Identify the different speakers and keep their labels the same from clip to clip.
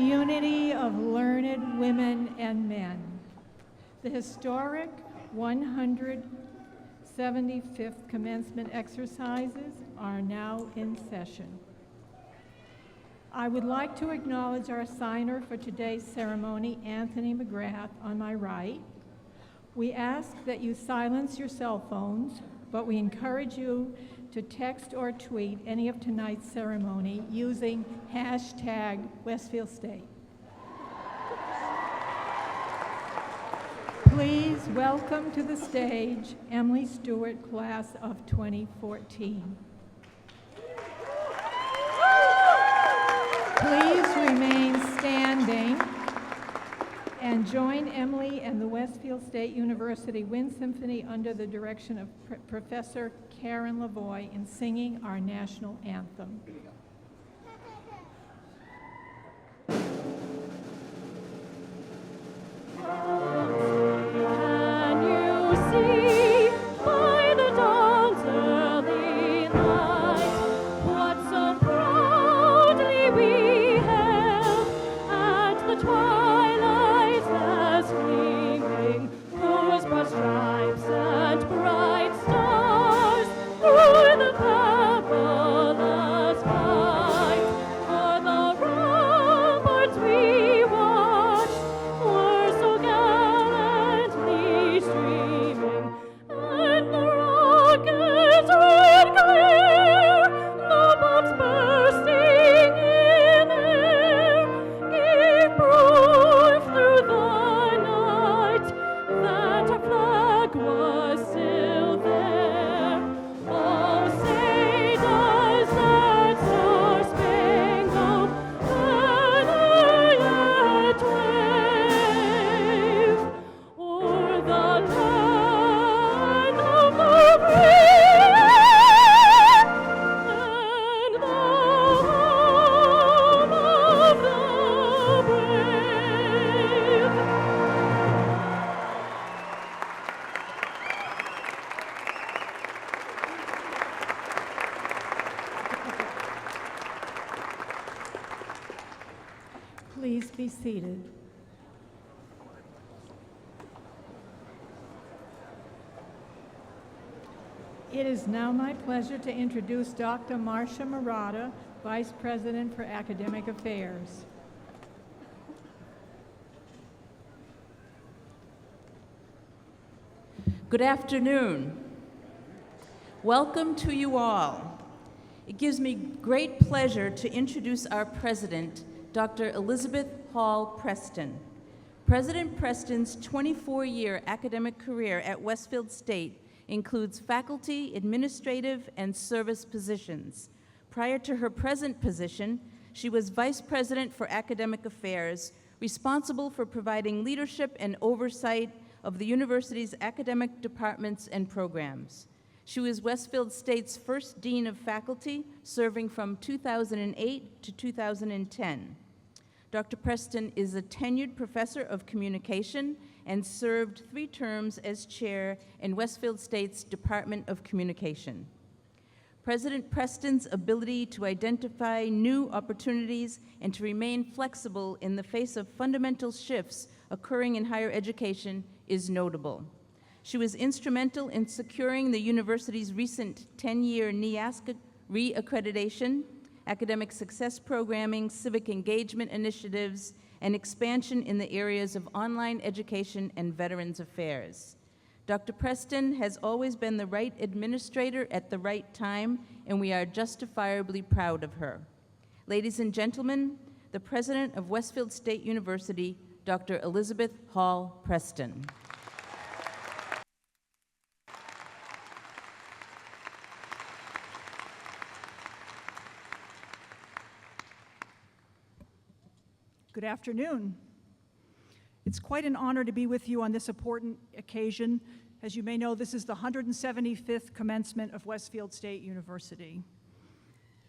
Speaker 1: community of learned women and men. The historic 175th commencement exercises are now in session. I would like to acknowledge our signer for today's ceremony, Anthony McGrath, on my right. We ask that you silence your cell phones, but we encourage you to text or tweet any of tonight's ceremony using hashtag Westfield State. Please welcome to the stage Emily Stewart, class of 2014. Please remain standing and join Emily and the Westfield State University Wind Symphony under the direction of Professor Karen Lavoie in singing our national anthem. Please be seated. It is now my pleasure to introduce Dr. Marcia Murata, Vice President for Academic Affairs.
Speaker 2: Good afternoon. Welcome to you all. It gives me great pleasure to introduce our president, Dr. Elizabeth Hall Preston. President Preston's 24-year academic career at Westfield State includes faculty, administrative, and service positions. Prior to her present position, she was Vice President for Academic Affairs, responsible for providing leadership and oversight of the university's academic departments and programs. She was Westfield State's first Dean of Faculty, serving from 2008 to 2010. Dr. Preston is a tenured professor of communication and served 3 terms as chair in Westfield State's Department of Communication. President Preston's ability to identify new opportunities and to remain flexible in the face of fundamental shifts occurring in higher education is notable. She was instrumental in securing the university's recent 10-year NEASC re-accreditation, academic success programming, civic engagement initiatives, and expansion in the areas of online education and veterans affairs. Dr. Preston has always been the right administrator at the right time, and we are justifiably proud of her. Ladies and gentlemen, the president of Westfield State University, Dr. Elizabeth Hall Preston.
Speaker 3: Good afternoon. It's quite an honor to be with you on this important occasion. As you may know, this is the 175th commencement of Westfield State University.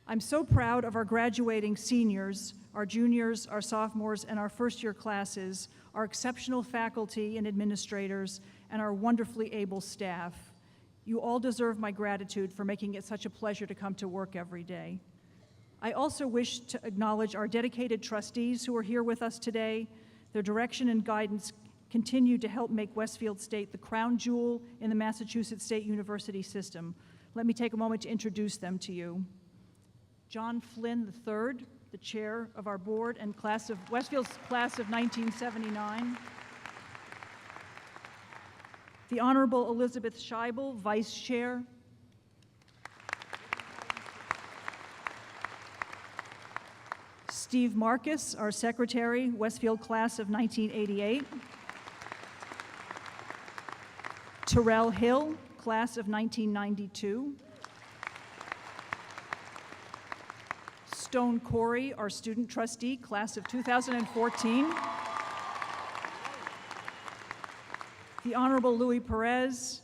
Speaker 3: I'm so proud of our graduating seniors, our juniors, our sophomores, and our first-year classes, our exceptional faculty and administrators, and our wonderfully able staff. You all deserve my gratitude for making it such a pleasure to come to work every day. I also wish to acknowledge our dedicated trustees who are here with us today. Their direction and guidance continue to help make Westfield State the crown jewel in the Massachusetts State University system. Let me take a moment to introduce them to you. John Flynn III, the chair of our board and Westfield's class of 1979. The Honorable Elizabeth Scheibel, vice chair. Steve Marcus, our secretary, Westfield class of 1988. Terrell Hill, class of 1992. Stone Corey, our student trustee, class of 2014. The Honorable Louis Perez,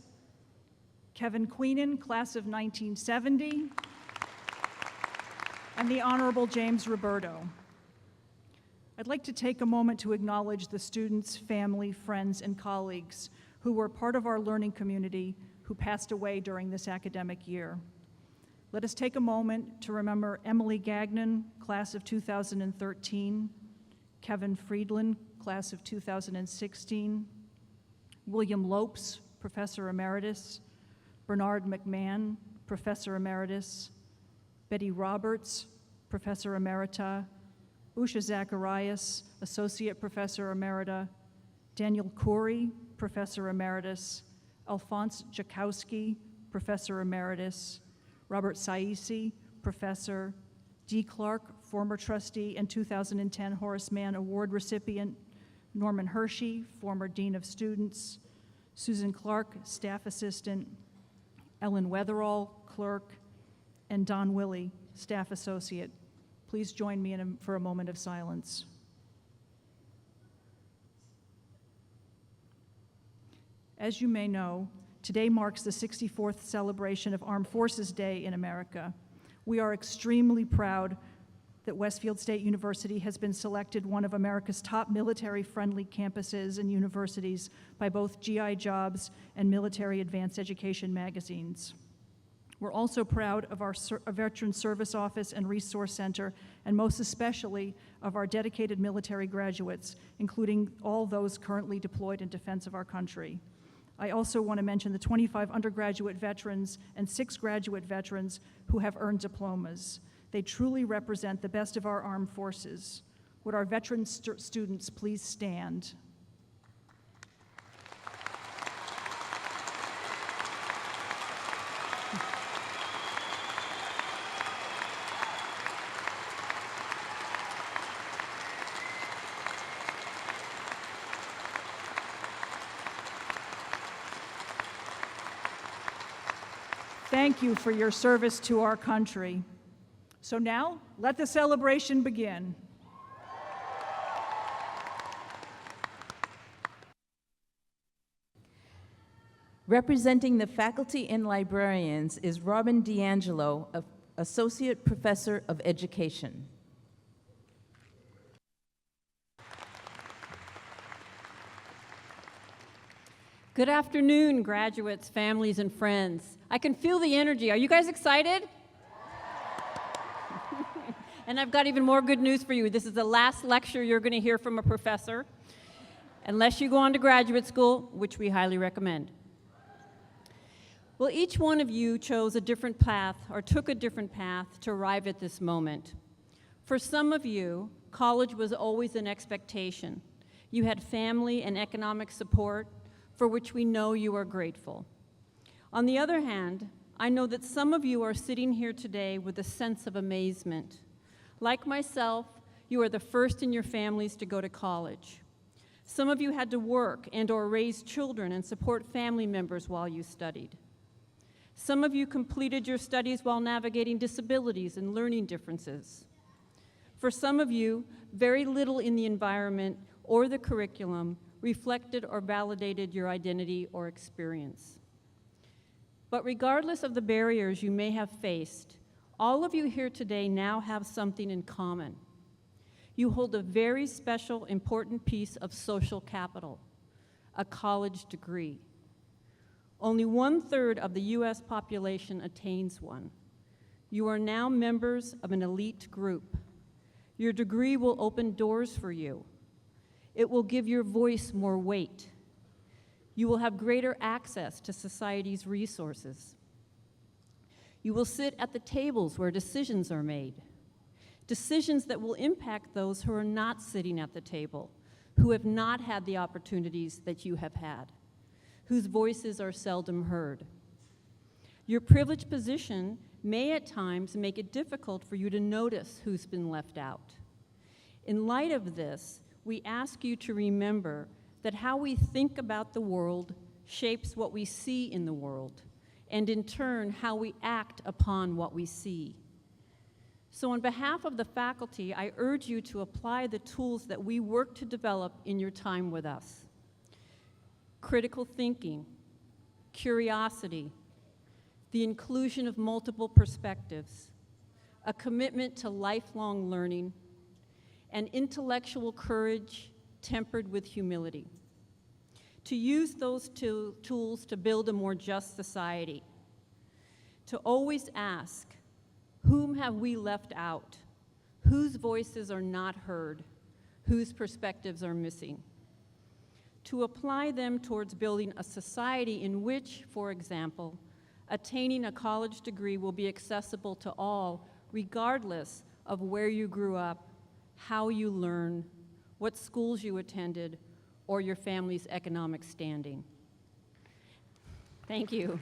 Speaker 3: Kevin Queenan, class of 1970. And the Honorable James Roberto. I'd like to take a moment to acknowledge the students, family, friends, and colleagues who were part of our learning community who passed away during this academic year. Let us take a moment to remember Emily Gagnon, class of 2013, Kevin Friedland, class of 2016, William Lopes, Professor Emeritus, Bernard McMahon, Professor Emeritus, Betty Roberts, Professor Emerita, Usha Zacharias, Associate Professor Emerita, Daniel Corey, Professor Emeritus, Alphonse Jakowski, Professor Emeritus, Robert Saisi, Professor, Dee Clark, former trustee and 2010 Horace Mann Award recipient, Norman Hershey, former Dean of Students, Susan Clark, Staff Assistant, Ellen Weatherall, Clerk, and Don Willey, Staff Associate. Please join me for a moment of silence. As you may know, today marks the 64th celebration of Armed Forces Day in America. We are extremely proud that Westfield State University has been selected one of America's top military-friendly campuses and universities by both GI Jobs and Military Advanced Education magazines. We're also proud of our Veteran Service Office and Resource Center, and most especially of our dedicated military graduates, including all those currently deployed in defense of our country. I also want to mention the 25 undergraduate veterans and 6 graduate veterans who have earned diplomas. They truly represent the best of our armed forces. Would our veteran students please stand? Thank you for your service to our country. So now, let the celebration begin.
Speaker 2: Representing the faculty and librarians is Robin D'Angelo, Associate Professor of Education.
Speaker 4: Good afternoon, graduates, families, and friends. I can feel the energy. Are you guys excited? And I've got even more good news for you. This is the last lecture you're going to hear from a professor, unless you go on to graduate school, which we highly recommend. Well, each one of you chose a different path or took a different path to arrive at this moment. For some of you, college was always an expectation. You had family and economic support, for which we know you are grateful. On the other hand, I know that some of you are sitting here today with a sense of amazement. Like myself, you are the first in your families to go to college. Some of you had to work and/or raise children and support family members while you studied. Some of you completed your studies while navigating disabilities and learning differences. For some of you, very little in the environment or the curriculum reflected or validated your identity or experience. But regardless of the barriers you may have faced, all of you here today now have something in common. You hold a very special, important piece of social capital, a college degree. Only 1/3 of the U.S. population attains one. You are now members of an elite group. Your degree will open doors for you. It will give your voice more weight. You will have greater access to society's resources. You will sit at the tables where decisions are made, decisions that will impact those who are not sitting at the table, who have not had the opportunities that you have had, whose voices are seldom heard. Your privileged position may at times make it difficult for you to notice who's been left out. In light of this, we ask you to remember that how we think about the world shapes what we see in the world, and in turn, how we act upon what we see. So on behalf of the faculty, I urge you to apply the tools that we work to develop in your time with us. Critical thinking, curiosity, the inclusion of multiple perspectives, a commitment to lifelong learning, and intellectual courage tempered with humility. To use those tools to build a more just society. To always ask, whom have we left out? Whose voices are not heard? Whose perspectives are missing? To apply them towards building a society in which, for example, attaining a college degree will be accessible to all, regardless of where you grew up, how you learn, what schools you attended, or your family's economic standing. Thank you.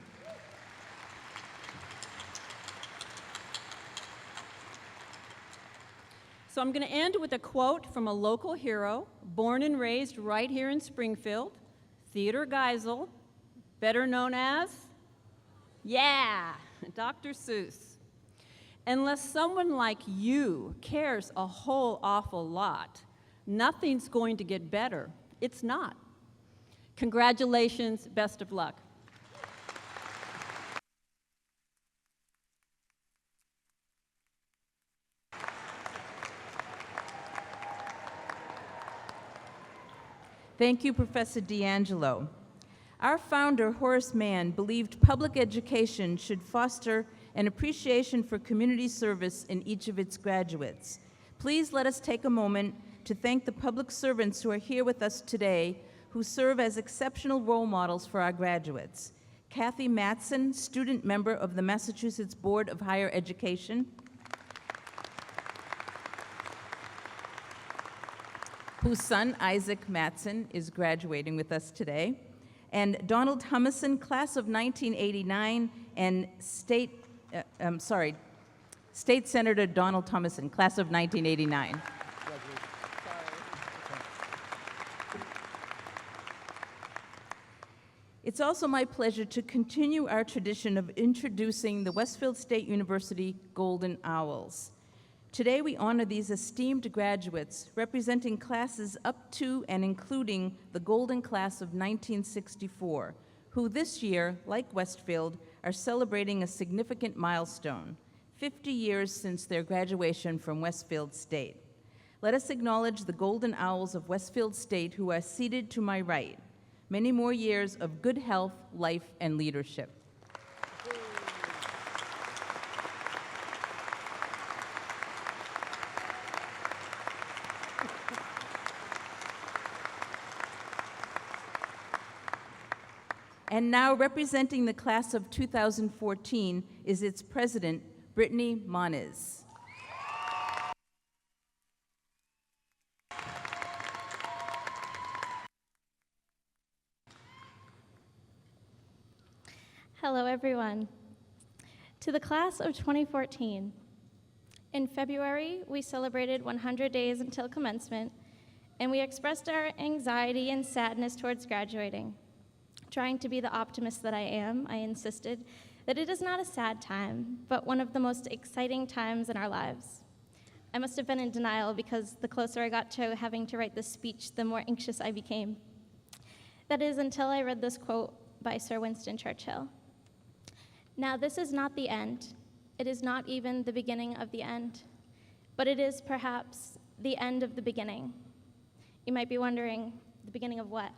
Speaker 4: So I'm going to end with a quote from a local hero, born and raised right here in Springfield, Theodore Geisel, better known as, Dr. Seuss. Unless someone like you cares a whole awful lot, nothing's going to get better. It's not. Congratulations, best of luck.
Speaker 2: Thank you, Professor D'Angelo. Our founder, Horace Mann, believed public education should foster an appreciation for community service in each of its graduates. Please let us take a moment to thank the public servants who are here with us today, who serve as exceptional role models for our graduates. Kathy Matson, student member of the Massachusetts Board of Higher Education. Whose son, Isaac Matson, is graduating with us today. And Donald Humison, class of 1989, and State Senator Donald Humison, class of 1989. It's also my pleasure to continue our tradition of introducing the Westfield State University Golden Owls. Today we honor these esteemed graduates representing classes up to and including the Golden Class of 1964, who this year, like Westfield, are celebrating a significant milestone, 50 years since their graduation from Westfield State. Let us acknowledge the Golden Owls of Westfield State who are seated to my right. Many more years of good health, life, and leadership. And now, representing the class of 2014 is its president, Brittany Moniz.
Speaker 5: Hello, everyone. To the class of 2014, in February, we celebrated 100 days until commencement, and we expressed our anxiety and sadness towards graduating. Trying to be the optimist that I am, I insisted that it is not a sad time, but one of the most exciting times in our lives. I must have been in denial because the closer I got to having to write this speech, the more anxious I became. That is until I read this quote by Sir Winston Churchill. Now, this is not the end. It is not even the beginning of the end, but it is perhaps the end of the beginning. You might be wondering, the beginning of what?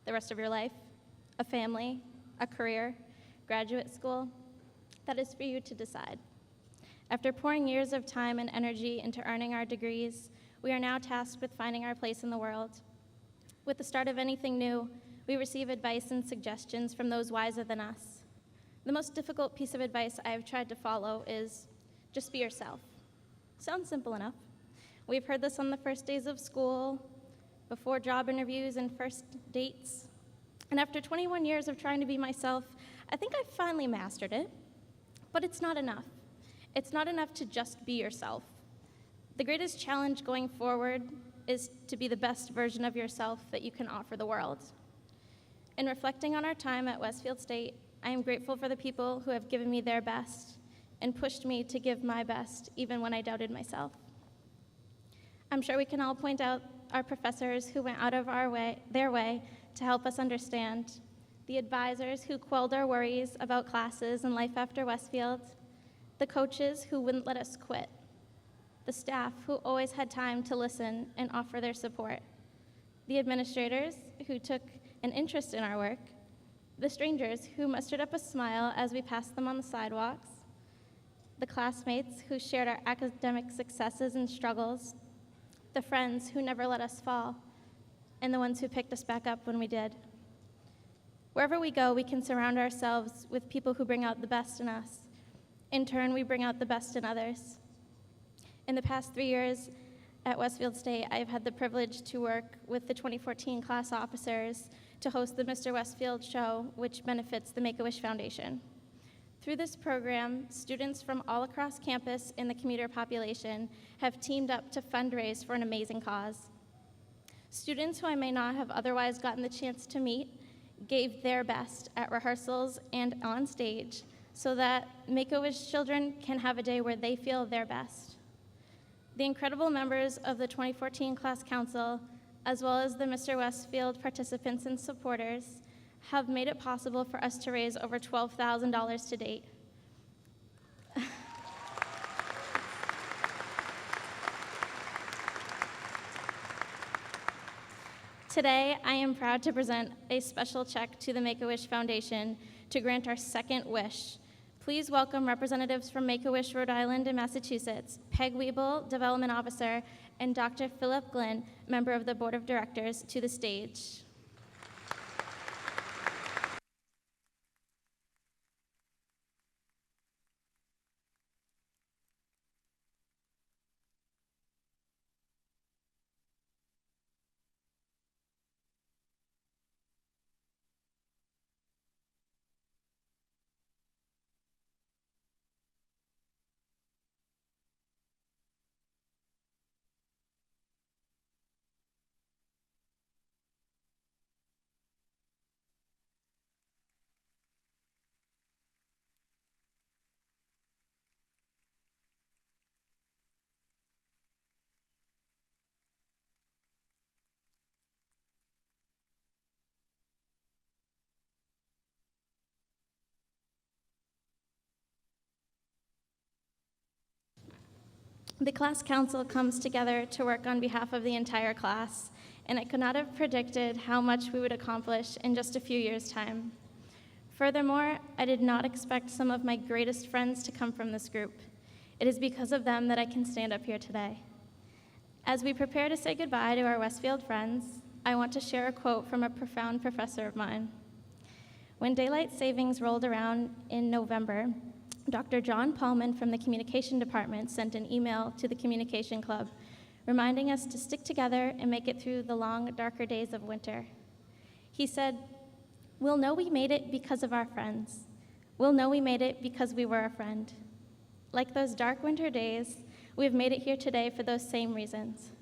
Speaker 5: The rest of your life? A family? A career? Graduate school? That is for you to decide. After pouring years of time and energy into earning our degrees, we are now tasked with finding our place in the world. With the start of anything new, we receive advice and suggestions from those wiser than us. The most difficult piece of advice I have tried to follow is just be yourself. Sounds simple enough. We've heard this on the first days of school, before job interviews and first dates. And after 21 years of trying to be myself, I think I've finally mastered it. But it's not enough. It's not enough to just be yourself. The greatest challenge going forward is to be the best version of yourself that you can offer the world. In reflecting on our time at Westfield State, I am grateful for the people who have given me their best and pushed me to give my best even when I doubted myself. I'm sure we can all point out our professors who went out of their way to help us understand, the advisors who quelled our worries about classes and life after Westfield, the coaches who wouldn't let us quit, the staff who always had time to listen and offer their support, the administrators who took an interest in our work, the strangers who mustered up a smile as we passed them on the sidewalks, the classmates who shared our academic successes and struggles, the friends who never let us fall, and the ones who picked us back up when we did. Wherever we go, we can surround ourselves with people who bring out the best in us. In turn, we bring out the best in others. In the past 3 years at Westfield State, I've had the privilege to work with the 2014 class officers to host the Mr. Westfield Show, which benefits the Make-A-Wish Foundation. Through this program, students from all across campus and the commuter population have teamed up to fundraise for an amazing cause. Students who I may not have otherwise gotten the chance to meet gave their best at rehearsals and on stage so that Make-A-Wish children can have a day where they feel their best. The incredible members of the 2014 Class Council, as well as the Mr. Westfield participants and supporters, have made it possible for us to raise over $12,000 to date. Today, I am proud to present a special check to the Make-A-Wish Foundation to grant our second wish. Please welcome representatives from Make-A-Wish Rhode Island and Massachusetts, Peg Weeble, Development Officer, and Dr. Philip Glynn, member of the Board of Directors, to the stage. The class council comes together to work on behalf of the entire class, and I could not have predicted how much we would accomplish in just a few years' time. Furthermore, I did not expect some of my greatest friends to come from this group. It is because of them that I can stand up here today. As we prepare to say goodbye to our Westfield friends, I want to share a quote from a profound professor of mine. When daylight savings rolled around in November, Dr. John Paulman from the Communication Department sent an email to the Communication Club, reminding us to stick together and make it through the long, darker days of winter. He said, "We'll know we made it because of our friends. We'll know we made it because we were a friend. Like those dark winter days, we have made it here today for those same reasons.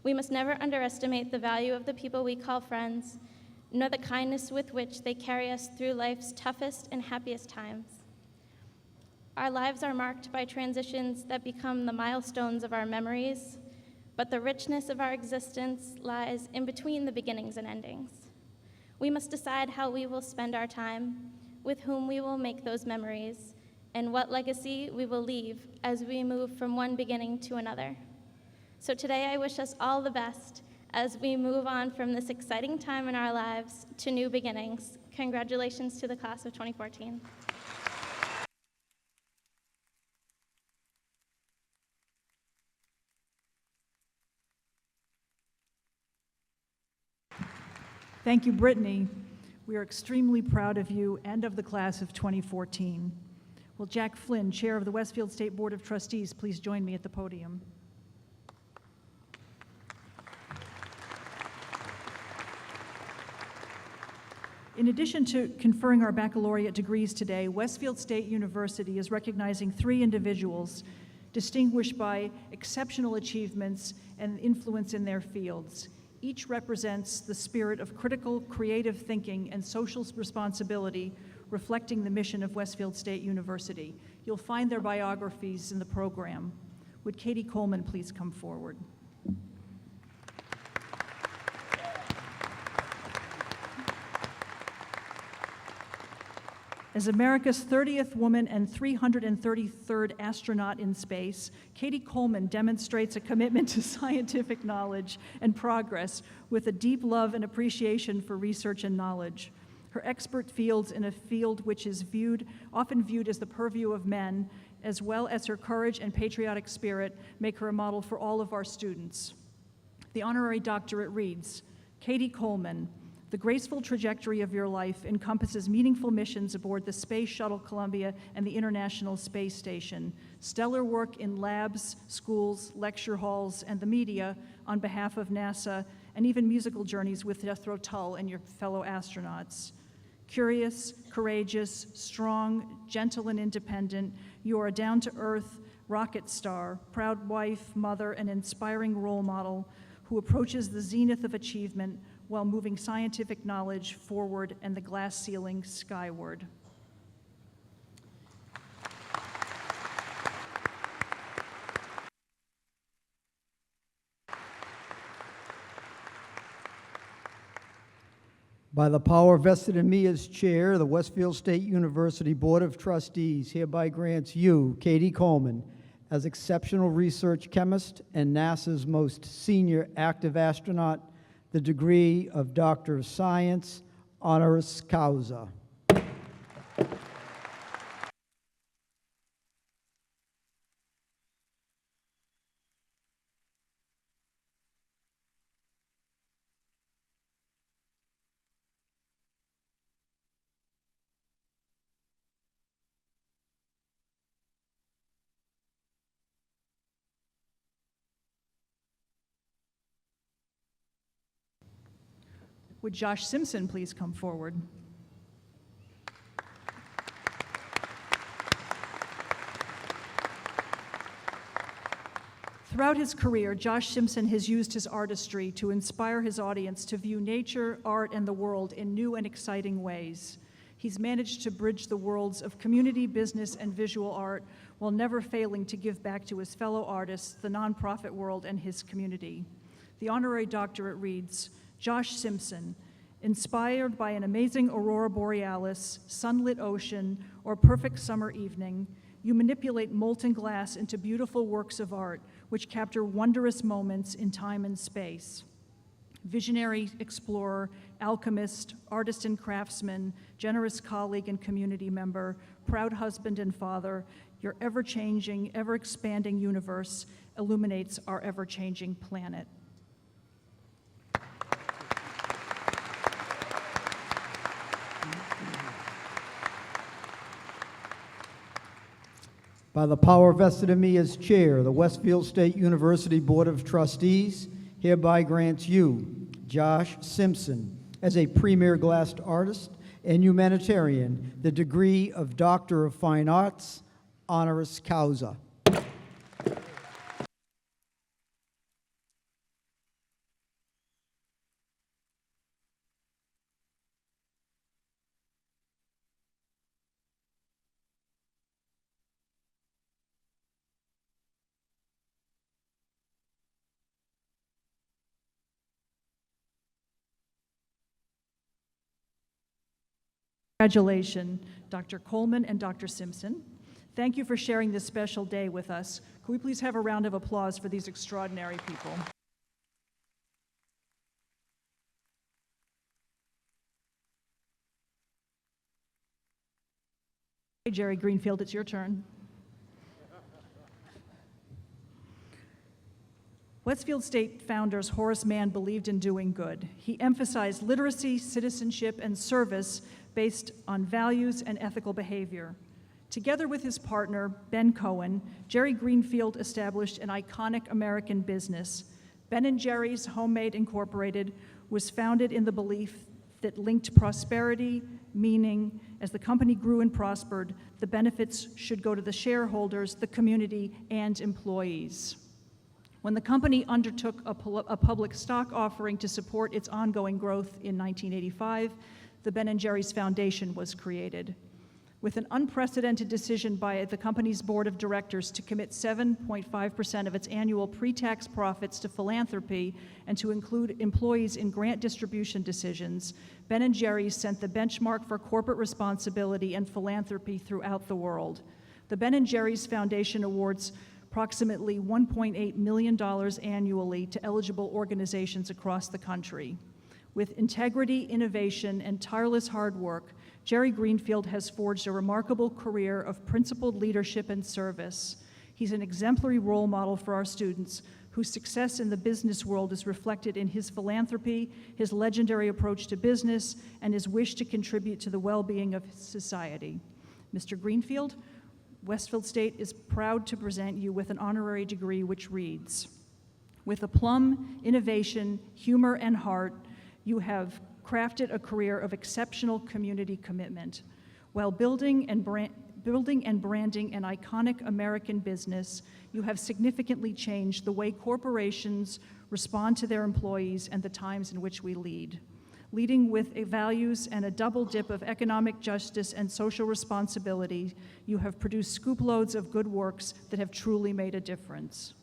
Speaker 5: We must never underestimate the value of the people we call friends, nor the kindness with which they carry us through life's toughest and happiest times. Our lives are marked by transitions that become the milestones of our memories, but the richness of our existence lies in between the beginnings and endings. We must decide how we will spend our time, with whom we will make those memories, and what legacy we will leave as we move from one beginning to another. So today I wish us all the best as we move on from this exciting time in our lives to new beginnings. Congratulations to the class of 2014.
Speaker 3: Thank you, Brittany. We are extremely proud of you and of the class of 2014. Will Jack Flynn, Chair of the Westfield State Board of Trustees, please join me at the podium? In addition to conferring our baccalaureate degrees today, Westfield State University is recognizing 3 individuals distinguished by exceptional achievements and influence in their fields. Each represents the spirit of critical, creative thinking and social responsibility, reflecting the mission of Westfield State University. You'll find their biographies in the program. Would Katie Coleman please come forward? As America's 30th woman and 333rd astronaut in space, Katie Coleman demonstrates a commitment to scientific knowledge and progress with a deep love and appreciation for research and knowledge. Her expert fields in a field which is often viewed as the purview of men, as well as her courage and patriotic spirit, make her a model for all of our students. The honorary doctorate reads, Katie Coleman, the graceful trajectory of your life encompasses meaningful missions aboard the Space Shuttle Columbia and the International Space Station, stellar work in labs, schools, lecture halls, and the media on behalf of NASA, and even musical journeys with Jethro Tull and your fellow astronauts. Curious, courageous, strong, gentle, and independent, you are a down-to-earth rocket star, proud wife, mother, and inspiring role model who approaches the zenith of achievement while moving scientific knowledge forward and the glass ceiling skyward.
Speaker 6: By the power vested in me as chair, the Westfield State University Board of Trustees hereby grants you, Katie Coleman, as exceptional research chemist and NASA's most senior active astronaut, the degree of Doctor of Science, honoris causa.
Speaker 3: Would Josh Simpson please come forward? Throughout his career, Josh Simpson has used his artistry to inspire his audience to view nature, art, and the world in new and exciting ways. He's managed to bridge the worlds of community, business, and visual art while never failing to give back to his fellow artists, the nonprofit world, and his community. The honorary doctorate reads, Josh Simpson, inspired by an amazing aurora borealis, sunlit ocean, or perfect summer evening, you manipulate molten glass into beautiful works of art which capture wondrous moments in time and space. Visionary explorer, alchemist, artist and craftsman, generous colleague and community member, proud husband and father, your ever-changing, ever-expanding universe illuminates our ever-changing planet.
Speaker 6: By the power vested in me as chair, the Westfield State University Board of Trustees hereby grants you, Josh Simpson, as a premier glassed artist and humanitarian, the degree of Doctor of Fine Arts, honoris causa.
Speaker 3: Congratulations, Dr. Coleman and Dr. Simpson. Thank you for sharing this special day with us. Could we please have a round of applause for these extraordinary people? Hey, Jerry Greenfield, it's your turn. Westfield State founders Horace Mann believed in doing good. He emphasized literacy, citizenship, and service based on values and ethical behavior. Together with his partner, Ben Cohen, Jerry Greenfield established an iconic American business. Ben & Jerry's Homemade Incorporated was founded in the belief that linked prosperity, meaning, as the company grew and prospered, the benefits should go to the shareholders, the community, and employees. When the company undertook a public stock offering to support its ongoing growth in 1985, the Ben & Jerry's Foundation was created. With an unprecedented decision by the company's board of directors to commit 7.5% of its annual pre-tax profits to philanthropy and to include employees in grant distribution decisions, Ben & Jerry's set the benchmark for corporate responsibility and philanthropy throughout the world. The Ben & Jerry's Foundation awards approximately $1.8 million annually to eligible organizations across the country. With integrity, innovation, and tireless hard work, Jerry Greenfield has forged a remarkable career of principled leadership and service. He's an exemplary role model for our students, whose success in the business world is reflected in his philanthropy, his legendary approach to business, and his wish to contribute to the well-being of society. Mr. Greenfield, Westfield State is proud to present you with an honorary degree which reads, "With aplomb, innovation, humor, and heart, you have crafted a career of exceptional community commitment. While building and branding an iconic American business, you have significantly changed the way corporations respond to their employees and the times in which we lead. Leading with values and a double dip of economic justice and social responsibility, you have produced scoop loads of good works that have truly made a difference."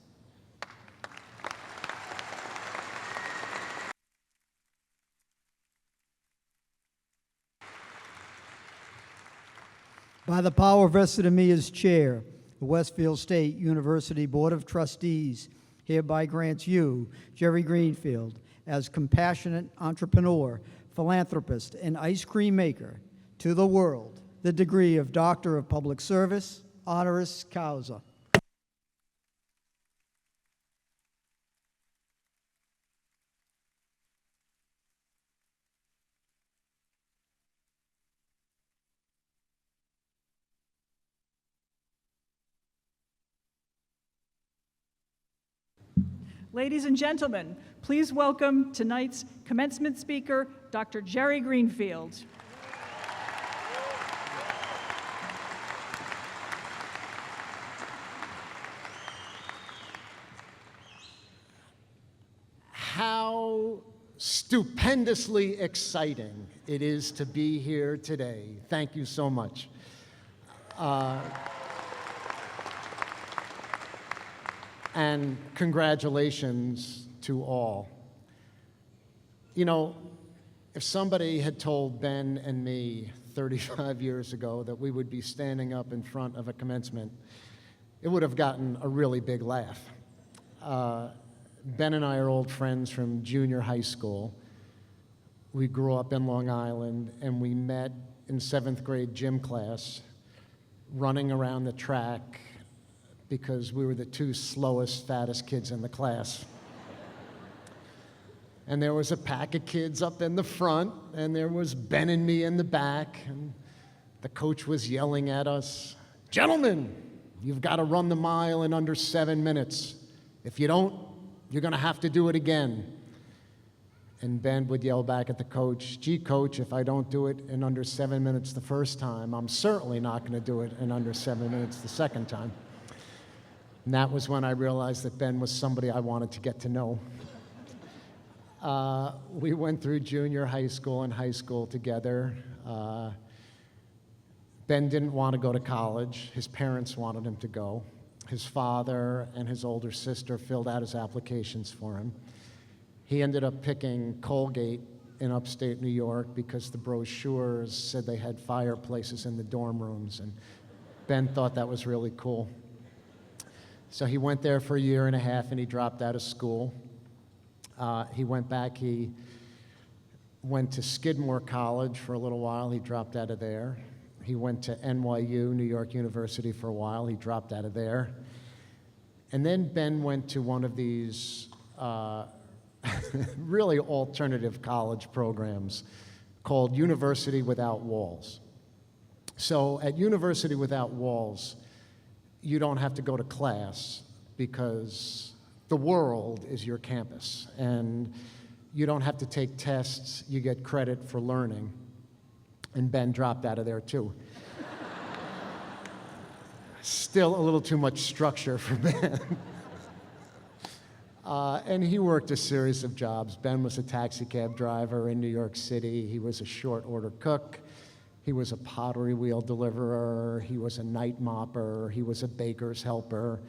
Speaker 6: By the power vested in me as chair, the Westfield State University Board of Trustees hereby grants you, Jerry Greenfield, as compassionate entrepreneur, philanthropist, and ice cream maker to the world, the degree of Doctor of Public Service, honoris causa.
Speaker 3: Ladies and gentlemen, please welcome tonight's commencement speaker, Dr. Jerry Greenfield.
Speaker 7: How stupendously exciting it is to be here today. Thank you so much. And congratulations to all. You know, if somebody had told Ben and me 35 years ago that we would be standing up in front of a commencement, it would have gotten a really big laugh. Ben and I are old friends from junior high school. We grew up in Long Island, and we met in 7th grade gym class, running around the track because we were the two slowest, fattest kids in the class. And there was a pack of kids up in the front, and there was Ben and me in the back, and the coach was yelling at us, "Gentlemen, you've got to run the mile in under 7 minutes. If you don't, you're going to have to do it again." And Ben would yell back at the coach, "Gee, coach, if I don't do it in under 7 minutes the first time, I'm certainly not going to do it in under 7 minutes the second time." And that was when I realized that Ben was somebody I wanted to get to know. We went through junior high school and high school together. Ben didn't want to go to college. His parents wanted him to go. His father and his older sister filled out his applications for him. He ended up picking Colgate in upstate New York because the brochures said they had fireplaces in the dorm rooms, and Ben thought that was really cool. So he went there for a year and a half, and he dropped out of school. He went back. He went to Skidmore College for a little while. He dropped out of there. He went to NYU, New York University, for a while. He dropped out of there. And then Ben went to one of these really alternative college programs called University Without Walls. So at University Without Walls, you don't have to go to class because the world is your campus, and you don't have to take tests. You get credit for learning. And Ben dropped out of there too. Still a little too much structure for Ben. And he worked a series of jobs. Ben was a taxi cab driver in New York City. He was a short order cook. He was a pottery wheel deliverer. He was a night mopper. He was a baker's helper.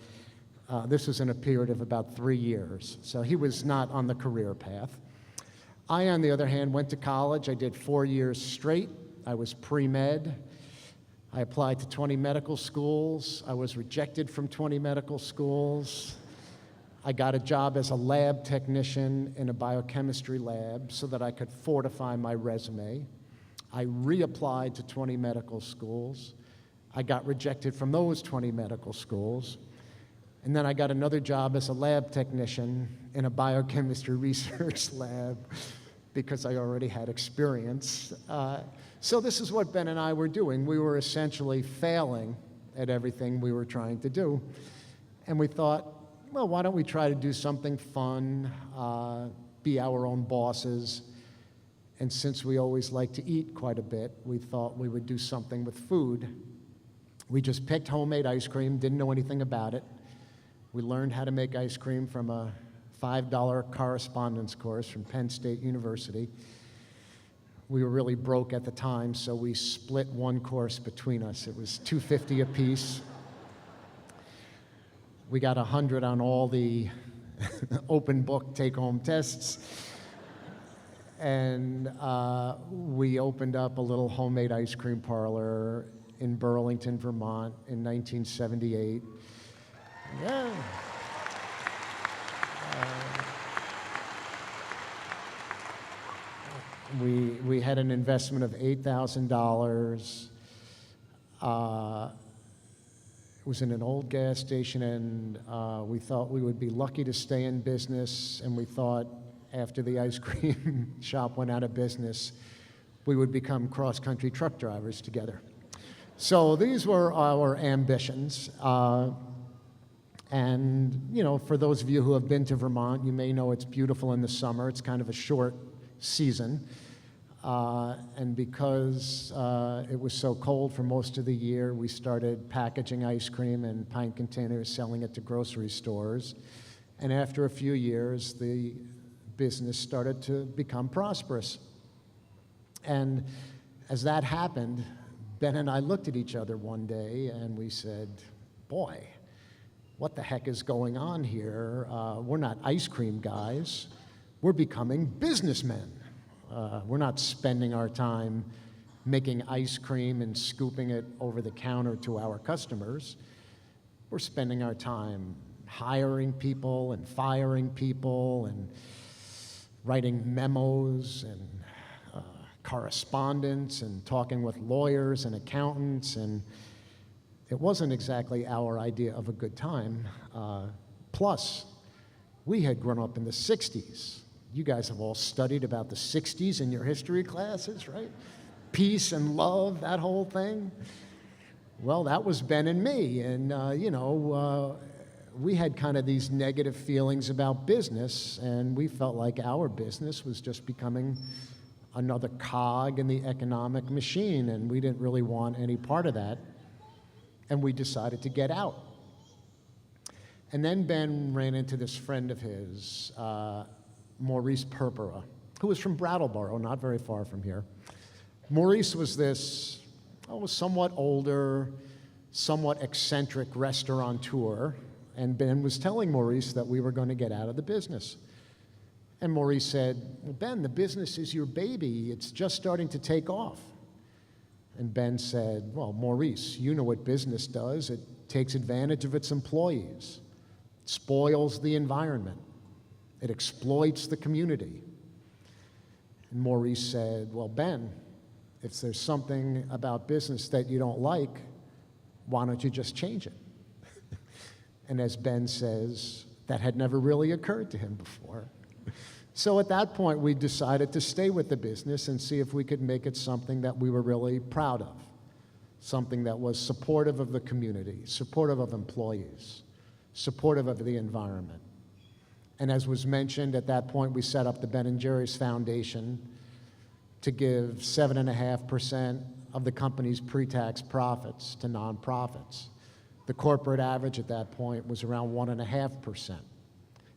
Speaker 7: This was in a period of about 3 years. So he was not on the career path. I, on the other hand, went to college. I did 4 years straight. I was pre-med. I applied to 20 medical schools. I was rejected from 20 medical schools. I got a job as a lab technician in a biochemistry lab so that I could fortify my resume. I reapplied to 20 medical schools. I got rejected from those 20 medical schools. And then I got another job as a lab technician in a biochemistry research lab because I already had experience. So this is what Ben and I were doing. We were essentially failing at everything we were trying to do. And we thought, well, why don't we try to do something fun, be our own bosses. And since we always like to eat quite a bit, we thought we would do something with food. We just picked homemade ice cream, didn't know anything about it. We learned how to make ice cream from a $5 correspondence course from Penn State University. We were really broke at the time, so we split one course between us. It was $2.50 a piece. We got 100 on all the open book take-home tests. And we opened up a little homemade ice cream parlor in Burlington, Vermont in 1978. Yeah. We had an investment of $8,000. It was in an old gas station, and we thought we would be lucky to stay in business, and we thought after the ice cream shop went out of business, we would become cross-country truck drivers together. So these were our ambitions. And, you know, for those of you who have been to Vermont, you may know it's beautiful in the summer. It's kind of a short season. And because it was so cold for most of the year, we started packaging ice cream in pint containers, selling it to grocery stores. And after a few years, the business started to become prosperous. And as that happened, Ben and I looked at each other one day and we said, boy, what the heck is going on here? We're not ice cream guys. We're becoming businessmen. We're not spending our time making ice cream and scooping it over the counter to our customers. We're spending our time hiring people and firing people and writing memos and correspondence and talking with lawyers and accountants, and it wasn't exactly our idea of a good time. Plus, we had grown up in the 60s. You guys have all studied about the 60s in your history classes, right? Peace and love, that whole thing. Well, that was Ben and me, and we had kind of these negative feelings about business, and we felt like our business was just becoming another cog in the economic machine, and we didn't really want any part of that, and we decided to get out. And then Ben ran into this friend of his, Maurice Purpura, who was from Brattleboro, not very far from here. Maurice was this somewhat older, somewhat eccentric restaurateur, and Ben was telling Maurice that we were going to get out of the business. And Maurice said, well, Ben, the business is your baby. It's just starting to take off. And Ben said, well, Maurice, you know what business does. It takes advantage of its employees, spoils the environment, it exploits the community. And Maurice said, well, Ben, if there's something about business that you don't like, why don't you just change it? And as Ben says, That had never really occurred to him before. So at that point, we decided to stay with the business and see if we could make it something that we were really proud of, something that was supportive of the community, supportive of employees, supportive of the environment. And as was mentioned, at that point, we set up the Ben & Jerry's Foundation to give 7.5% of the company's pre-tax profits to nonprofits. The corporate average at that point was around 1.5%.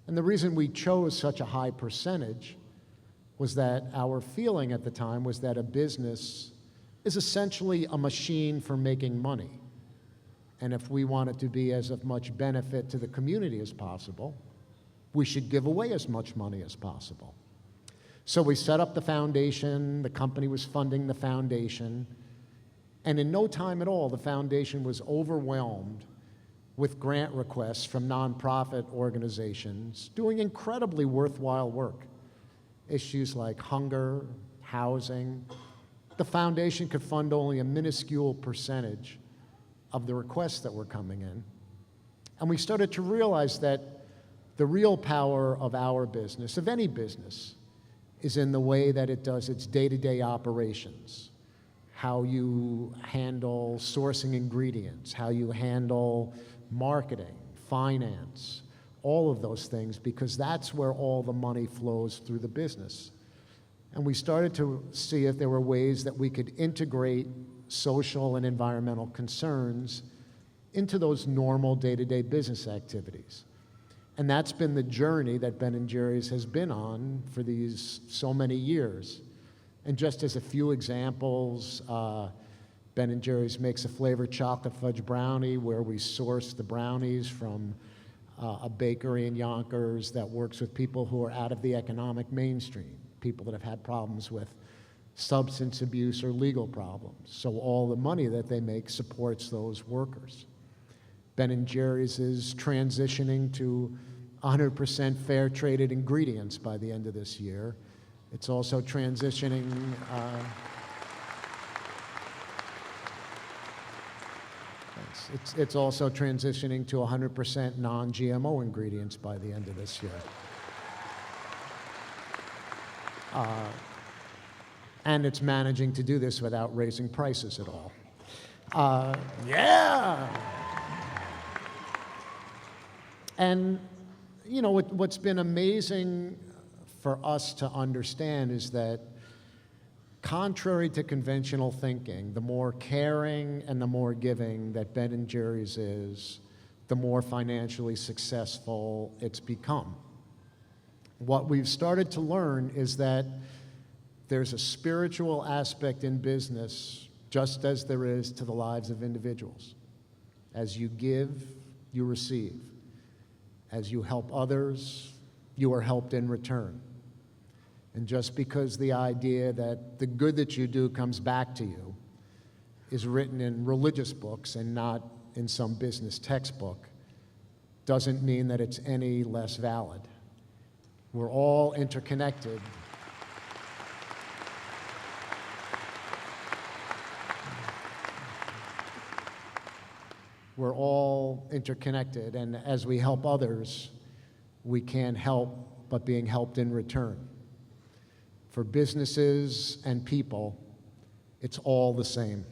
Speaker 7: And the reason we chose such a high percentage was that our feeling at the time was that a business is essentially a machine for making money. And if we want it to be as of much benefit to the community as possible, we should give away as much money as possible. So we set up the foundation, the company was funding the foundation, and in no time at all, the foundation was overwhelmed with grant requests from nonprofit organizations doing incredibly worthwhile work. Issues like hunger, housing. The foundation could fund only a minuscule percentage of the requests that were coming in. And we started to realize that the real power of our business, of any business, is in the way that it does its day-to-day operations. How you handle sourcing ingredients, how you handle marketing, finance, all of those things, because that's where all the money flows through the business. And we started to see if there were ways that we could integrate social and environmental concerns into those normal day-to-day business activities. And that's been the journey that Ben & Jerry's has been on for these so many years. And just as a few examples, Ben & Jerry's makes a flavored chocolate fudge brownie where we source the brownies from a bakery in Yonkers that works with people who are out of the economic mainstream, people that have had problems with substance abuse or legal problems. So all the money that they make supports those workers. Ben & Jerry's is transitioning to 100% fair traded ingredients by the end of this year. It's also transitioning it's also transitioning to 100% non-GMO ingredients by the end of this year. And it's managing to do this without raising prices at all. Yeah! And, you know, what's been amazing for us to understand is that contrary to conventional thinking, the more caring and the more giving that Ben & Jerry's is, the more financially successful it's become. What we've started to learn is that there's a spiritual aspect in business just as there is to the lives of individuals. As you give, you receive. As you help others, you are helped in return. And just because the idea that the good that you do comes back to you is written in religious books and not in some business textbook doesn't mean that it's any less valid. We're all interconnected. We're all interconnected, and as we help others, we can't help but being helped in return. For businesses and people, it's all the same.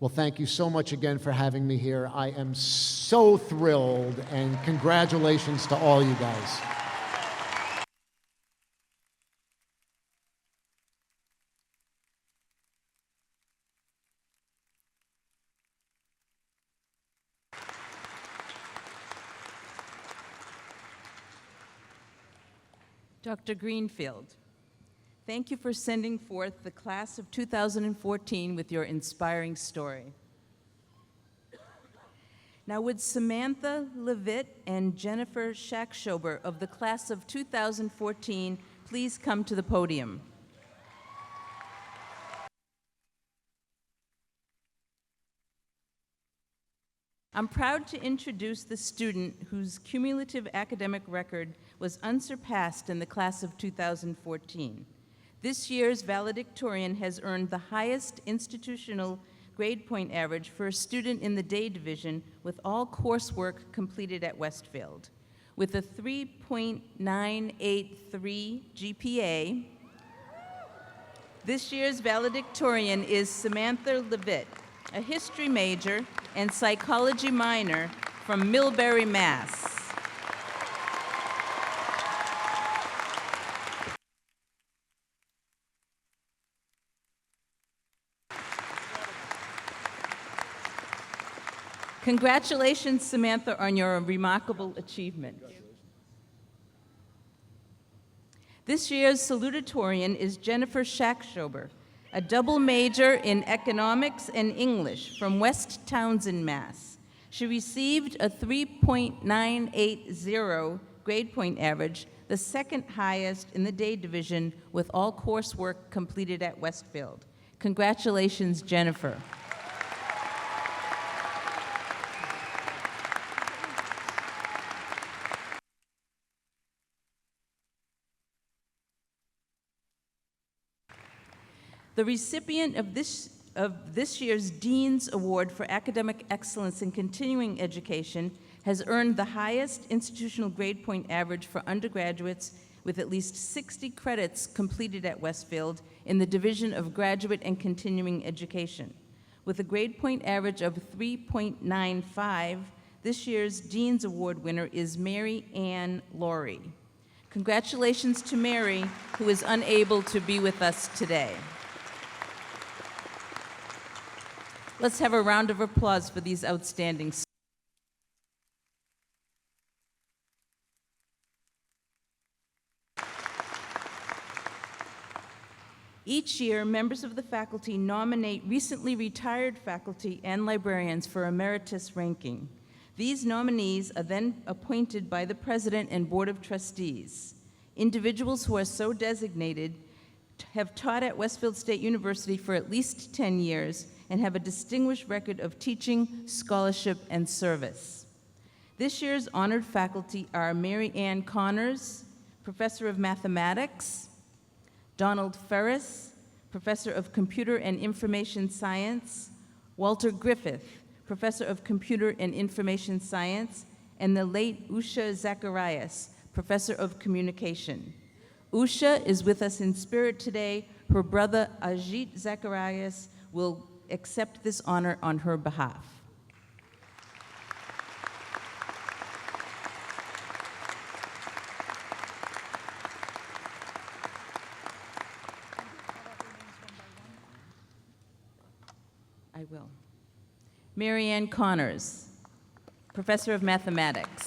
Speaker 7: Well, thank you so much again for having me here. I am so thrilled, and congratulations to all you guys.
Speaker 2: Dr. Greenfield, thank you for sending forth the class of 2014 with your inspiring story. Now would Samantha Levitt and Jennifer Shackshober of the class of 2014 please come to the podium. I'm proud to introduce the student whose cumulative academic record was unsurpassed in the class of 2014. This year's valedictorian has earned the highest institutional grade point average for a student in the day division with all coursework completed at Westfield. with a 3.983 GPA. This year's valedictorian is Samantha Levitt, a history major and psychology minor from Millbury, Mass. Congratulations, Samantha, on your remarkable achievement. This year's salutatorian is Jennifer Shackshober, a double major in economics and English from West Townsend, Mass. She received a 3.980 grade point average, the second highest in the day division, with all coursework completed at Westfield. Congratulations, Jennifer. The recipient of this year's Dean's Award for Academic Excellence in Continuing Education has earned the highest institutional grade point average for undergraduates with at least 60 credits completed at Westfield in the Division of Graduate and Continuing Education. With a grade point average of 3.95, this year's Dean's Award winner is Mary Ann Laurie. Congratulations to Mary, who is unable to be with us today. Let's have a round of applause for these outstanding students. Each year, members of the faculty nominate recently retired faculty and librarians for emeritus ranking. These nominees are then appointed by the President and Board of Trustees. Individuals who are so designated have taught at Westfield State University for at least 10 years and have a distinguished record of teaching, scholarship, and service. This year's honored faculty are Mary Ann Connors, Professor of Mathematics, Donald Ferris, Professor of Computer and Information Science, Walter Griffith, Professor of Computer and Information Science, and the late Usha Zacharias, Professor of Communication. Usha is with us in spirit today. Her brother Ajit Zacharias will accept this honor on her behalf. I will. Mary Ann Connors, Professor of Mathematics.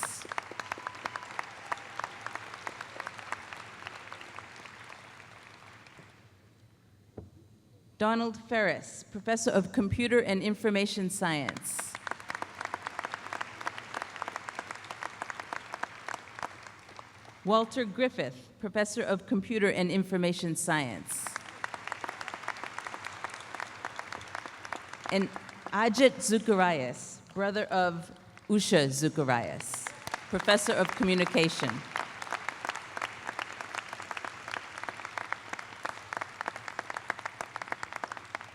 Speaker 2: Donald Ferris, Professor of Computer and Information Science. Walter Griffith, Professor of Computer and Information Science. And Ajit Zacharias, brother of Usha Zacharias, Professor of Communication.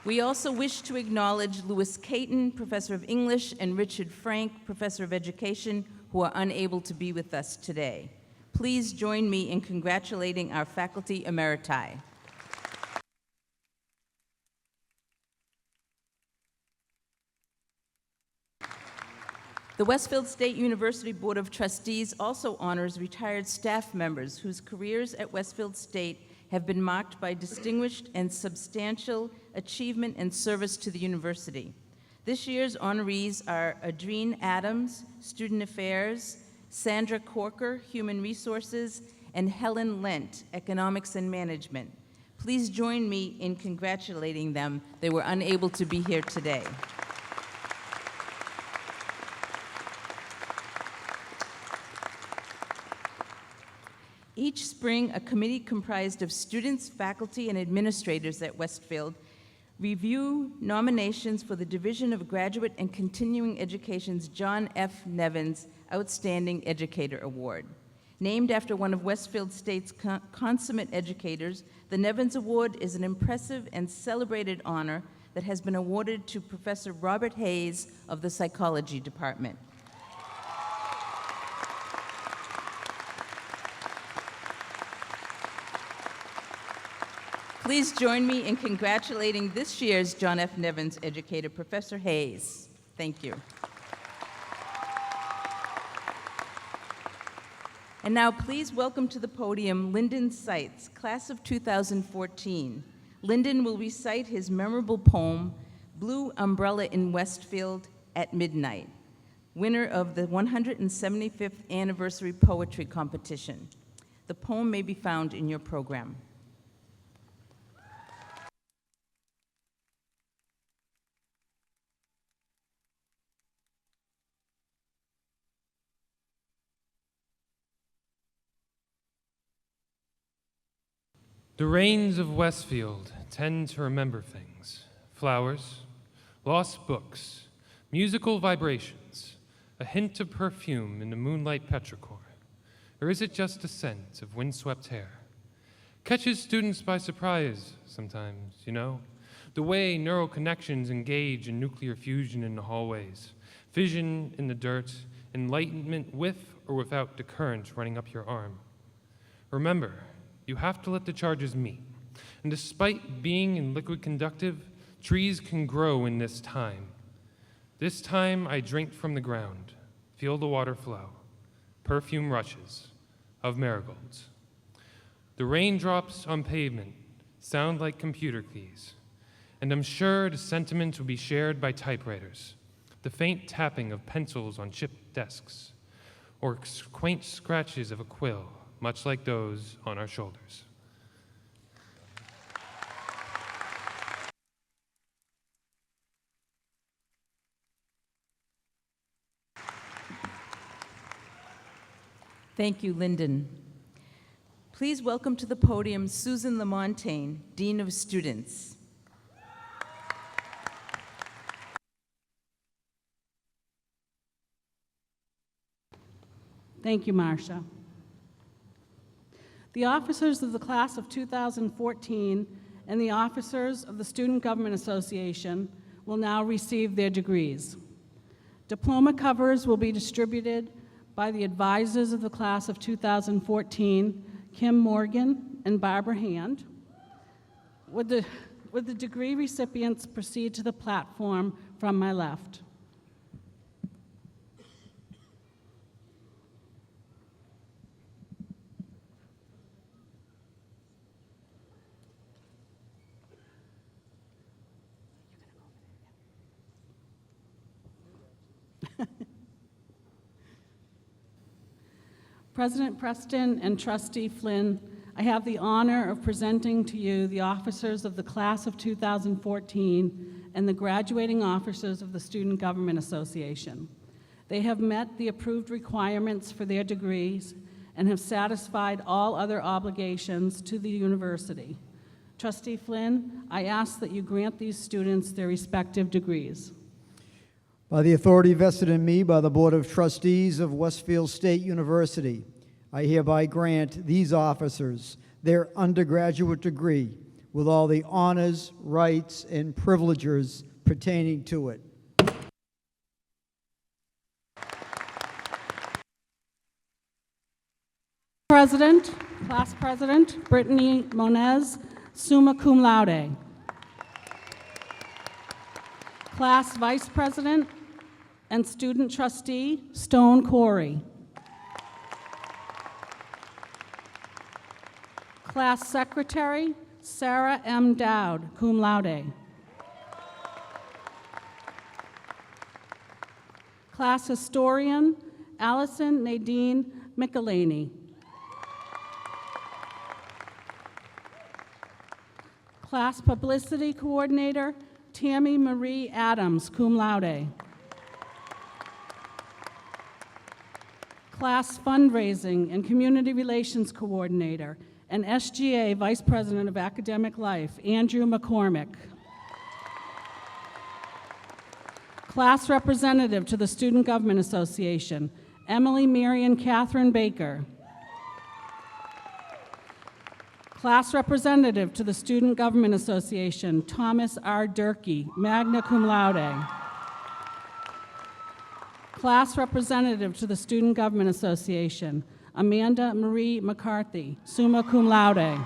Speaker 2: We also wish to acknowledge Louis Caton, Professor of English, and Richard Frank, Professor of Education, who are unable to be with us today. Please join me in congratulating our faculty emeriti. The Westfield State University Board of Trustees also honors retired staff members whose careers at Westfield State have been marked by distinguished and substantial achievement and service to the university. This year's honorees are Adrene Adams, Student Affairs, Sandra Corker, Human Resources, and Helen Lent, Economics and Management. Please join me in congratulating them. They were unable to be here today. Each spring, a committee comprised of students, faculty, and administrators at Westfield review nominations for the Division of Graduate and Continuing Education's John F. Nevins Outstanding Educator Award. Named after one of Westfield State's consummate educators, the Nevins Award is an impressive and celebrated honor that has been awarded to Professor Robert Hayes of the Psychology Department. Please join me in congratulating this year's John F. Nevins educator, Professor Hayes. Thank you. And now please welcome to the podium Lyndon Seitz, class of 2014. Lyndon will recite his memorable poem, Blue Umbrella in Westfield at Midnight, winner of the 175th Anniversary Poetry Competition. The poem may be found in your program.
Speaker 8: The rains of Westfield tend to remember things. Flowers, lost books, musical vibrations, a hint of perfume in the moonlight petrichor. Or is it just a scent of windswept hair? Catches students by surprise sometimes, you know? The way neural connections engage in nuclear fusion in the hallways, fission in the dirt, enlightenment with or without the current running up your arm. Remember, you have to let the charges meet. And despite being in liquid conductive, trees can grow in this time. This time I drink from the ground, feel the water flow, perfume rushes of marigolds. The raindrops on pavement sound like computer keys, and I'm sure the sentiment will be shared by typewriters, the faint tapping of pencils on chipped desks, or quaint scratches of a quill, much like those on our shoulders.
Speaker 2: Thank you, Lyndon. Please welcome to the podium Susan Lamontagne, Dean of Students.
Speaker 9: Thank you, Marcia. The officers of the class of 2014 and the officers of the Student Government Association will now receive their degrees. Diploma covers will be distributed by the advisors of the class of 2014, Kim Morgan and Barbara Hand. Would the degree recipients proceed to the platform from my left? President Preston and Trustee Flynn, I have the honor of presenting to you the officers of the class of 2014 and the graduating officers of the Student Government Association. They have met the approved requirements for their degrees and have satisfied all other obligations to the university. Trustee Flynn, I ask that you grant these students their respective degrees.
Speaker 6: By the authority vested in me by the Board of Trustees of Westfield State University, I hereby grant these officers their undergraduate degree with all the honors, rights, and privileges pertaining to it.
Speaker 9: President, Class President, Brittany Monez, summa cum laude. Class Vice President and Student Trustee, Stone Corey. Class Secretary, Sarah M. Dowd, cum laude. Class Historian, Allison Nadine Michelini. Class Publicity Coordinator, Tammy Marie Adams, cum laude. Class Fundraising and Community Relations Coordinator and SGA Vice President of Academic Life, Andrew McCormick. Class Representative to the Student Government Association, Emily Marion Catherine Baker. Class Representative to the Student Government Association, Thomas R. Durkee, magna cum laude. Class Representative to the Student Government Association, Amanda Marie McCarthy, summa cum laude.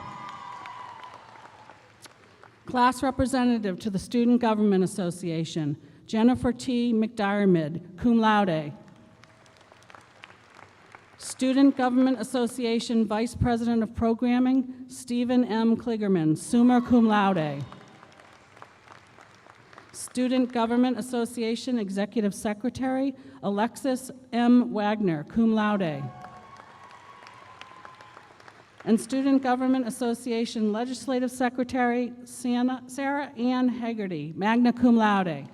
Speaker 9: Class representative to the Student Government Association, Jennifer T. McDiarmid, cum laude. Student Government Association Vice President of Programming, Stephen M. Kligerman, summa cum laude. Student Government Association Executive Secretary, Alexis M. Wagner, cum laude. And Student Government Association Legislative Secretary, Sarah Ann Haggerty, magna cum laude.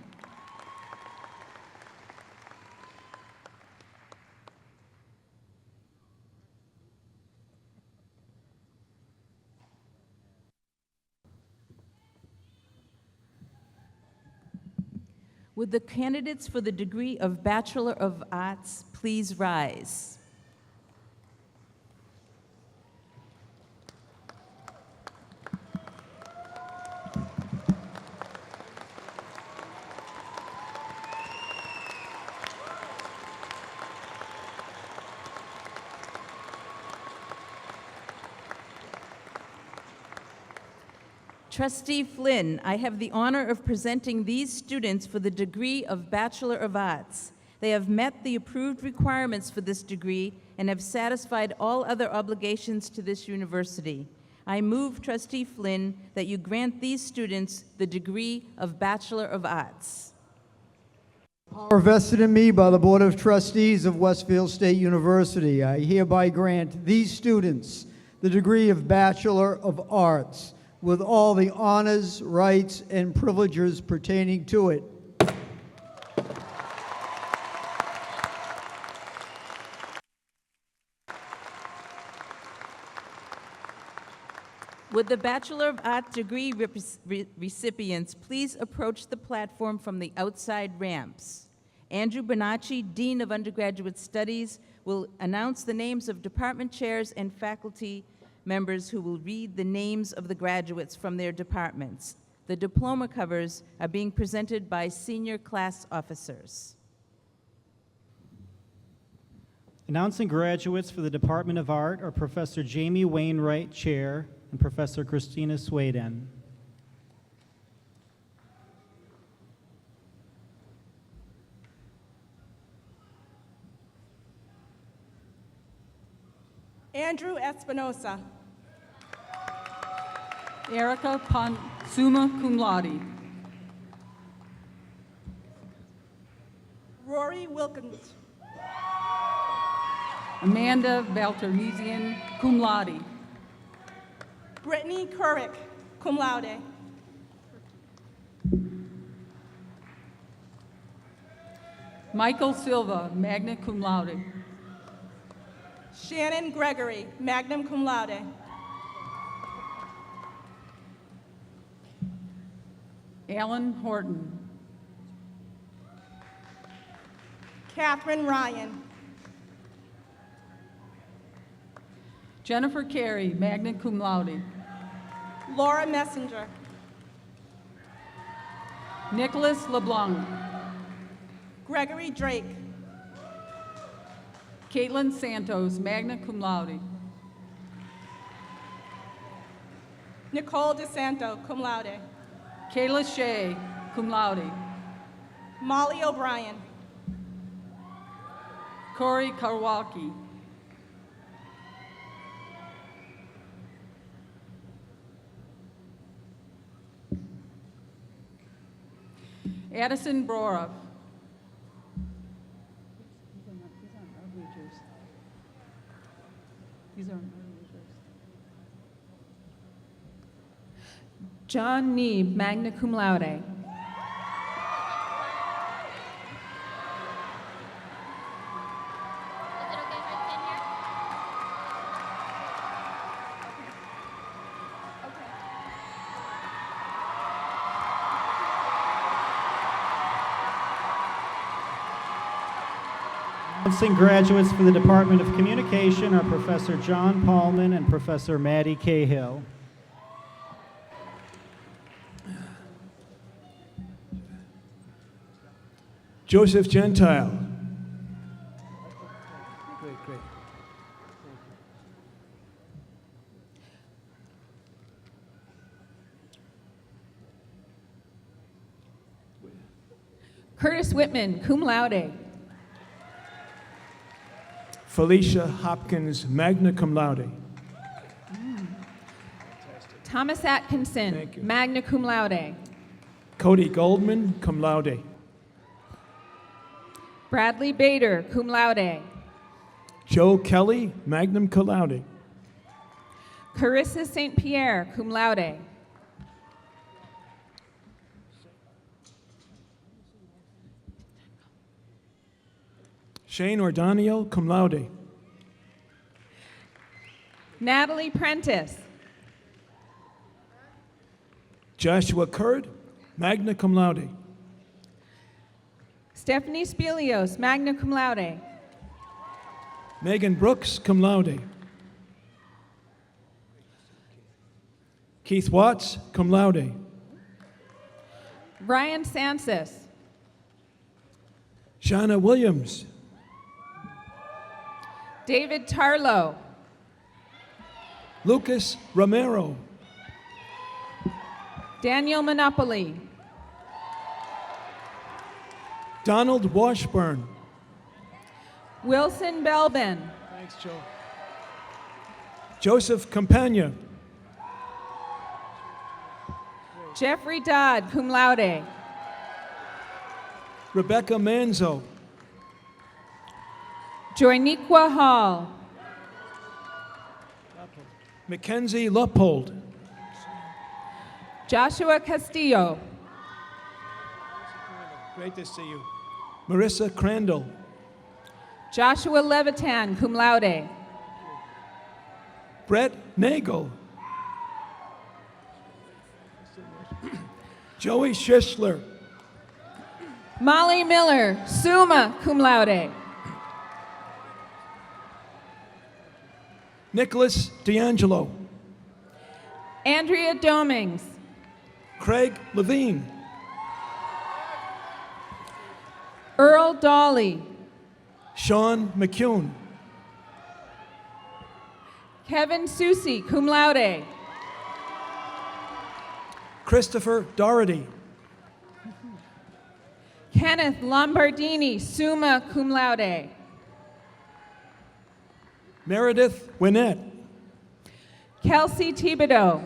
Speaker 2: Would the candidates for the degree of Bachelor of Arts please rise? Trustee Flynn, I have the honor of presenting these students for the degree of Bachelor of Arts. They have met the approved requirements for this degree and have satisfied all other obligations to this university. I move, Trustee Flynn, that you grant these students the degree of Bachelor of Arts.
Speaker 6: Power vested in me by the Board of Trustees of Westfield State University, I hereby grant these students the degree of Bachelor of Arts with all the honors, rights, and privileges pertaining to it.
Speaker 2: Would the Bachelor of Arts degree recipients please approach the platform from the outside ramps? Andrew Bonacci, Dean of Undergraduate Studies, will announce the names of department chairs and faculty members who will read the names of the graduates from their departments. The diploma covers are being presented by senior class officers.
Speaker 10: Announcing graduates for the Department of Art are Professor Jamie Wainwright, Chair, and Professor Christina Sweden.
Speaker 11: Andrew Espinosa.
Speaker 12: Erica summa cum laude.
Speaker 11: Rory Wilkins.
Speaker 12: Amanda Valtermizian, cum laude.
Speaker 11: Brittany Couric, cum laude.
Speaker 12: Michael Silva, magna cum laude.
Speaker 11: Shannon Gregory, magna cum laude.
Speaker 12: Alan Horton.
Speaker 11: Catherine Ryan.
Speaker 12: Jennifer Carey, magna cum laude.
Speaker 11: Laura Messenger.
Speaker 12: Nicholas LeBlanc.
Speaker 11: Gregory Drake.
Speaker 12: Caitlin Santos, magna cum laude.
Speaker 11: Nicole DeSanto, cum laude.
Speaker 12: Kayla Shea, cum laude.
Speaker 11: Molly O'Brien.
Speaker 12: Corey Karwalki. Addison Brora. These aren't our majors.
Speaker 13: John Neeb, magna cum laude.
Speaker 10: Announcing graduates for the Department of Communication are Professor John Paulman and Professor Maddie Cahill.
Speaker 14: Joseph Gentile. Great.
Speaker 13: Curtis Whitman, cum laude.
Speaker 14: Felicia Hopkins, magna cum laude.
Speaker 13: Thomas Atkinson,
Speaker 14: Thank you.
Speaker 13: magna cum laude.
Speaker 14: Cody Goldman, cum laude.
Speaker 13: Bradley Bader, cum laude.
Speaker 14: Joe Kelly, magna cum laude.
Speaker 13: Carissa St. Pierre, cum laude.
Speaker 14: Shane Ordanio, cum laude.
Speaker 13: Natalie Prentice.
Speaker 14: Joshua Kurd, magna cum laude.
Speaker 13: Stephanie Spelios, magna cum laude.
Speaker 14: Megan Brooks, cum laude. Keith Watts, cum laude.
Speaker 13: Ryan Sansis.
Speaker 14: Shauna Williams.
Speaker 13: David Tarlow.
Speaker 14: Lucas Romero.
Speaker 13: Daniel Monopoly.
Speaker 14: Donald Washburn.
Speaker 13: Wilson Belbin.
Speaker 14: Thanks, Joe. Joseph Campagna.
Speaker 13: Jeffrey Dodd, cum laude.
Speaker 14: Rebecca Manzo.
Speaker 13: Joyniqua Hall.
Speaker 14: Mackenzie Luppold.
Speaker 13: Joshua Castillo.
Speaker 14: Great to see you. Marissa Crandall.
Speaker 13: Joshua Levitan, cum laude.
Speaker 14: Brett Nagel. Joey Schishler.
Speaker 13: Molly Miller, summa cum laude.
Speaker 14: Nicholas D'Angelo.
Speaker 13: Andrea Domings.
Speaker 14: Craig Levine.
Speaker 13: Earl Dolly.
Speaker 14: Sean McCune.
Speaker 13: Kevin Susi, cum laude.
Speaker 14: Christopher Doherty.
Speaker 13: Kenneth Lombardini, summa cum laude.
Speaker 14: Meredith Winnett.
Speaker 13: Kelsey Thibodeau.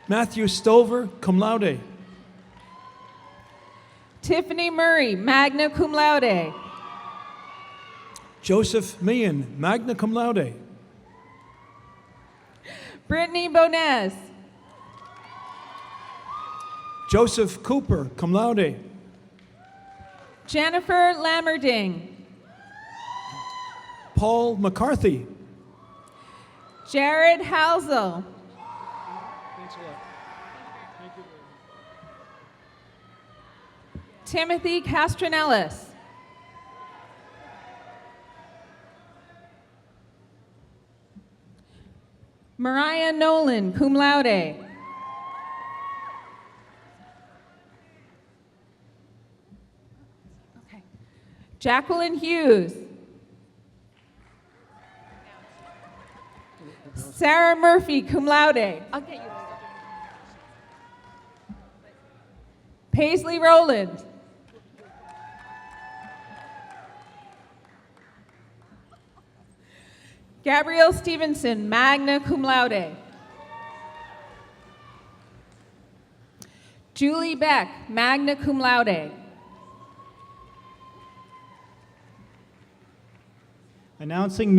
Speaker 14: Matthew Stover, cum laude.
Speaker 13: Tiffany Murray, magna cum laude.
Speaker 14: Joseph Meehan, magna cum laude.
Speaker 13: Brittany Bonez.
Speaker 14: Joseph Cooper, cum laude.
Speaker 13: Jennifer Lammerding.
Speaker 14: Paul McCarthy.
Speaker 13: Jared Halsell.
Speaker 14: Thanks a lot. Thank you.
Speaker 13: Timothy Castronellis. Mariah Nolan, cum laude. Okay. Jacqueline Hughes. Sarah Murphy, cum laude. I'll get you. Paisley Rowland. Gabrielle Stevenson, magna cum laude. Julie Beck, magna cum laude.
Speaker 10: Announcing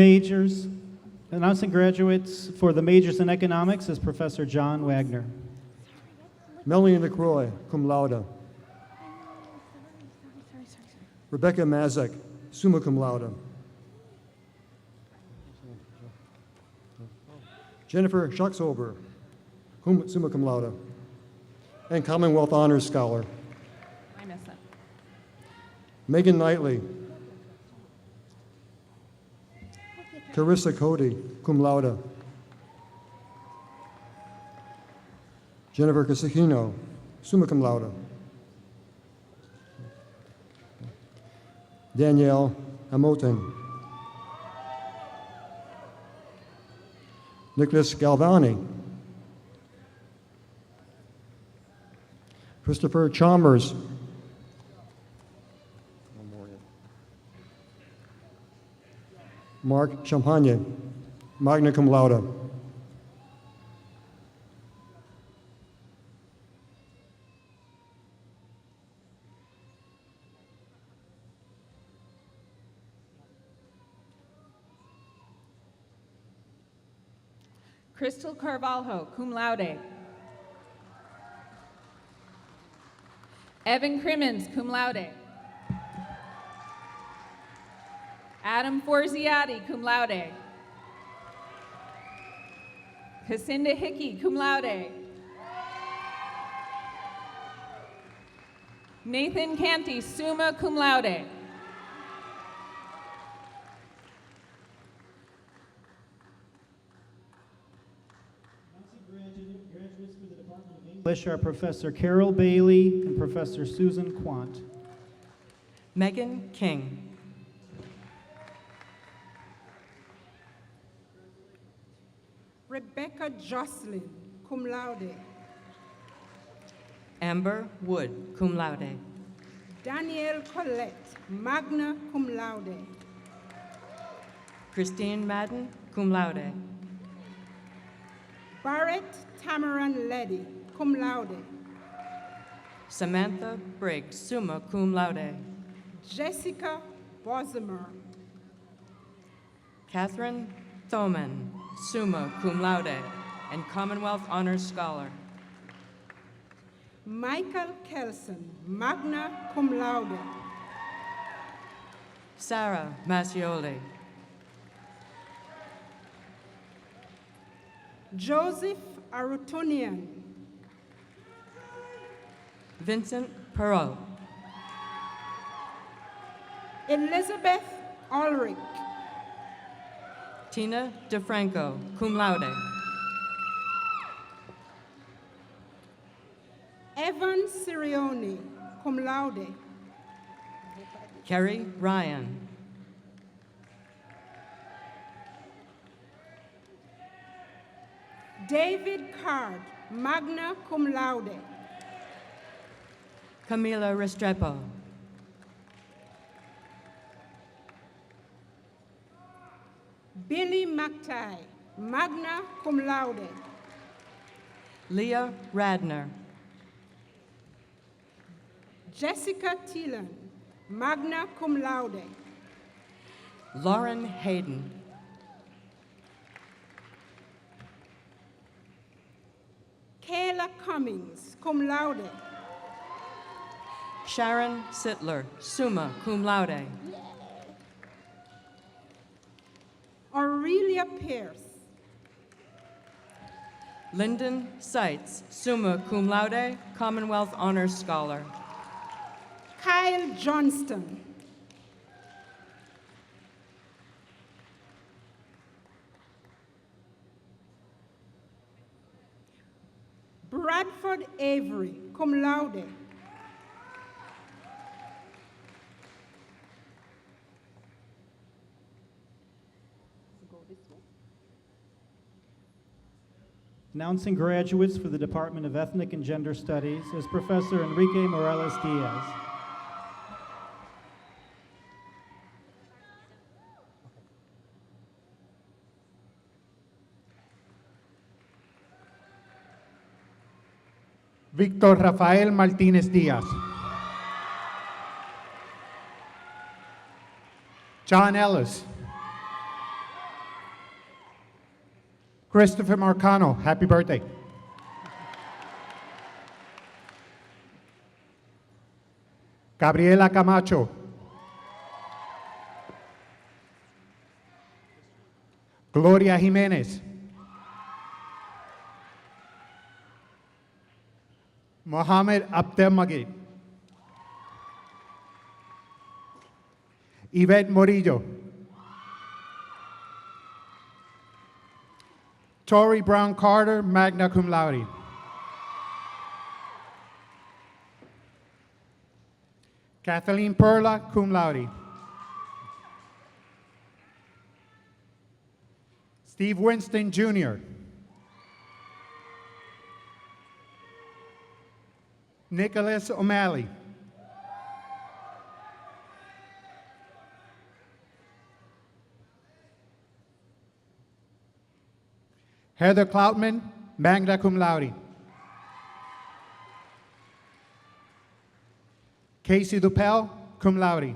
Speaker 10: graduates for the majors in economics is Professor John Wagner.
Speaker 15: Melanie LaCroix, cum laude. Rebecca Mazek, summa cum laude. Jennifer Schuxober, summa cum laude. And Commonwealth Honors Scholar.
Speaker 13: I missed that.
Speaker 15: Megan Knightley. Carissa Cody, cum laude. Jennifer Casachino, summa cum laude. Danielle Amoten. Nicholas Galvani. Christopher Chalmers. Mark Champagne, magna cum laude.
Speaker 13: Crystal Carvalho, cum laude. Evan Crimmins, cum laude. Adam Forziati, cum laude. Jacinda Hickey, cum laude. Nathan Canty, summa cum laude.
Speaker 10: Graduates for the Department of English are Professor Carol Bailey and Professor Susan Quant.
Speaker 16: Megan King.
Speaker 11: Rebecca Jocelyn, cum laude.
Speaker 16: Amber Wood, cum laude.
Speaker 11: Danielle Collette, magna cum laude.
Speaker 16: Christine Madden, cum laude.
Speaker 11: Barrett Tamaran Leddy, cum laude.
Speaker 16: Samantha Briggs, summa cum laude.
Speaker 11: Jessica Bosimer.
Speaker 16: Catherine Thoman, summa cum laude, and Commonwealth Honors Scholar.
Speaker 11: Michael Kelson, magna cum laude.
Speaker 16: Sarah Massioli.
Speaker 11: Joseph Arutunian.
Speaker 16: Vincent Perot.
Speaker 11: Elizabeth Ulrich.
Speaker 16: Tina DeFranco, cum laude.
Speaker 11: Evan Sirioni, cum laude.
Speaker 16: Kerry Ryan.
Speaker 11: David Card, magna cum laude.
Speaker 16: Camila Restrepo.
Speaker 11: Billy McTighe, magna cum laude.
Speaker 16: Leah Radner.
Speaker 11: Jessica Thielen, magna cum laude.
Speaker 16: Lauren Hayden.
Speaker 11: Kayla Cummings, cum laude.
Speaker 16: Sharon Sittler, summa cum laude.
Speaker 11: Aurelia Pierce.
Speaker 16: Lyndon Seitz, summa cum laude, Commonwealth Honors Scholar.
Speaker 11: Kyle Johnston. Bradford Avery, cum laude.
Speaker 10: Announcing graduates for the Department of Ethnic and Gender Studies is Professor Enrique Morales Diaz.
Speaker 17: Víctor Rafael Martínez Díaz. John Ellis. Christopher Marcano, happy birthday. Gabriela Camacho. Gloria Jimenez. Mohamed Abdelmagid. Yvette Morillo. Tori Brown Carter, magna cum laude. Kathleen Perla, cum laude. Steve Winston, Jr. Nicholas O'Malley. Heather Cloutman, magna cum laude. Casey Dupel, cum laude.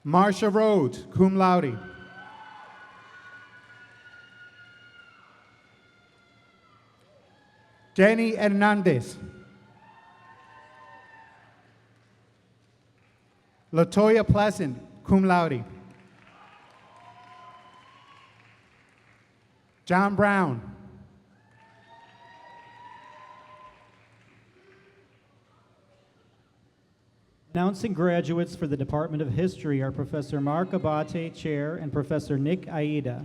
Speaker 17: Marsha Rhodes, cum laude. Jenny Hernandez. Latoya Pleasant, cum laude. John Brown.
Speaker 10: Announcing graduates for the Department of History are Professor Mark Abate, Chair, and Professor Nick Aida.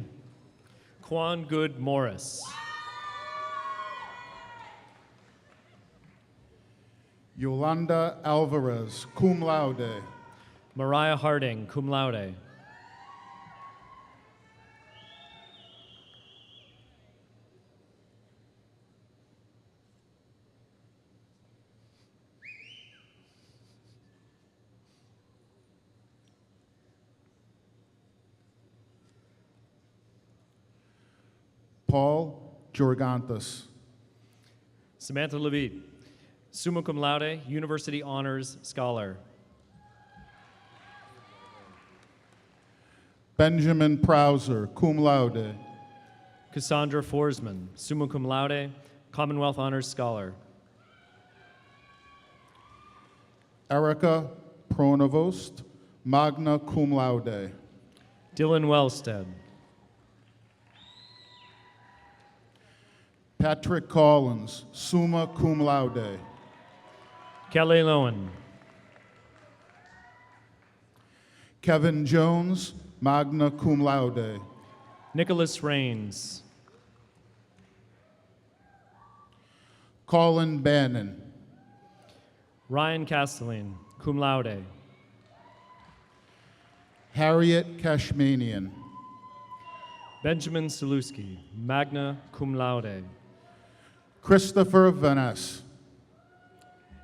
Speaker 18: Quan Good Morris.
Speaker 19: Yolanda Alvarez, cum laude.
Speaker 18: Mariah Harding, cum laude.
Speaker 19: Paul Georganthus.
Speaker 18: Samantha Levite, summa cum laude, University Honors Scholar.
Speaker 19: Benjamin Prowser, cum laude.
Speaker 18: Cassandra Forsman, summa cum laude, Commonwealth Honors Scholar.
Speaker 19: Erica Pronovost, magna cum laude.
Speaker 18: Dylan Wellstead.
Speaker 19: Patrick Collins, summa cum laude.
Speaker 18: Kelly Lowen.
Speaker 19: Kevin Jones, magna cum laude.
Speaker 18: Nicholas Rains.
Speaker 19: Colin Bannon.
Speaker 18: Ryan Castelline, cum laude.
Speaker 19: Harriet Cashmanian.
Speaker 18: Benjamin Saluski, magna cum laude.
Speaker 19: Christopher Vaness.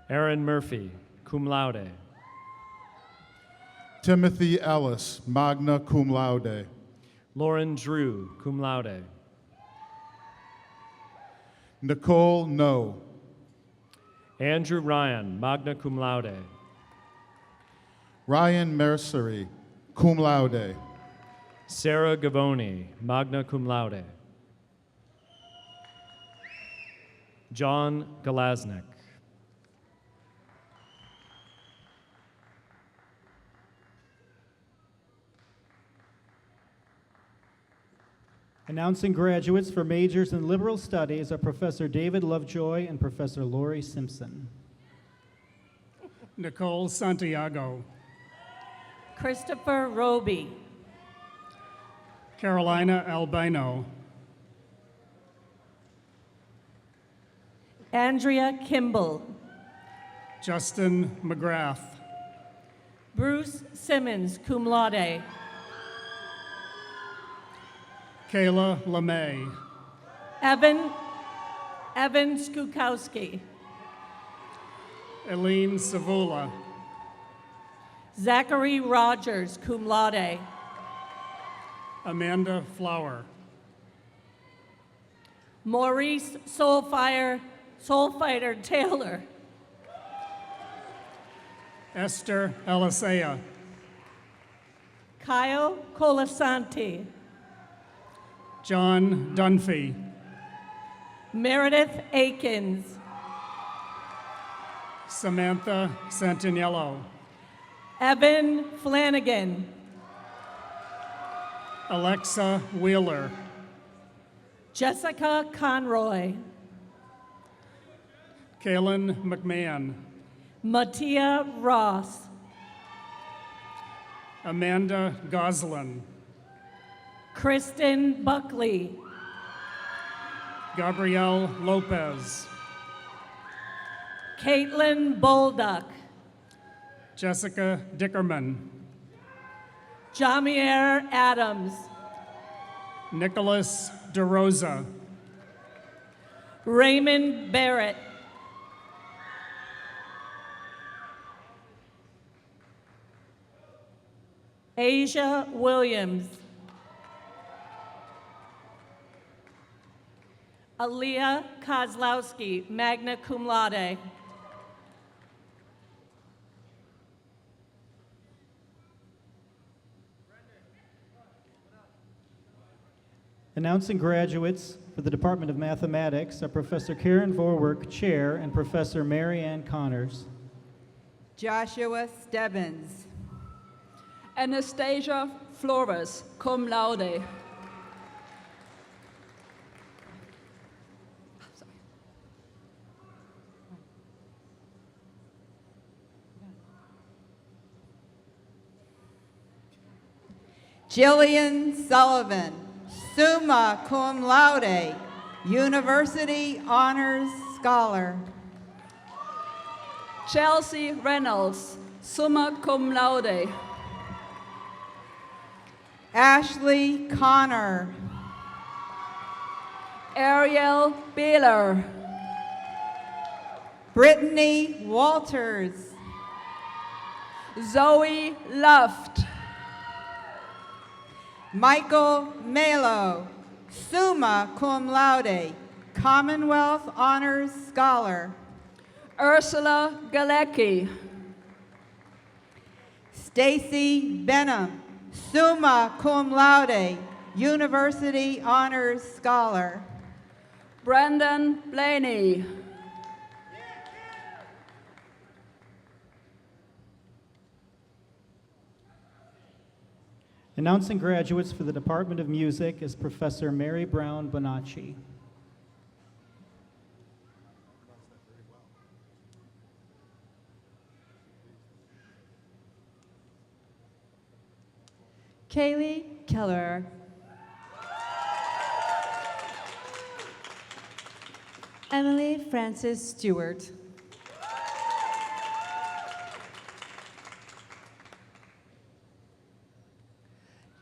Speaker 18: Aaron Murphy, cum laude.
Speaker 19: Timothy Ellis, magna cum laude.
Speaker 18: Lauren Drew, cum laude.
Speaker 19: Nicole No.
Speaker 18: Andrew Ryan, magna cum laude.
Speaker 19: Ryan Mercery, cum laude.
Speaker 18: Sarah Gavoni, magna cum laude. John Galaznik.
Speaker 10: Announcing graduates for majors in liberal studies are Professor David Lovejoy and Professor Lori Simpson.
Speaker 20: Nicole Santiago.
Speaker 13: Christopher Roby.
Speaker 20: Carolina Albino.
Speaker 13: Andrea Kimball.
Speaker 20: Justin McGrath.
Speaker 13: Bruce Simmons, cum laude.
Speaker 20: Kayla LeMay.
Speaker 13: Evan Skukowski.
Speaker 20: Eileen Savula.
Speaker 13: Zachary Rogers, cum laude.
Speaker 20: Amanda Flower.
Speaker 13: Maurice Soulfighter Taylor.
Speaker 20: Esther Elisea.
Speaker 13: Kyle Colasanti.
Speaker 20: John Dunphy.
Speaker 13: Meredith Akins.
Speaker 20: Samantha Santaniello.
Speaker 13: Evan Flanagan.
Speaker 20: Alexa Wheeler.
Speaker 13: Jessica Conroy.
Speaker 20: Kaylin McMahon.
Speaker 13: Mattia Ross.
Speaker 20: Amanda Goslin.
Speaker 13: Kristen Buckley.
Speaker 20: Gabrielle Lopez.
Speaker 13: Caitlin Bolduck.
Speaker 20: Jessica Dickerman.
Speaker 13: Jamier Adams.
Speaker 20: Nicholas DeRosa.
Speaker 13: Raymond Barrett. Asia Williams. Aaliyah Kozlowski, magna cum laude.
Speaker 10: Announcing graduates for the Department of Mathematics are Professor Karen Vorwerk, Chair, and Professor Mary Ann Connors.
Speaker 12: Joshua Stebbins. Anastasia Flores, cum laude.
Speaker 21: Jillian Sullivan, summa cum laude, University Honors Scholar.
Speaker 12: Chelsea Reynolds, summa cum laude.
Speaker 21: Ashley Connor.
Speaker 12: Ariel Beeler.
Speaker 21: Brittany Walters.
Speaker 12: Zoe Luft.
Speaker 21: Michael Melo, summa cum laude, Commonwealth Honors Scholar.
Speaker 12: Ursula Galecki.
Speaker 21: Stacy Benham, summa cum laude, University Honors Scholar.
Speaker 12: Brandon Blaney.
Speaker 10: Announcing graduates for the Department of Music is Professor Mary Brown Bonacci.
Speaker 22: Kaylee Keller. Emily Francis Stewart.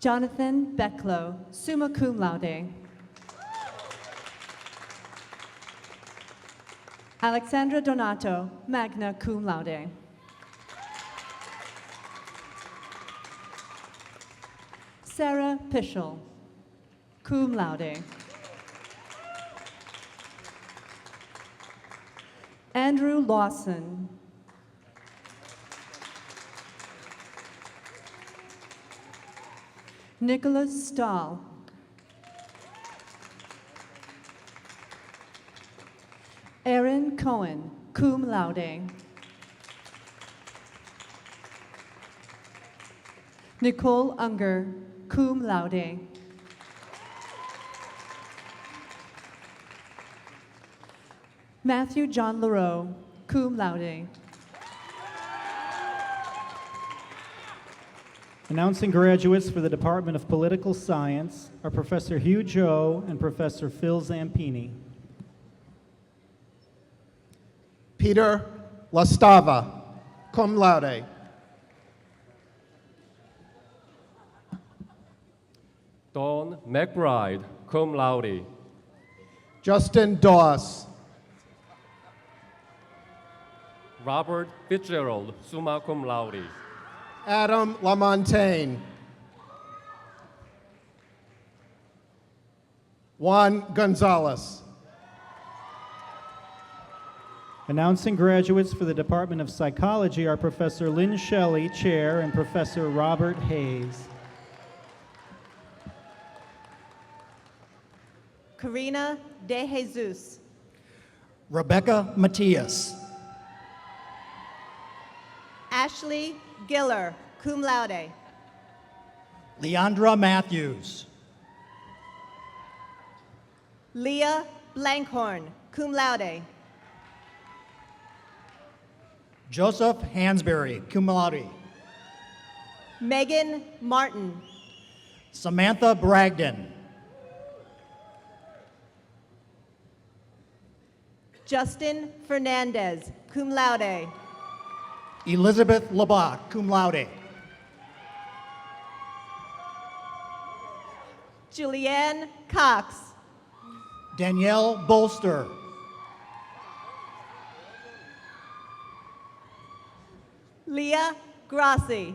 Speaker 22: Jonathan Becklow, summa cum laude. Alexandra Donato, magna cum laude. Sarah Pischel, cum laude. Andrew Lawson. Nicholas Stahl. Aaron Cohen, cum laude. Nicole Unger, cum laude. Matthew John Leroux, cum laude.
Speaker 10: Announcing graduates for the Department of Political Science are Professor Hugh Joe and Professor Phil Zampini.
Speaker 17: Peter Lastava, cum laude.
Speaker 23: Dawn McBride, cum laude.
Speaker 17: Justin Doss.
Speaker 23: Robert Fitzgerald, summa cum laude.
Speaker 17: Adam Lamontagne. Juan Gonzalez.
Speaker 10: Announcing graduates for the Department of Psychology are Professor Lynn Shelley, Chair, and Professor Robert Hayes.
Speaker 22: Karina De Jesus.
Speaker 24: Rebecca Matias.
Speaker 22: Ashley Giller, cum laude.
Speaker 24: Leandra Matthews.
Speaker 22: Leah Blankhorn, cum laude.
Speaker 24: Joseph Hansberry, cum laude.
Speaker 22: Megan Martin.
Speaker 24: Samantha Bragdon.
Speaker 22: Justin Fernandez, cum laude.
Speaker 24: Elizabeth Labach, cum laude.
Speaker 22: Julianne Cox.
Speaker 24: Danielle Bolster.
Speaker 12: Leah Grassi.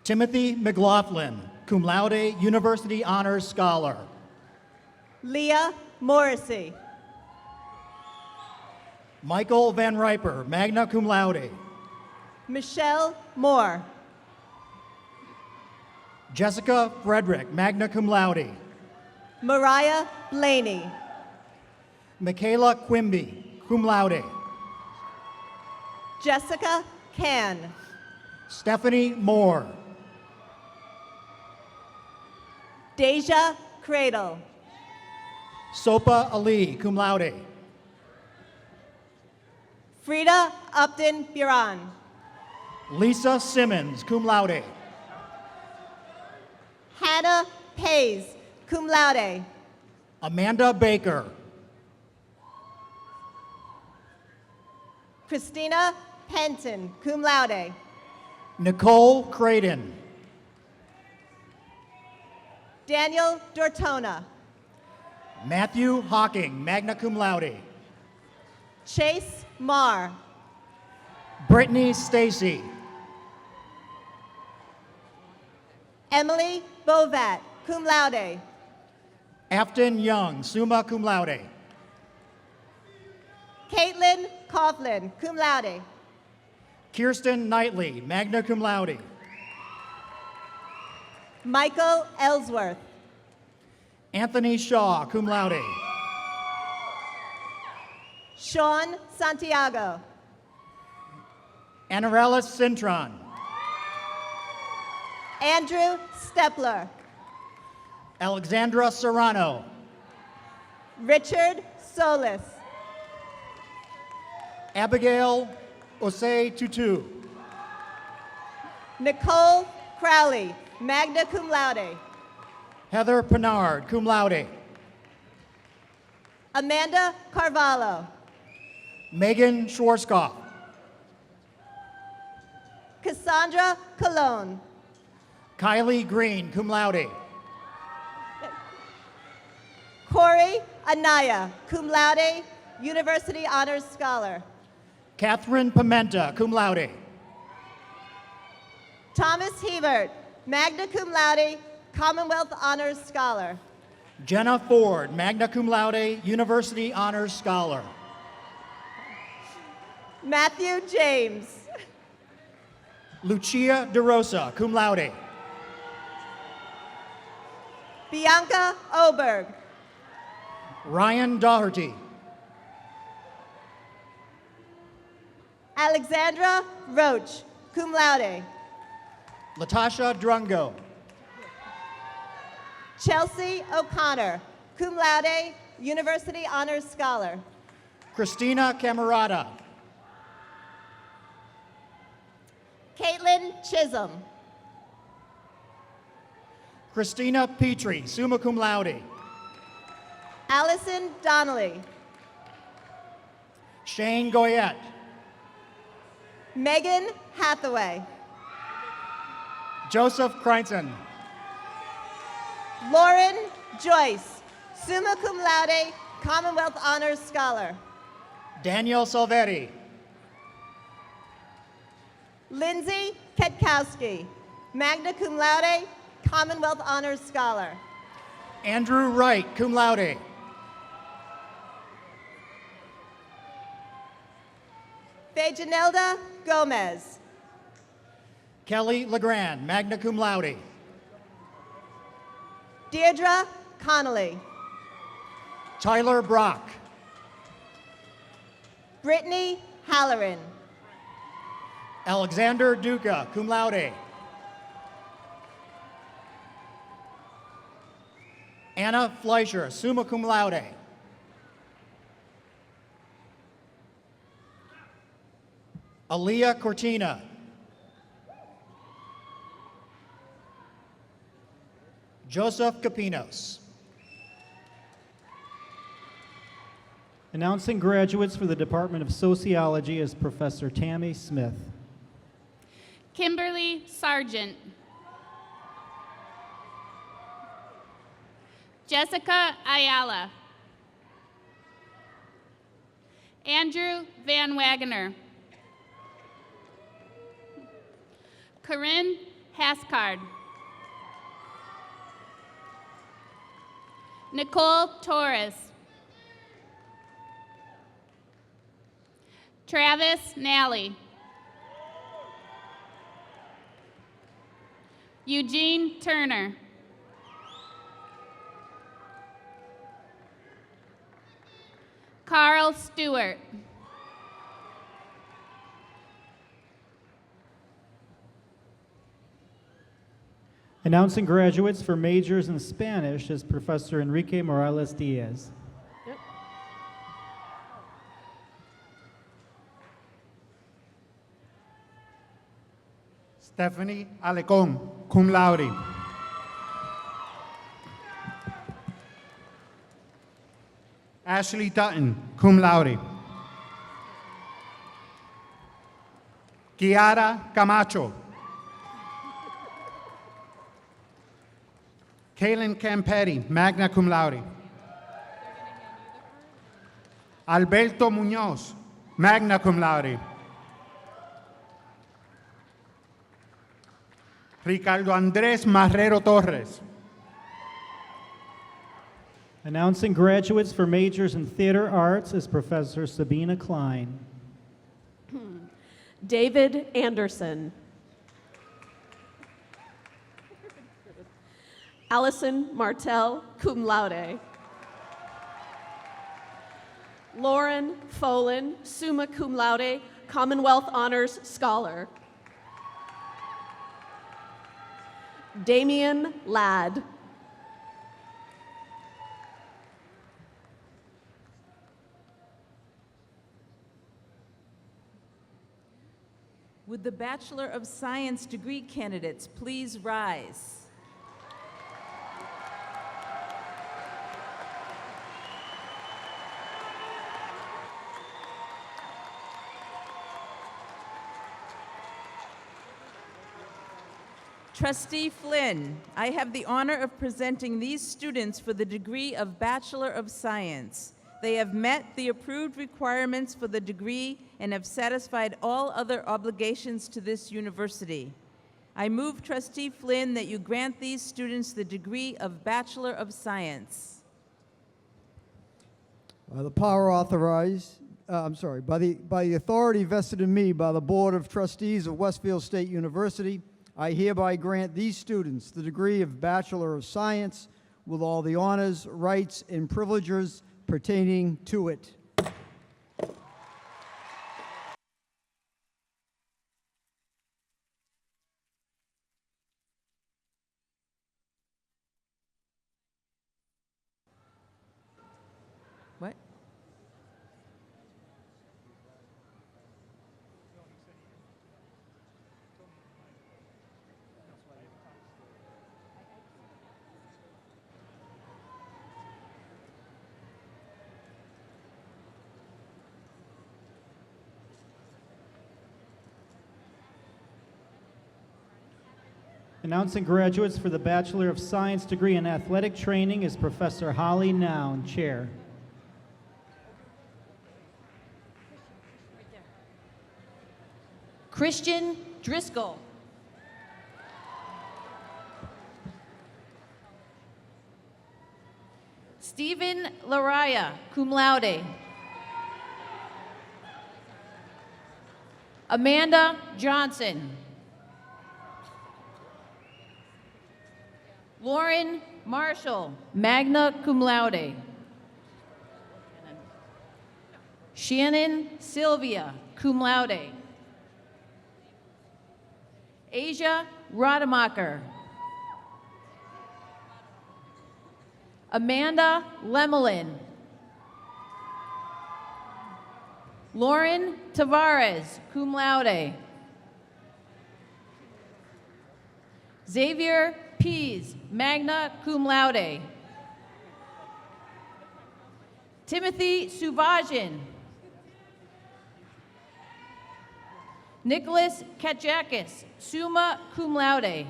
Speaker 24: Timothy McLaughlin, cum laude, University Honors Scholar.
Speaker 12: Leah Morrissey.
Speaker 24: Michael Van Riper, magna cum laude.
Speaker 12: Michelle Moore.
Speaker 24: Jessica Frederick, magna cum laude.
Speaker 12: Mariah Blaney.
Speaker 24: Michaela Quimby, cum laude.
Speaker 12: Jessica Can.
Speaker 24: Stephanie Moore.
Speaker 12: Deja Cradle.
Speaker 24: Sopa Ali, cum laude.
Speaker 12: Frida Upton Buran.
Speaker 24: Lisa Simmons, cum laude.
Speaker 12: Hannah Hayes, cum laude.
Speaker 24: Amanda Baker.
Speaker 12: Christina Penton, cum laude.
Speaker 24: Nicole Creighton.
Speaker 12: Daniel Dortona.
Speaker 24: Matthew Hawking, magna cum laude.
Speaker 12: Chase Marr.
Speaker 24: Brittany Stacy.
Speaker 12: Emily Bovat, cum laude.
Speaker 24: Afton Young, summa cum laude.
Speaker 12: Caitlin Coughlin, cum laude.
Speaker 24: Kirsten Knightley, magna cum laude.
Speaker 12: Michael Ellsworth.
Speaker 24: Anthony Shaw, cum laude.
Speaker 12: Sean Santiago.
Speaker 24: Anarellis Cintron.
Speaker 12: Andrew Stepler.
Speaker 24: Alexandra Serrano.
Speaker 12: Richard Solis.
Speaker 24: Abigail Osei Tutu.
Speaker 12: Nicole Crowley, magna cum laude.
Speaker 24: Heather Pinard, cum laude.
Speaker 12: Amanda Carvalho.
Speaker 24: Megan Schwarzkopf.
Speaker 12: Cassandra Colon.
Speaker 24: Kylie Green, cum laude.
Speaker 12: Corey Anaya, cum laude, University Honors Scholar.
Speaker 24: Catherine Pimenta, cum laude.
Speaker 12: Thomas Hebert, magna cum laude, Commonwealth Honors Scholar.
Speaker 24: Jenna Ford, magna cum laude, University Honors Scholar.
Speaker 12: Matthew James.
Speaker 24: Lucia DeRosa, cum laude.
Speaker 12: Bianca Oberg.
Speaker 24: Ryan Doherty.
Speaker 12: Alexandra Roach, cum laude.
Speaker 24: Latasha Drungo.
Speaker 12: Chelsea O'Connor, cum laude, University Honors Scholar.
Speaker 24: Christina Camerata.
Speaker 12: Caitlin Chisholm.
Speaker 24: Christina Petrie, summa cum laude.
Speaker 12: Allison Donnelly.
Speaker 24: Shane Goyette.
Speaker 12: Megan Hathaway.
Speaker 24: Joseph Kreinson.
Speaker 12: Lauren Joyce, summa cum laude, Commonwealth Honors Scholar.
Speaker 24: Daniel Salvetti.
Speaker 12: Lindsay Ketkowski, magna cum laude, Commonwealth Honors Scholar.
Speaker 24: Andrew Wright, cum laude.
Speaker 12: Fejanelda Gomez.
Speaker 24: Kelly Legrand, magna cum laude.
Speaker 12: Deirdre Connolly.
Speaker 24: Tyler Brock.
Speaker 12: Brittany Halloran.
Speaker 24: Alexander Duca, cum laude. Anna Fleischer, summa cum laude. Aaliyah Cortina. Joseph Capinos.
Speaker 10: Announcing graduates for the Department of Sociology is Professor Tammy Smith.
Speaker 1: Kimberly Sargent. Jessica Ayala. Andrew Van Wagoner. Corinne Hascard. Nicole Torres. Travis Nally. Eugene Turner. Carl Stewart.
Speaker 10: Announcing graduates for majors in Spanish is Professor Enrique Morales Diaz.
Speaker 17: Stephanie Alecón, cum laude. Ashley Dutton, cum laude. Kiara Camacho. Kaylin Campetti, magna cum laude. Alberto Muñoz, magna cum laude. Ricardo Andrés Marrero Torres.
Speaker 10: Announcing graduates for majors in theater arts is Professor Sabina Klein.
Speaker 22: David Anderson. Allison Martell, cum laude. Lauren Folan, summa cum laude, Commonwealth Honors Scholar. Damian Ladd.
Speaker 2: Would the Bachelor of Science degree candidates please rise? Trustee Flynn, I have the honor of presenting these students for the degree of Bachelor of Science. They have met the approved requirements for the degree and have satisfied all other obligations to this university. I move, Trustee Flynn, that you grant these students the degree of Bachelor of Science.
Speaker 6: By the power authorized, by the authority vested in me by the Board of Trustees of Westfield State University, I hereby grant these students the degree of Bachelor of Science with all the honors, rights, and privileges pertaining to it.
Speaker 2: What?
Speaker 10: Announcing graduates for the Bachelor of Science degree in athletic training is Professor Holly Noun, Chair.
Speaker 3: Christian Driscoll. Stephen Laraya, cum laude. Amanda Johnson. Lauren Marshall, magna cum laude. Shannon Sylvia, cum laude. Asia Rademacher. Amanda Lemelin. Lauren Tavares, cum laude. Xavier Pease, magna cum laude. Timothy Suvajan. Nicholas Katjakis, summa cum laude.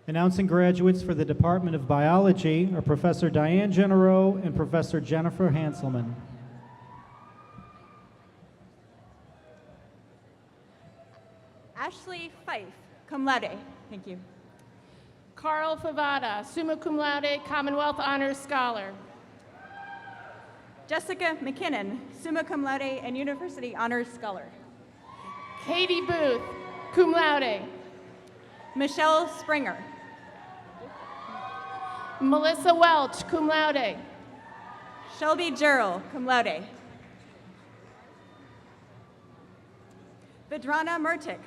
Speaker 10: Announcing graduates for the Department of Biology are Professor Diane Genero and Professor Jennifer Hanselman.
Speaker 21: Fife, cum laude. Thank you.
Speaker 1: Carl Favada, summa cum laude, Commonwealth Honors Scholar.
Speaker 21: Jessica McKinnon, summa cum laude and University Honors Scholar.
Speaker 1: Katie Booth, cum laude.
Speaker 21: Michelle Springer.
Speaker 1: Melissa Welch, cum laude.
Speaker 21: Shelby Gerald, cum laude. Vidrana Murtick.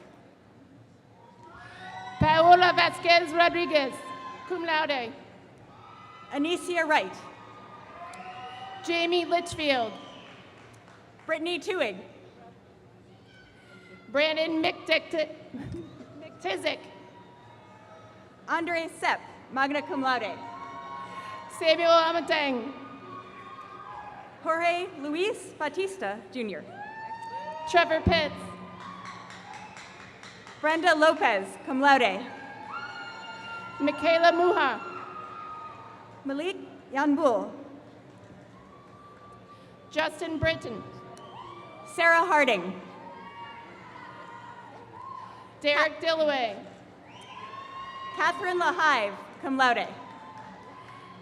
Speaker 1: Paola Vasquez Rodriguez, cum laude.
Speaker 21: Anicia Wright.
Speaker 1: Jamie Litchfield.
Speaker 21: Brittany Tuig.
Speaker 1: Brandon McTizik.
Speaker 21: Andre Sepp, magna cum laude.
Speaker 1: Samuel Amatang.
Speaker 21: Jorge Luis Batista, Jr.
Speaker 1: Trevor Pitts.
Speaker 21: Brenda Lopez, cum laude.
Speaker 1: Michaela Muha.
Speaker 21: Malik Yanbul.
Speaker 1: Justin Britton.
Speaker 21: Sarah Harding.
Speaker 1: Derek Dillaway.
Speaker 21: Catherine LaHive, cum laude.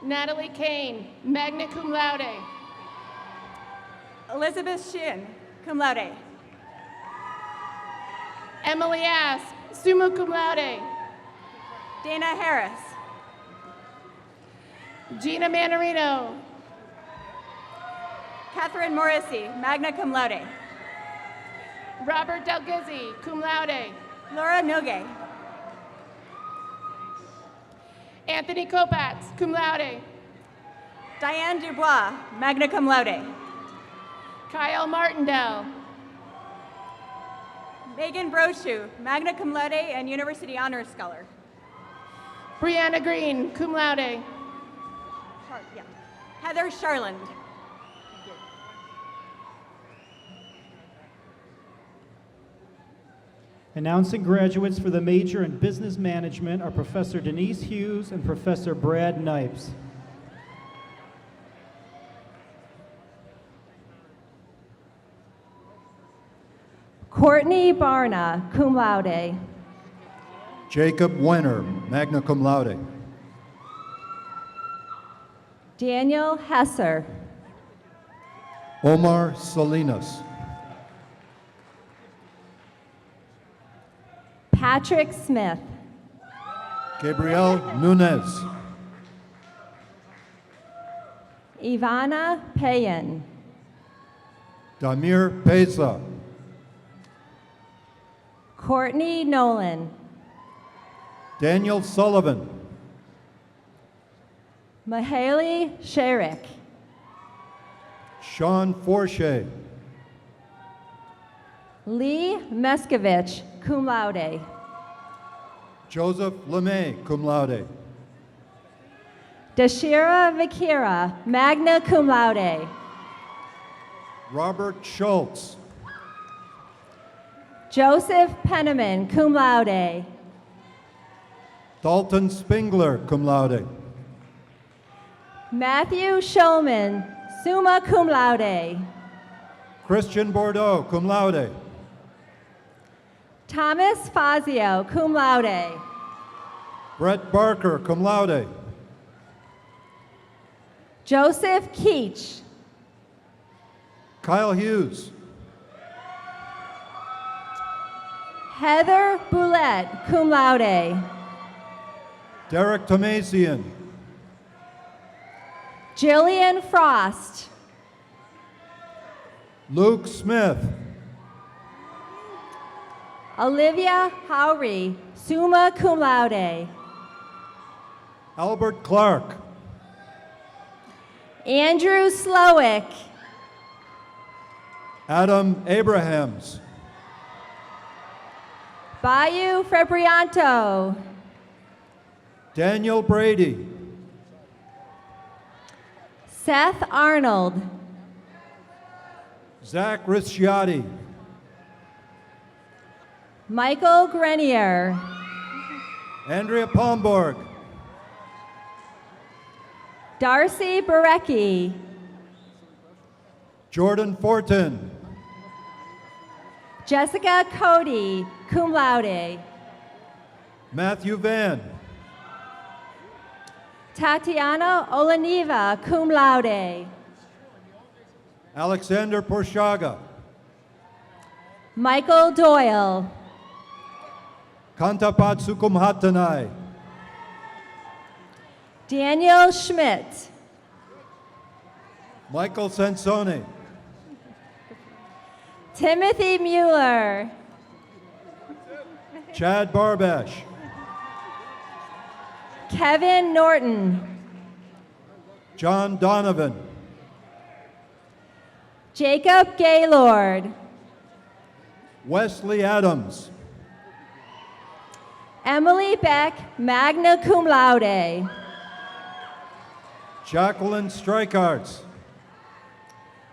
Speaker 1: Natalie Kane, magna cum laude.
Speaker 21: Elizabeth Shin, cum laude.
Speaker 1: Emily Asp, summa cum laude.
Speaker 21: Dana Harris.
Speaker 1: Gina Manarino.
Speaker 21: Catherine Morrissey, magna cum laude.
Speaker 1: Robert Delgizzi, cum laude.
Speaker 21: Laura Nogue.
Speaker 1: Anthony Kopats, cum laude.
Speaker 21: Diane Dubois, magna cum laude.
Speaker 1: Kyle Martindale.
Speaker 21: Megan Brochu, magna cum laude and University Honors Scholar.
Speaker 1: Brianna Green, cum laude.
Speaker 21: Heather Charland.
Speaker 10: Announcing graduates for the major in business management are Professor Denise Hughes and Professor Brad Knipes.
Speaker 4: Courtney Barna, cum laude.
Speaker 5: Jacob Wenner, magna cum laude.
Speaker 4: Daniel Hesser.
Speaker 5: Omar Salinas.
Speaker 4: Patrick Smith.
Speaker 5: Gabriel Nunez.
Speaker 4: Ivana Payan.
Speaker 5: Damir Peza.
Speaker 4: Courtney Nolan.
Speaker 5: Daniel Sullivan.
Speaker 4: Mahaley Sherrick.
Speaker 5: Sean Forshey.
Speaker 4: Lee Meskovich, cum laude.
Speaker 5: Joseph LeMay, cum laude.
Speaker 4: Dashira Vakira, magna cum laude.
Speaker 5: Robert Schultz.
Speaker 4: Joseph Penniman, cum laude.
Speaker 5: Dalton Spingler, cum laude.
Speaker 4: Matthew Shulman, summa cum laude.
Speaker 5: Christian Bordeaux, cum laude.
Speaker 4: Thomas Fazio, cum laude.
Speaker 5: Brett Barker, cum laude.
Speaker 4: Joseph Keach.
Speaker 5: Kyle Hughes.
Speaker 4: Heather Boulette, cum laude.
Speaker 5: Derek Tomasian.
Speaker 4: Jillian Frost.
Speaker 5: Luke Smith.
Speaker 4: Olivia Howry, summa cum laude.
Speaker 5: Albert Clark.
Speaker 4: Andrew Slowick.
Speaker 5: Adam Abrahams.
Speaker 4: Bayou Frebrianto.
Speaker 5: Daniel Brady.
Speaker 4: Seth Arnold.
Speaker 5: Zach Risciati.
Speaker 4: Michael Grenier.
Speaker 5: Andrea Pomborg.
Speaker 4: Darcy Barecki.
Speaker 5: Jordan Fortin.
Speaker 4: Jessica Cody, cum laude.
Speaker 5: Matthew Van.
Speaker 4: Tatiana Olaniva, cum laude.
Speaker 5: Alexander Porshaga.
Speaker 4: Michael Doyle.
Speaker 5: Kantapat Sukumhatanai.
Speaker 4: Daniel Schmidt.
Speaker 5: Michael Sansone.
Speaker 4: Timothy Mueller.
Speaker 5: Chad Barbash.
Speaker 4: Kevin Norton.
Speaker 5: John Donovan.
Speaker 4: Jacob Gaylord.
Speaker 5: Wesley Adams.
Speaker 4: Emily Beck, magna cum laude.
Speaker 5: Jacqueline Streikarts.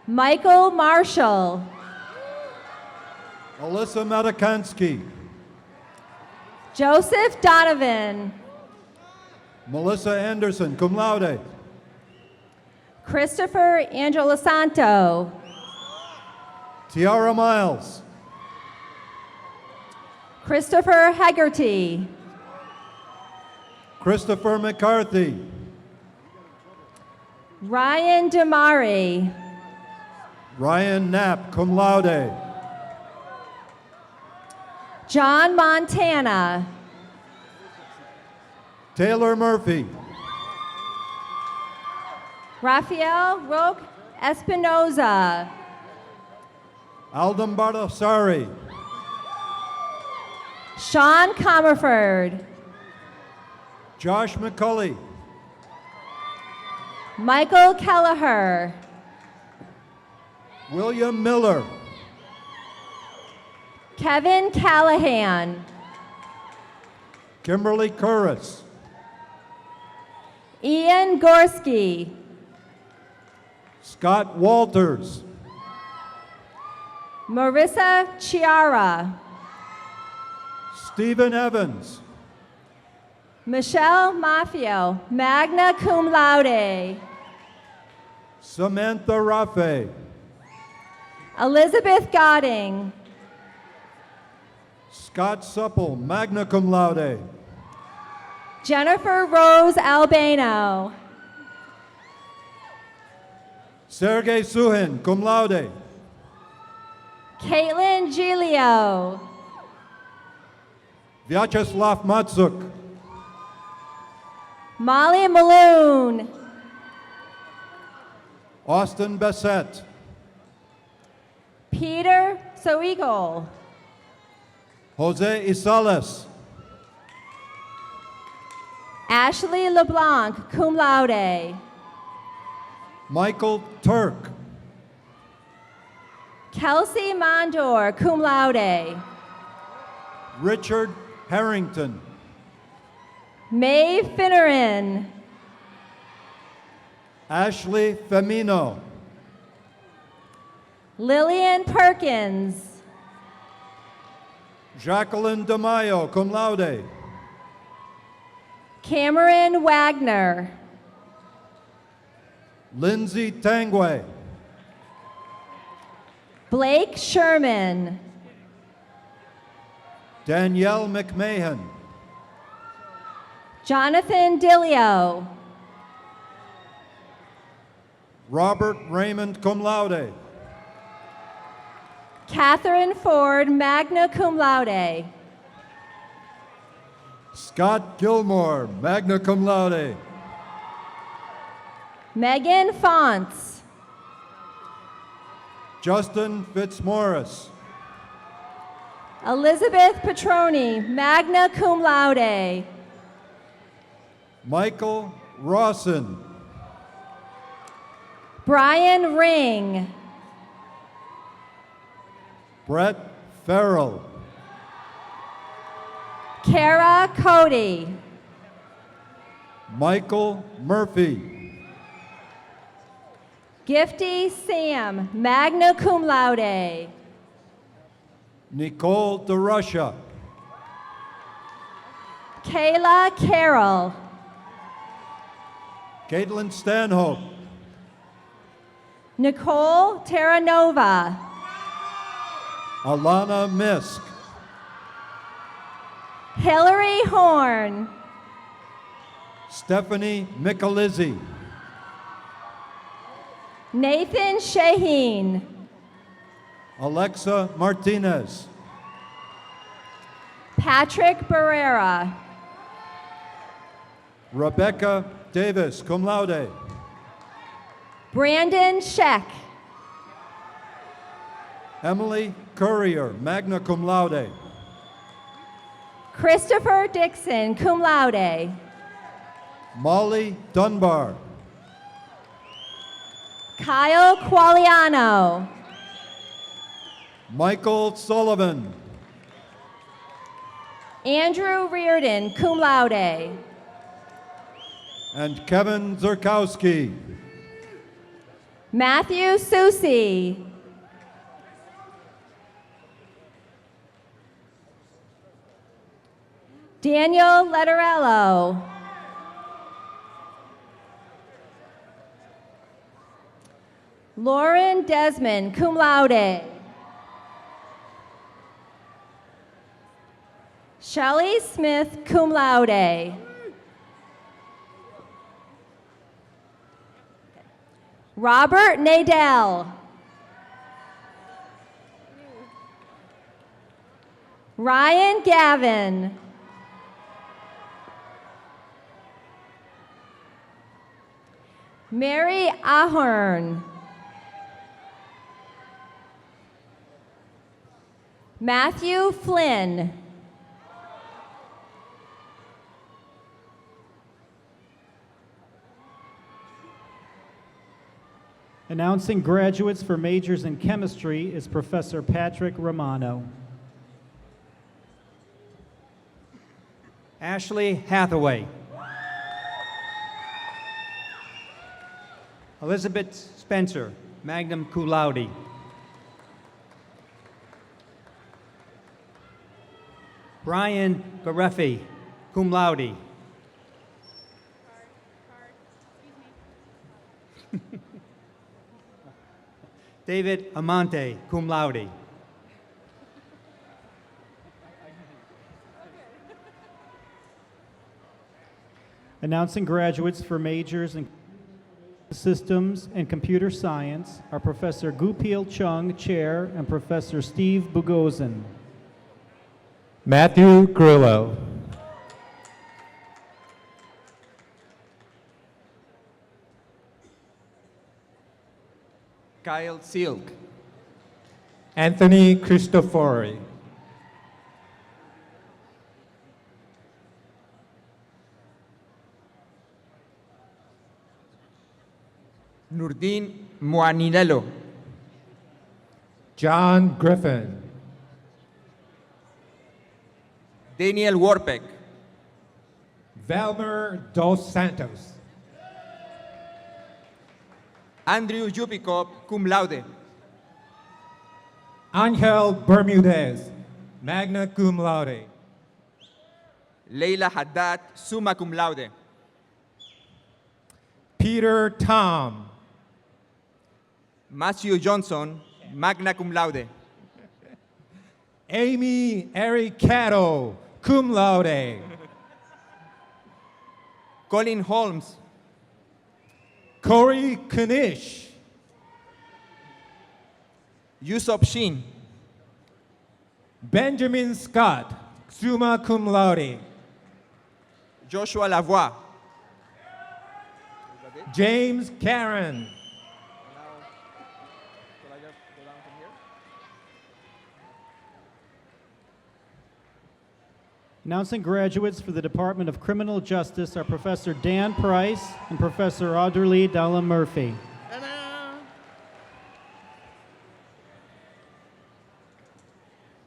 Speaker 4: Michael Marshall.
Speaker 5: Alyssa Matakansky.
Speaker 4: Joseph Donovan.
Speaker 5: Melissa Anderson, cum laude.
Speaker 4: Christopher Angelisanto.
Speaker 5: Tiara Miles.
Speaker 4: Christopher Hegarty.
Speaker 5: Christopher McCarthy.
Speaker 4: Ryan Damari.
Speaker 5: Ryan Knapp, cum laude.
Speaker 4: John Montana.
Speaker 5: Taylor Murphy.
Speaker 4: Rafael Roque Espinoza.
Speaker 5: Aldam Bardasari.
Speaker 4: Sean Comerford.
Speaker 5: Josh McCulley.
Speaker 4: Michael Kelleher.
Speaker 5: William Miller.
Speaker 4: Kevin Callahan.
Speaker 5: Kimberly Curris.
Speaker 4: Ian Gorski.
Speaker 5: Scott Walters.
Speaker 4: Marissa Chiara.
Speaker 5: Stephen Evans.
Speaker 4: Michelle Maffio, magna cum laude.
Speaker 5: Samantha Raffe.
Speaker 4: Elizabeth Godding.
Speaker 5: Scott Supple, magna cum laude.
Speaker 4: Jennifer Rose Albano.
Speaker 5: Sergey Suhin, cum laude.
Speaker 4: Caitlin Giglio.
Speaker 5: Vyacheslav Matsuk.
Speaker 4: Molly Maloon.
Speaker 5: Austin Bassett.
Speaker 4: Peter Soigol.
Speaker 5: Jose Isales.
Speaker 4: Ashley LeBlanc, cum laude.
Speaker 5: Michael Turk.
Speaker 4: Kelsey Mondor, cum laude.
Speaker 5: Richard Harrington.
Speaker 4: Mae Finneran.
Speaker 5: Ashley Femino.
Speaker 4: Lillian Perkins.
Speaker 5: Jacqueline DeMaio, cum laude.
Speaker 4: Cameron Wagner.
Speaker 5: Lindsay Tangway.
Speaker 4: Blake Sherman.
Speaker 5: Danielle McMahon.
Speaker 4: Jonathan Dillio.
Speaker 5: Robert Raymond, cum laude.
Speaker 4: Catherine Ford, magna cum laude.
Speaker 5: Scott Gilmore, magna cum laude.
Speaker 4: Megan Fonts.
Speaker 5: Justin Fitzmaurice.
Speaker 4: Elizabeth Petroni, magna cum laude.
Speaker 5: Michael Rawson.
Speaker 4: Brian Ring.
Speaker 5: Brett Farrell.
Speaker 4: Kara Cody.
Speaker 5: Michael Murphy.
Speaker 4: Gifty Sam, magna cum laude.
Speaker 5: Nicole DeRusha.
Speaker 4: Kayla Carroll.
Speaker 5: Caitlin Stanhope.
Speaker 4: Nicole Terranova.
Speaker 5: Alana Misk.
Speaker 4: Hillary Horn.
Speaker 5: Stephanie Michelizzi.
Speaker 4: Nathan Shaheen.
Speaker 5: Alexa Martinez.
Speaker 4: Patrick Barrera.
Speaker 5: Rebecca Davis, cum laude.
Speaker 4: Brandon Scheck.
Speaker 5: Emily Courier, magna cum laude.
Speaker 4: Christopher Dixon, cum laude.
Speaker 5: Molly Dunbar.
Speaker 4: Kyle Qualiano.
Speaker 5: Michael Sullivan.
Speaker 4: Andrew Reardon, cum laude.
Speaker 5: And Kevin Zurkowski.
Speaker 4: Matthew Susi. Daniel Letterello. Lauren Desmond, cum laude. Shelley Smith, cum laude. Robert Nadell. Ryan Gavin. Mary Ahern. Matthew Flynn.
Speaker 10: Announcing graduates for majors in chemistry is Professor Patrick Romano.
Speaker 7: Ashley Hathaway. Elizabeth Spencer, magna cum laude. Brian Gareffi, cum laude. David Amante, cum laude.
Speaker 10: Announcing graduates for majors in systems and computer science are Professor Gupil Chung, Chair, and Professor Steve Bugozin.
Speaker 8: Matthew Grillo.
Speaker 9: Kyle Silk.
Speaker 8: Anthony Cristofori.
Speaker 9: Nurdin Muanilelo.
Speaker 8: John Griffin.
Speaker 9: Daniel Warpeck.
Speaker 8: Velmer Dos Santos.
Speaker 9: Andrew Yupikop, cum laude.
Speaker 8: Angel Bermudez, magna cum laude.
Speaker 9: Leila Haddad, summa cum laude.
Speaker 8: Peter Tom.
Speaker 9: Matthew Johnson, magna cum laude.
Speaker 8: Amy Ericato, cum laude.
Speaker 9: Colin Holmes.
Speaker 8: Corey Kanish.
Speaker 9: Yusuf Shin.
Speaker 8: Benjamin Scott, summa cum laude.
Speaker 9: Joshua Lavoie.
Speaker 8: James Karen.
Speaker 10: Announcing graduates for the Department of Criminal Justice are Professor Dan Price and Professor Audrey Della Murphy.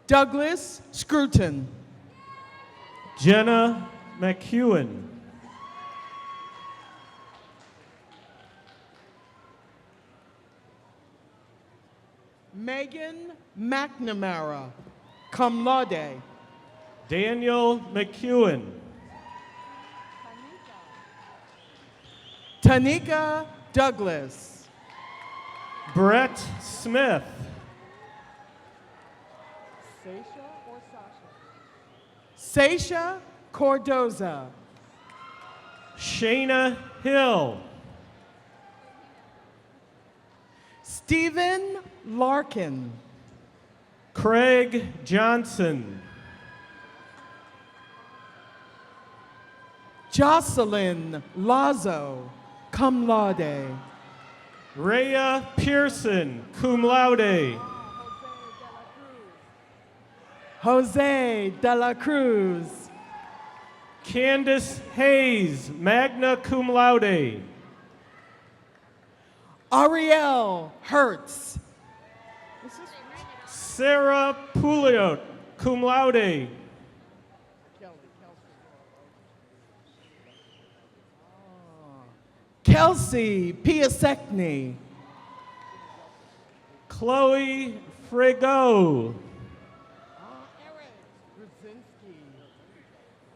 Speaker 14: Douglas Scruton.
Speaker 18: Jenna McEwen.
Speaker 14: Megan McNamara, cum laude.
Speaker 18: Daniel McEwen.
Speaker 14: Tanika Douglas.
Speaker 18: Brett Smith.
Speaker 14: Seisha Cordoza.
Speaker 8: Shayna Hill.
Speaker 14: Stephen Larkin.
Speaker 8: Craig Johnson.
Speaker 14: Jocelyn Lazo, cum laude.
Speaker 8: Rhea Pearson, cum laude.
Speaker 14: Jose de la Cruz.
Speaker 8: Candace Hayes, magna cum laude.
Speaker 14: Ariel Hertz.
Speaker 8: Sarah Pouliot, cum laude.
Speaker 14: Kelsey Piasecni.
Speaker 8: Chloe Frigo.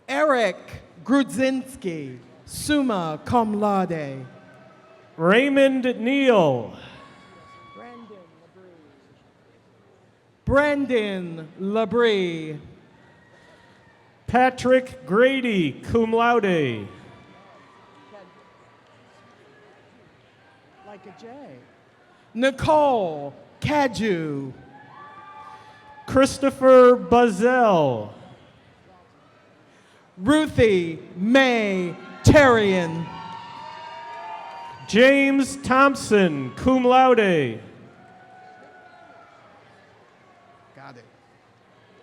Speaker 14: Eric Grudzinski, summa cum laude.
Speaker 8: Raymond Neal.
Speaker 14: Brandon Labrie.
Speaker 8: Patrick Grady, cum laude.
Speaker 14: Like a J. Nicole Caju.
Speaker 8: Christopher Buzzell.
Speaker 14: Ruthie May Terrian.
Speaker 8: James Thompson, cum laude.
Speaker 14: Got it.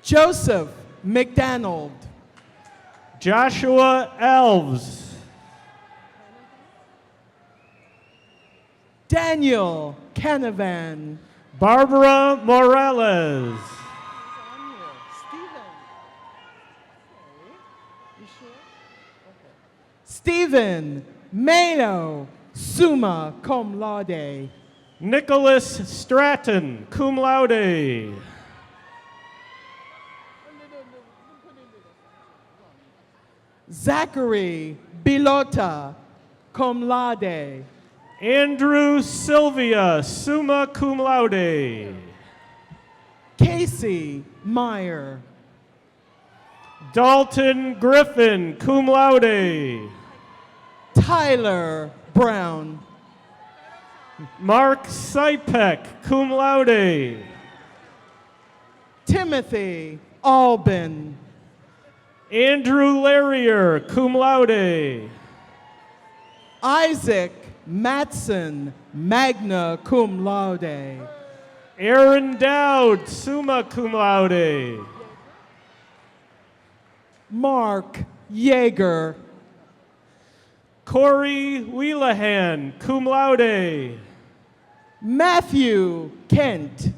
Speaker 14: Joseph McDonald.
Speaker 8: Joshua Elves.
Speaker 14: Daniel Canavan.
Speaker 8: Barbara Morales.
Speaker 14: Stephen Mayo, summa cum laude.
Speaker 8: Nicholas Stratton, cum laude.
Speaker 14: Zachary Bilota, cum laude.
Speaker 8: Andrew Sylvia, summa cum laude.
Speaker 14: Casey Meyer.
Speaker 8: Dalton Griffin, cum laude.
Speaker 14: Tyler Brown.
Speaker 8: Mark Sipek, cum laude.
Speaker 14: Timothy Albin.
Speaker 8: Andrew Larrier, cum laude.
Speaker 14: Isaac Matson, magna cum laude.
Speaker 8: Aaron Dowd, summa cum laude.
Speaker 14: Mark Yeager.
Speaker 8: Corey Wheelahan, cum laude.
Speaker 14: Matthew Kent.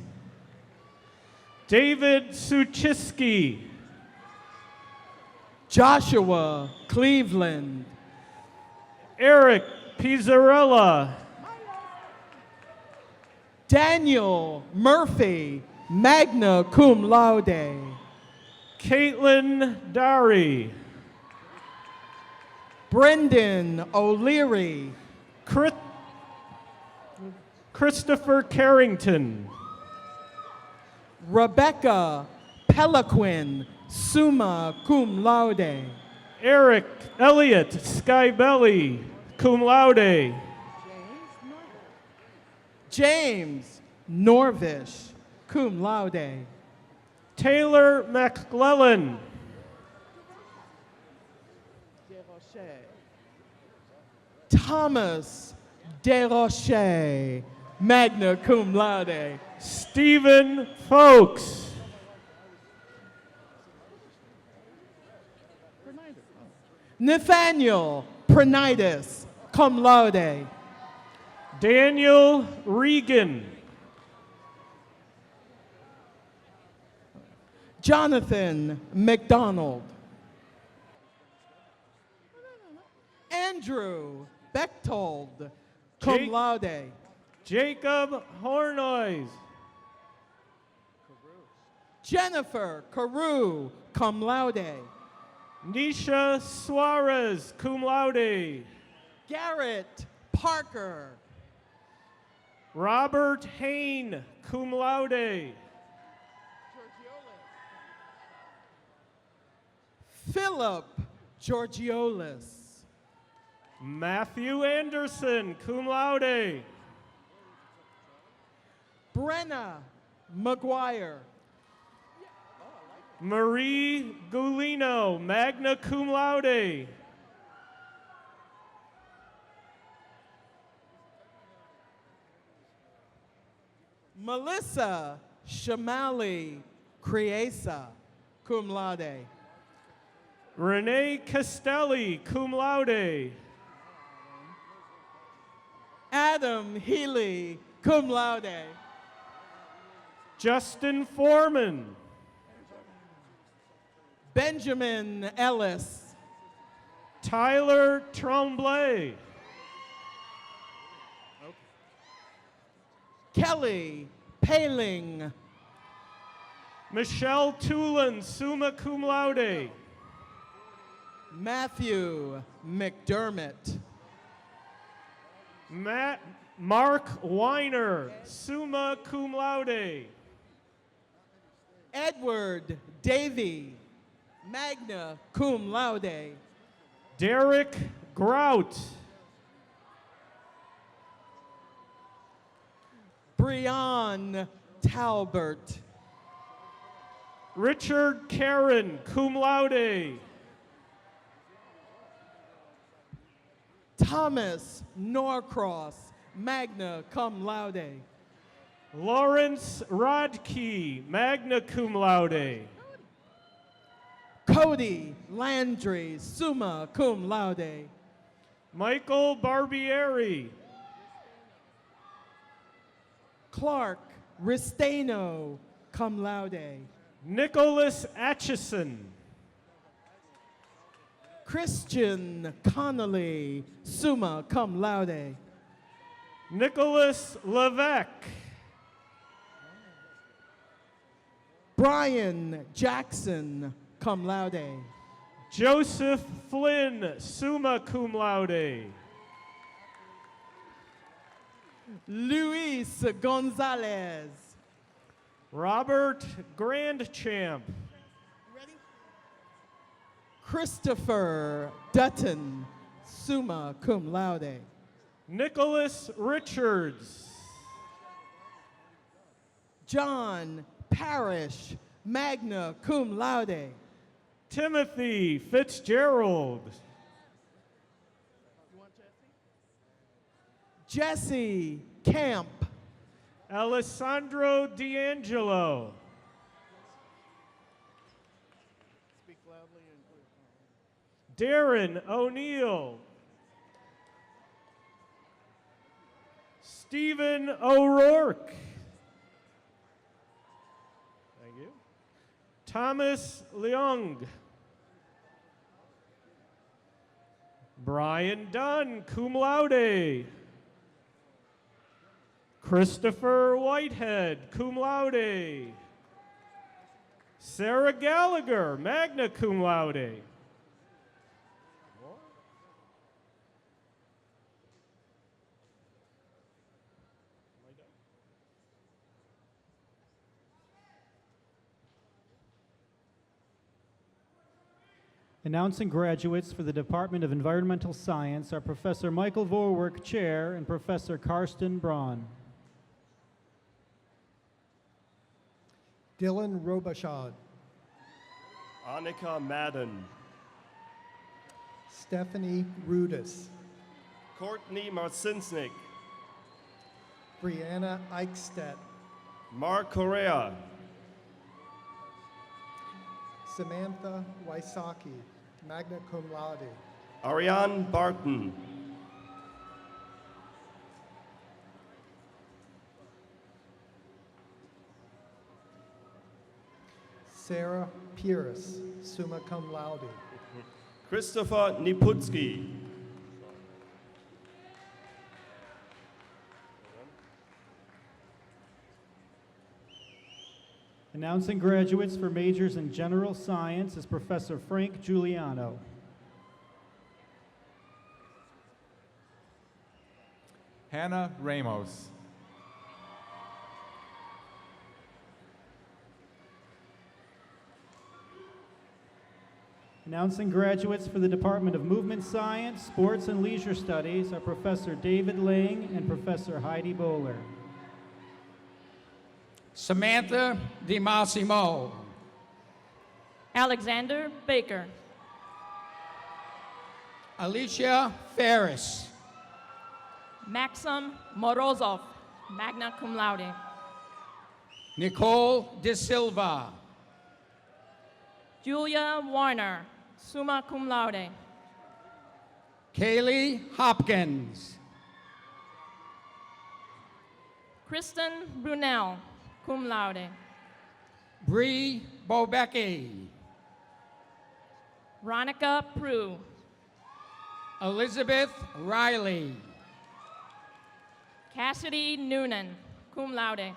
Speaker 8: David Suchiski.
Speaker 14: Joshua Cleveland.
Speaker 8: Eric Pizzarella.
Speaker 14: Daniel Murphy, magna cum laude.
Speaker 8: Caitlin Dari.
Speaker 14: Brendan O'Leary.
Speaker 8: Christopher Carrington.
Speaker 14: Rebecca Peliquin, summa cum laude.
Speaker 8: Eric Elliott Skybelly, cum laude.
Speaker 14: James Norvish, cum laude.
Speaker 8: Taylor McClellan.
Speaker 14: Thomas DeRoche, magna cum laude.
Speaker 8: Stephen Folks.
Speaker 14: Nathaniel Prenitis, cum laude.
Speaker 8: Daniel Regan.
Speaker 14: Jonathan McDonald. Andrew Bechtold, cum laude.
Speaker 8: Jacob Hornoys.
Speaker 14: Jennifer Carew, cum laude.
Speaker 8: Nisha Suarez, cum laude.
Speaker 14: Garrett Parker.
Speaker 8: Robert Hain, cum laude.
Speaker 14: Philip Georgiolis.
Speaker 8: Matthew Anderson, cum laude.
Speaker 14: Brenna McGuire.
Speaker 8: Marie Gulino, magna cum laude.
Speaker 14: Melissa Shamali Criesa, cum laude.
Speaker 8: Renee Castelli, cum laude.
Speaker 14: Adam Healy, cum laude.
Speaker 8: Justin Foreman.
Speaker 14: Benjamin Ellis.
Speaker 8: Tyler Tremblay.
Speaker 14: Kelly Paling.
Speaker 8: Michelle Tulin, summa cum laude.
Speaker 14: Matthew McDermott.
Speaker 8: Mark Weiner, summa cum laude.
Speaker 14: Edward Davy, magna cum laude.
Speaker 8: Derek Grout.
Speaker 14: Brian Talbert.
Speaker 8: Richard Karen, cum laude.
Speaker 14: Thomas Norcross, magna cum laude.
Speaker 8: Lawrence Rodkey, magna cum laude.
Speaker 14: Cody Landry, summa cum laude.
Speaker 8: Michael Barbieri.
Speaker 14: Clark Ristano, cum laude.
Speaker 8: Nicholas Atchison.
Speaker 14: Christian Connolly, summa cum laude.
Speaker 8: Nicholas Levesque.
Speaker 14: Brian Jackson, cum laude.
Speaker 8: Joseph Flynn, summa cum laude.
Speaker 14: Luis Gonzalez.
Speaker 8: Robert Grandchamp.
Speaker 14: Christopher Dutton, summa cum laude.
Speaker 8: Nicholas Richards.
Speaker 14: John Parrish, magna cum laude.
Speaker 8: Timothy Fitzgerald.
Speaker 14: Jesse Camp.
Speaker 8: Alessandro D'Angelo. Darren O'Neill. Stephen O'Rourke. Thank you. Thomas Leung. Brian Dunn, cum laude. Christopher Whitehead, cum laude. Sarah Gallagher, magna cum laude.
Speaker 10: Announcing graduates for the Department of Environmental Science are Professor Michael Vorwerk, Chair, and Professor Karsten Braun.
Speaker 17: Dylan Robichaud.
Speaker 23: Annika Madden.
Speaker 17: Stephanie Rudis.
Speaker 23: Courtney Marcinsnik.
Speaker 17: Brianna Eichstedt.
Speaker 23: Mark Correa.
Speaker 17: Samantha Wysocki, magna cum laude.
Speaker 23: Ariane Barton.
Speaker 17: Sarah Pierce, summa cum laude.
Speaker 23: Christopher Niputsky.
Speaker 10: Announcing graduates for majors in general science is Professor Frank Giuliano.
Speaker 11: Hannah Ramos.
Speaker 10: Announcing graduates for the Department of Movement Science, Sports and Leisure Studies are Professor David Ling and Professor Heidi Bowler.
Speaker 15: Samantha DiMassimo.
Speaker 13: Alexander Baker.
Speaker 15: Alicia Ferris.
Speaker 13: Maxim Morozov, magna cum laude.
Speaker 15: Nicole De Silva.
Speaker 13: Julia Warner, summa cum laude.
Speaker 15: Kaylee Hopkins.
Speaker 13: Kristen Brunel, cum laude.
Speaker 15: Bree Bobecki.
Speaker 13: Veronica Prue.
Speaker 15: Elizabeth Riley.
Speaker 13: Cassidy Noonan, cum laude.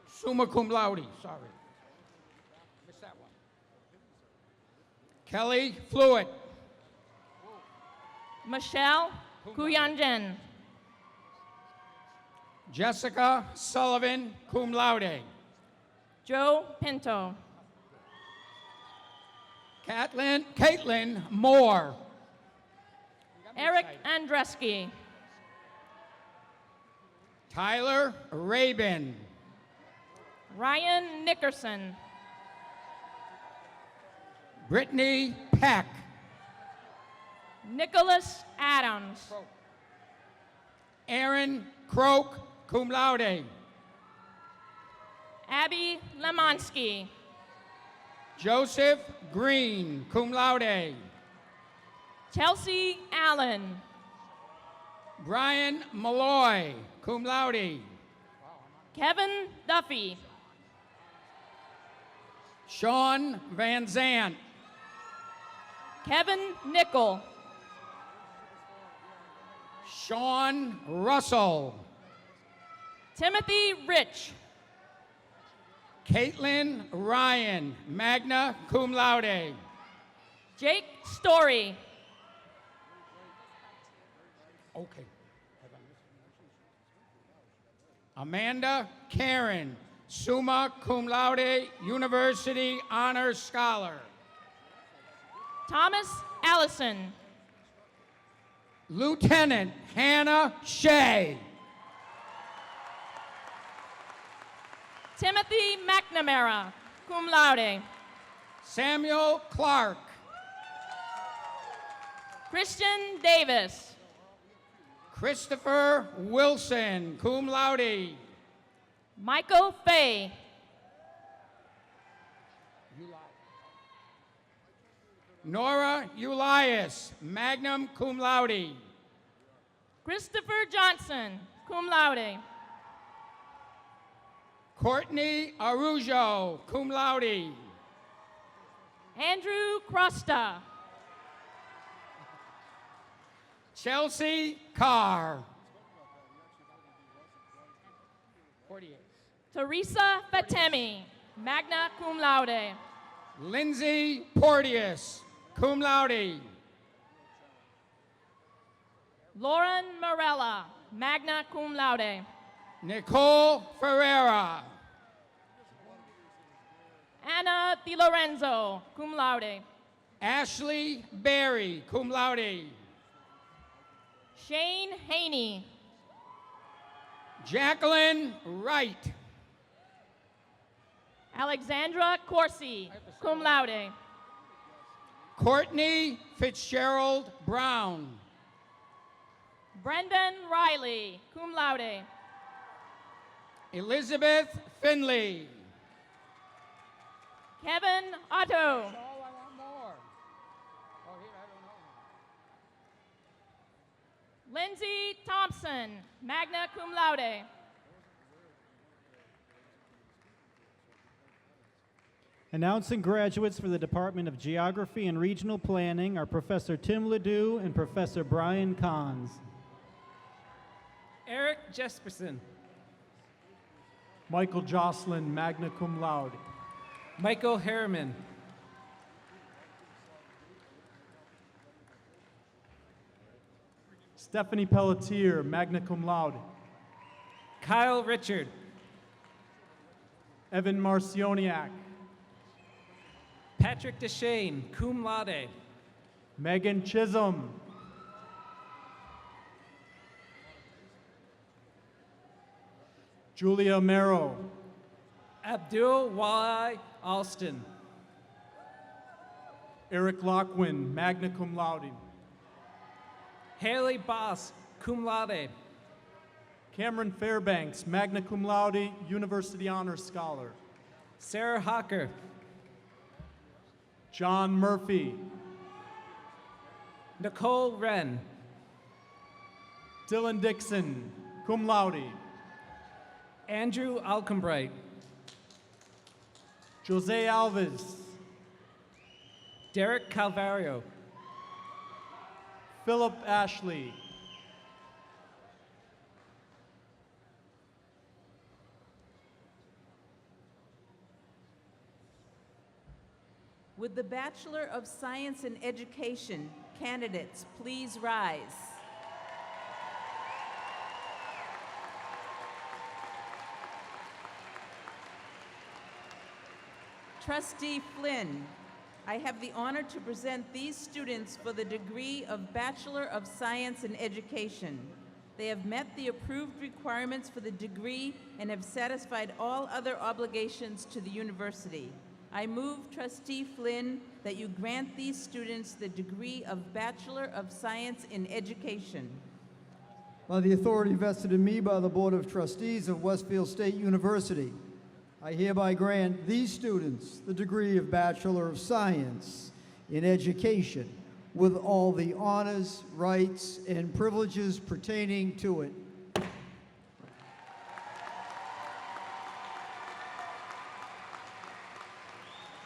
Speaker 15: Summa cum laude, sorry. Missed that one. Kelly Fluid.
Speaker 13: Michelle Kuyanjen.
Speaker 15: Jessica Sullivan, cum laude.
Speaker 13: Joe Pinto.
Speaker 15: Caitlin Moore.
Speaker 13: Eric Andreski.
Speaker 15: Tyler Rabin.
Speaker 13: Ryan Nickerson.
Speaker 15: Brittany Peck.
Speaker 13: Nicholas Adams.
Speaker 15: Aaron Croak, cum laude.
Speaker 13: Abby Lemonsky.
Speaker 15: Joseph Green, cum laude.
Speaker 13: Chelsea Allen.
Speaker 15: Brian Malloy, cum laude.
Speaker 13: Kevin Duffy.
Speaker 15: Sean Van Zant.
Speaker 13: Kevin Nickel.
Speaker 15: Sean Russell.
Speaker 13: Timothy Rich.
Speaker 15: Caitlin Ryan, magna cum laude.
Speaker 13: Jake Story.
Speaker 15: Okay. Amanda Karen, summa cum laude, University Honors Scholar.
Speaker 13: Thomas Allison.
Speaker 15: Lieutenant Hannah Shea.
Speaker 13: Timothy McNamara, cum laude.
Speaker 15: Samuel Clark.
Speaker 13: Christian Davis.
Speaker 15: Christopher Wilson, cum laude.
Speaker 13: Michael Fay.
Speaker 15: Nora Ulias, magna cum laude.
Speaker 13: Christopher Johnson, cum laude.
Speaker 15: Courtney Arujo, cum laude.
Speaker 13: Andrew Crosta.
Speaker 15: Chelsea Carr.
Speaker 13: Teresa Fatemi, magna cum laude.
Speaker 15: Lindsay Porteous, cum laude.
Speaker 13: Lauren Morella, magna cum laude.
Speaker 15: Nicole Ferreira.
Speaker 13: Anna Di Lorenzo, cum laude.
Speaker 15: Ashley Berry, cum laude.
Speaker 13: Shane Haney.
Speaker 15: Jacqueline Wright.
Speaker 13: Alexandra Corsi, cum laude.
Speaker 15: Courtney Fitzgerald Brown.
Speaker 13: Brendan Riley, cum laude.
Speaker 15: Elizabeth Finley.
Speaker 13: Kevin Otto. Lindsay Thompson, magna cum laude.
Speaker 10: Announcing graduates for the Department of Geography and Regional Planning are Professor Tim Ledoux and Professor Brian Kahns.
Speaker 16: Eric Jesperson.
Speaker 19: Michael Jocelyn, magna cum laude.
Speaker 16: Michael Harriman.
Speaker 19: Stephanie Pelletier, magna cum laude.
Speaker 16: Kyle Richard.
Speaker 19: Evan Marcioniak.
Speaker 16: Patrick Patrick DeShane, cum laude.
Speaker 19: Megan Chisholm. Julia Merrow.
Speaker 16: Abdul Wali Alston.
Speaker 19: Eric Lockwin, magna cum laude.
Speaker 16: Haley Boss, cum laude.
Speaker 19: Cameron Fairbanks, magna cum laude, University Honors Scholar.
Speaker 16: Sarah Hawker.
Speaker 19: John Murphy.
Speaker 16: Nicole Wren.
Speaker 19: Dylan Dixon, cum laude.
Speaker 16: Andrew Alcombright.
Speaker 19: Jose Alves.
Speaker 16: Derek Calvario.
Speaker 19: Philip Ashley.
Speaker 2: Would the Bachelor of Science in Education candidates please rise? Trustee Flynn, I have the honor to present these students for the degree of Bachelor of Science in Education. They have met the approved requirements for the degree and have satisfied all other obligations to the university. I move, Trustee Flynn, that you grant these students the degree of Bachelor of Science in Education.
Speaker 6: By the authority vested in me by the Board of Trustees of Westfield State University, I hereby grant these students the degree of Bachelor of Science in Education with all the honors, rights, and privileges pertaining to it.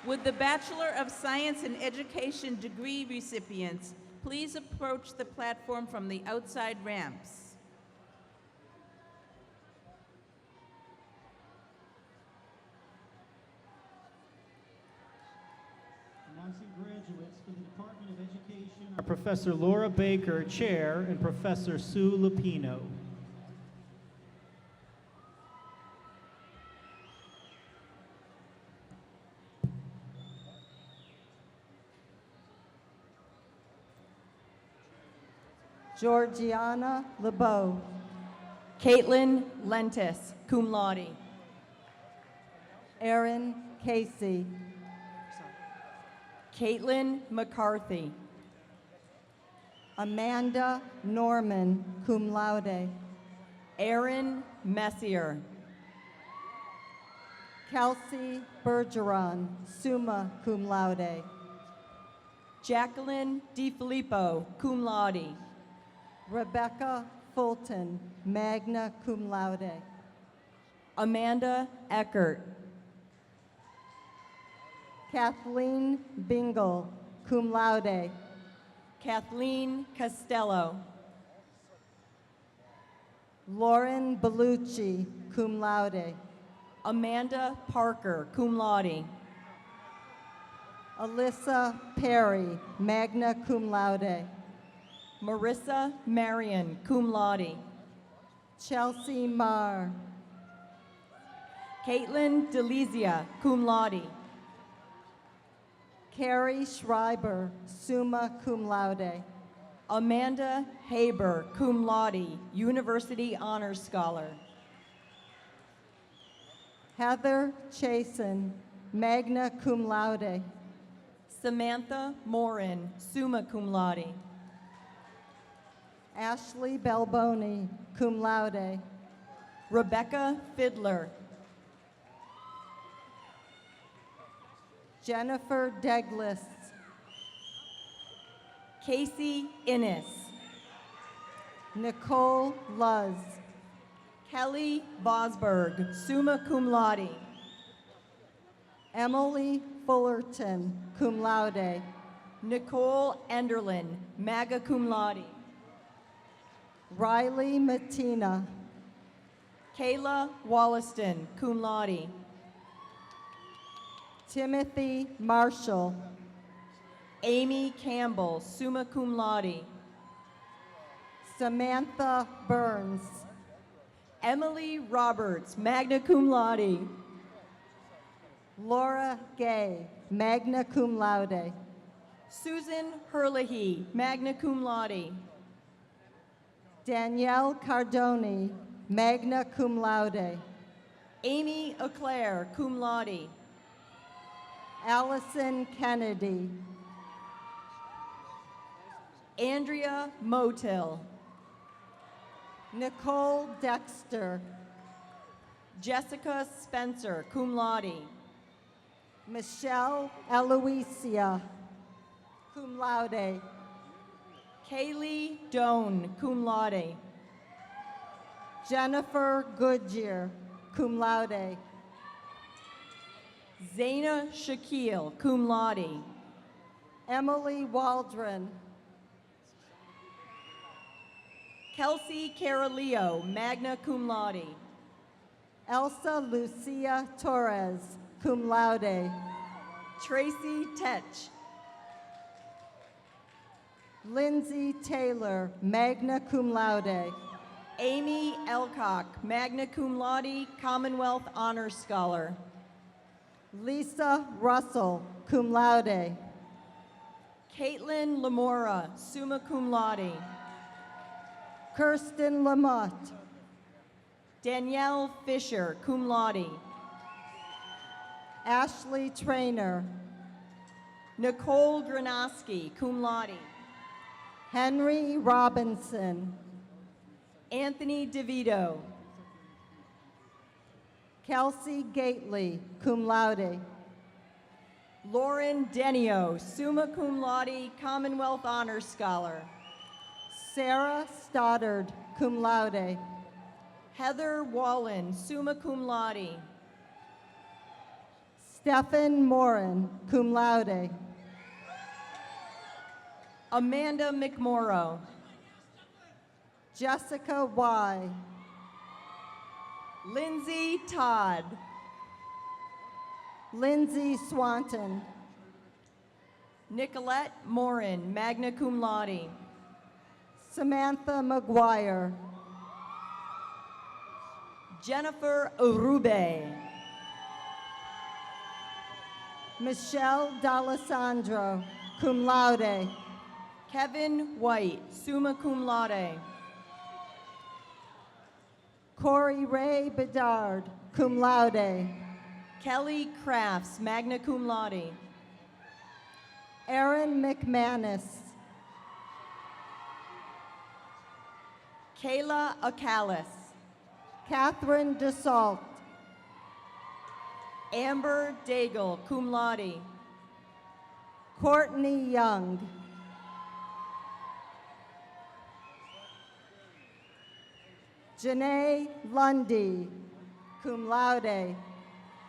Speaker 2: Would the Bachelor of Science in Education degree recipients please approach the platform from the outside ramps?
Speaker 10: Announcing graduates for the Department of Education are Professor Laura Baker, Chair, and Professor Sue Lupino.
Speaker 4: Georgiana LeBeau.
Speaker 3: Caitlin Lentis, cum laude.
Speaker 4: Erin Casey.
Speaker 3: Caitlin McCarthy.
Speaker 4: Amanda Norman, cum laude.
Speaker 3: Erin Messier.
Speaker 4: Kelsey Bergeron, summa cum laude.
Speaker 3: Jacqueline DiFilippo, cum laude.
Speaker 4: Rebecca Fulton, magna cum laude.
Speaker 3: Amanda Eckert.
Speaker 4: Kathleen Bingle, cum laude.
Speaker 3: Kathleen Costello.
Speaker 4: Lauren Bellucci, cum laude.
Speaker 3: Amanda Parker, cum laude.
Speaker 4: Alyssa Perry, magna cum laude.
Speaker 3: Marissa Marion, cum laude.
Speaker 4: Chelsea Marr.
Speaker 3: Caitlin Delizia, cum laude.
Speaker 4: Carrie Schreiber, summa cum laude.
Speaker 3: Amanda Haber, cum laude, University Honors Scholar.
Speaker 4: Heather Chasen, magna cum laude.
Speaker 3: Samantha Morin, summa cum laude.
Speaker 4: Ashley Balboni, cum laude.
Speaker 3: Rebecca Fiddler.
Speaker 4: Jennifer Douglas.
Speaker 3: Casey Innes.
Speaker 4: Nicole Luz.
Speaker 3: Kelly Bosberg, summa cum laude.
Speaker 4: Emily Fullerton, cum laude.
Speaker 3: Nicole Enderlin, magna cum laude.
Speaker 4: Riley Matina.
Speaker 3: Kayla Wollaston, cum laude.
Speaker 4: Timothy Marshall.
Speaker 3: Amy Campbell, summa cum laude.
Speaker 4: Samantha Burns.
Speaker 3: Emily Roberts, magna cum laude.
Speaker 4: Laura Gay, magna cum laude.
Speaker 3: Susan Herlihy, magna cum laude.
Speaker 4: Danielle Cardoni, magna cum laude.
Speaker 3: Amy Eclair, cum laude.
Speaker 4: Allison Kennedy.
Speaker 3: Andrea Motil.
Speaker 4: Nicole Dexter.
Speaker 3: Jessica Spencer, cum laude.
Speaker 4: Michelle Eloisia, cum laude.
Speaker 3: Kaylee Doan, cum laude.
Speaker 4: Jennifer Goodyear, cum laude.
Speaker 3: Zaina Shaquille, cum laude.
Speaker 4: Emily Waldron.
Speaker 3: Kelsey Caroleo, magna cum laude.
Speaker 4: Elsa Lucia Torres, cum laude.
Speaker 3: Tracy Tetch.
Speaker 4: Lindsay Taylor, magna cum laude.
Speaker 3: Amy Elcock, magna cum laude, Commonwealth Honors Scholar.
Speaker 4: Lisa Russell, cum laude.
Speaker 3: Caitlin Lamora, summa cum laude.
Speaker 4: Kirsten Lamotte.
Speaker 3: Danielle Fisher, cum laude.
Speaker 4: Ashley Trainer.
Speaker 3: Nicole Granoski, cum laude.
Speaker 4: Henry Robinson.
Speaker 3: Anthony DeVito.
Speaker 4: Kelsey Gately, cum laude.
Speaker 3: Lauren Denio, summa cum laude, Commonwealth Honors Scholar.
Speaker 4: Sarah Stoddard, cum laude.
Speaker 3: Heather Wallen, summa cum laude.
Speaker 4: Stephen Morin, cum laude.
Speaker 3: Amanda McMorrow.
Speaker 4: Jessica Y.
Speaker 3: Lindsay Todd.
Speaker 4: Lindsay Swanton.
Speaker 3: Nicolette Morin, magna cum laude.
Speaker 4: Samantha McGuire.
Speaker 3: Jennifer Urube.
Speaker 4: Michelle D'Alessandro, cum laude.
Speaker 3: Kevin White, summa cum laude.
Speaker 4: Corey Ray Bedard, cum laude.
Speaker 3: Kelly Crafts, magna cum laude.
Speaker 4: Aaron McManus.
Speaker 3: Kayla Acalis.
Speaker 4: Catherine DeSalt.
Speaker 3: Amber Daigle, cum laude.
Speaker 4: Courtney Young. Janae Lundy, cum laude.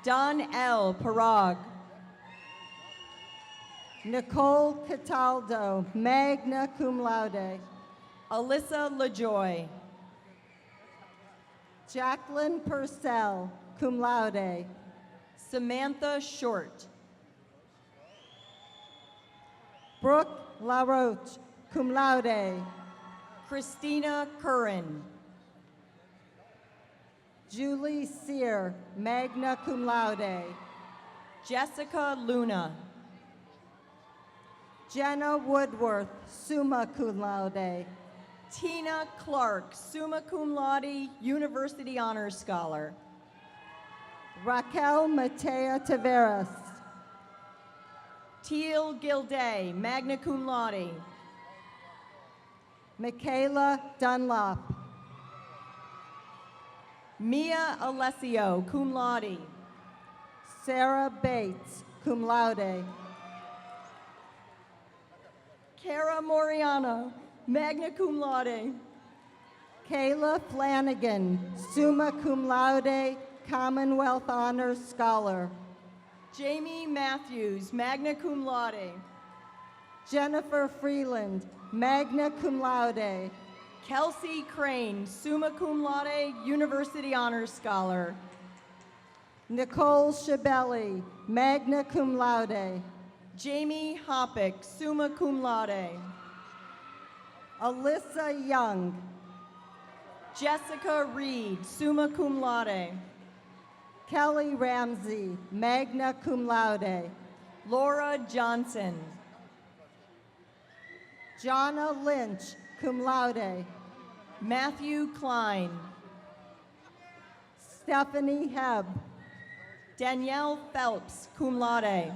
Speaker 3: Don L. Parag.
Speaker 4: Nicole Cataldo, magna cum laude.
Speaker 3: Alyssa LaJoy.
Speaker 4: Jacqueline Purcell, cum laude.
Speaker 3: Samantha Short.
Speaker 4: Brooke LaRoche, cum laude.
Speaker 3: Christina Curran.
Speaker 4: Julie Sear, magna cum laude.
Speaker 3: Jessica Luna.
Speaker 4: Jenna Woodworth, summa cum laude.
Speaker 3: Tina Clark, summa cum laude, University Honors Scholar.
Speaker 4: Raquel Matea Taveras.
Speaker 3: Teal Gilday, magna cum laude.
Speaker 4: Michaela Dunlop.
Speaker 3: Mia Alessio, cum laude.
Speaker 4: Sarah Bates, cum laude.
Speaker 3: Cara Moriano, magna cum laude.
Speaker 4: Kayla Flanagan, summa cum laude, Commonwealth Honors Scholar.
Speaker 3: Jamie Matthews, magna cum laude.
Speaker 4: Jennifer Freeland, magna cum laude.
Speaker 3: Kelsey Crane, summa cum laude, University Honors Scholar.
Speaker 4: Nicole Shabelli, magna cum laude.
Speaker 3: Jamie Hoppick, summa cum laude.
Speaker 4: Alyssa Young.
Speaker 3: Jessica Reed, summa cum laude.
Speaker 4: Kelly Ramsey, magna cum laude.
Speaker 3: Laura Johnson.
Speaker 12: Jonna Lynch, cum laude.
Speaker 3: Matthew Klein.
Speaker 12: Stephanie Hebb.
Speaker 3: Danielle Phelps, cum laude.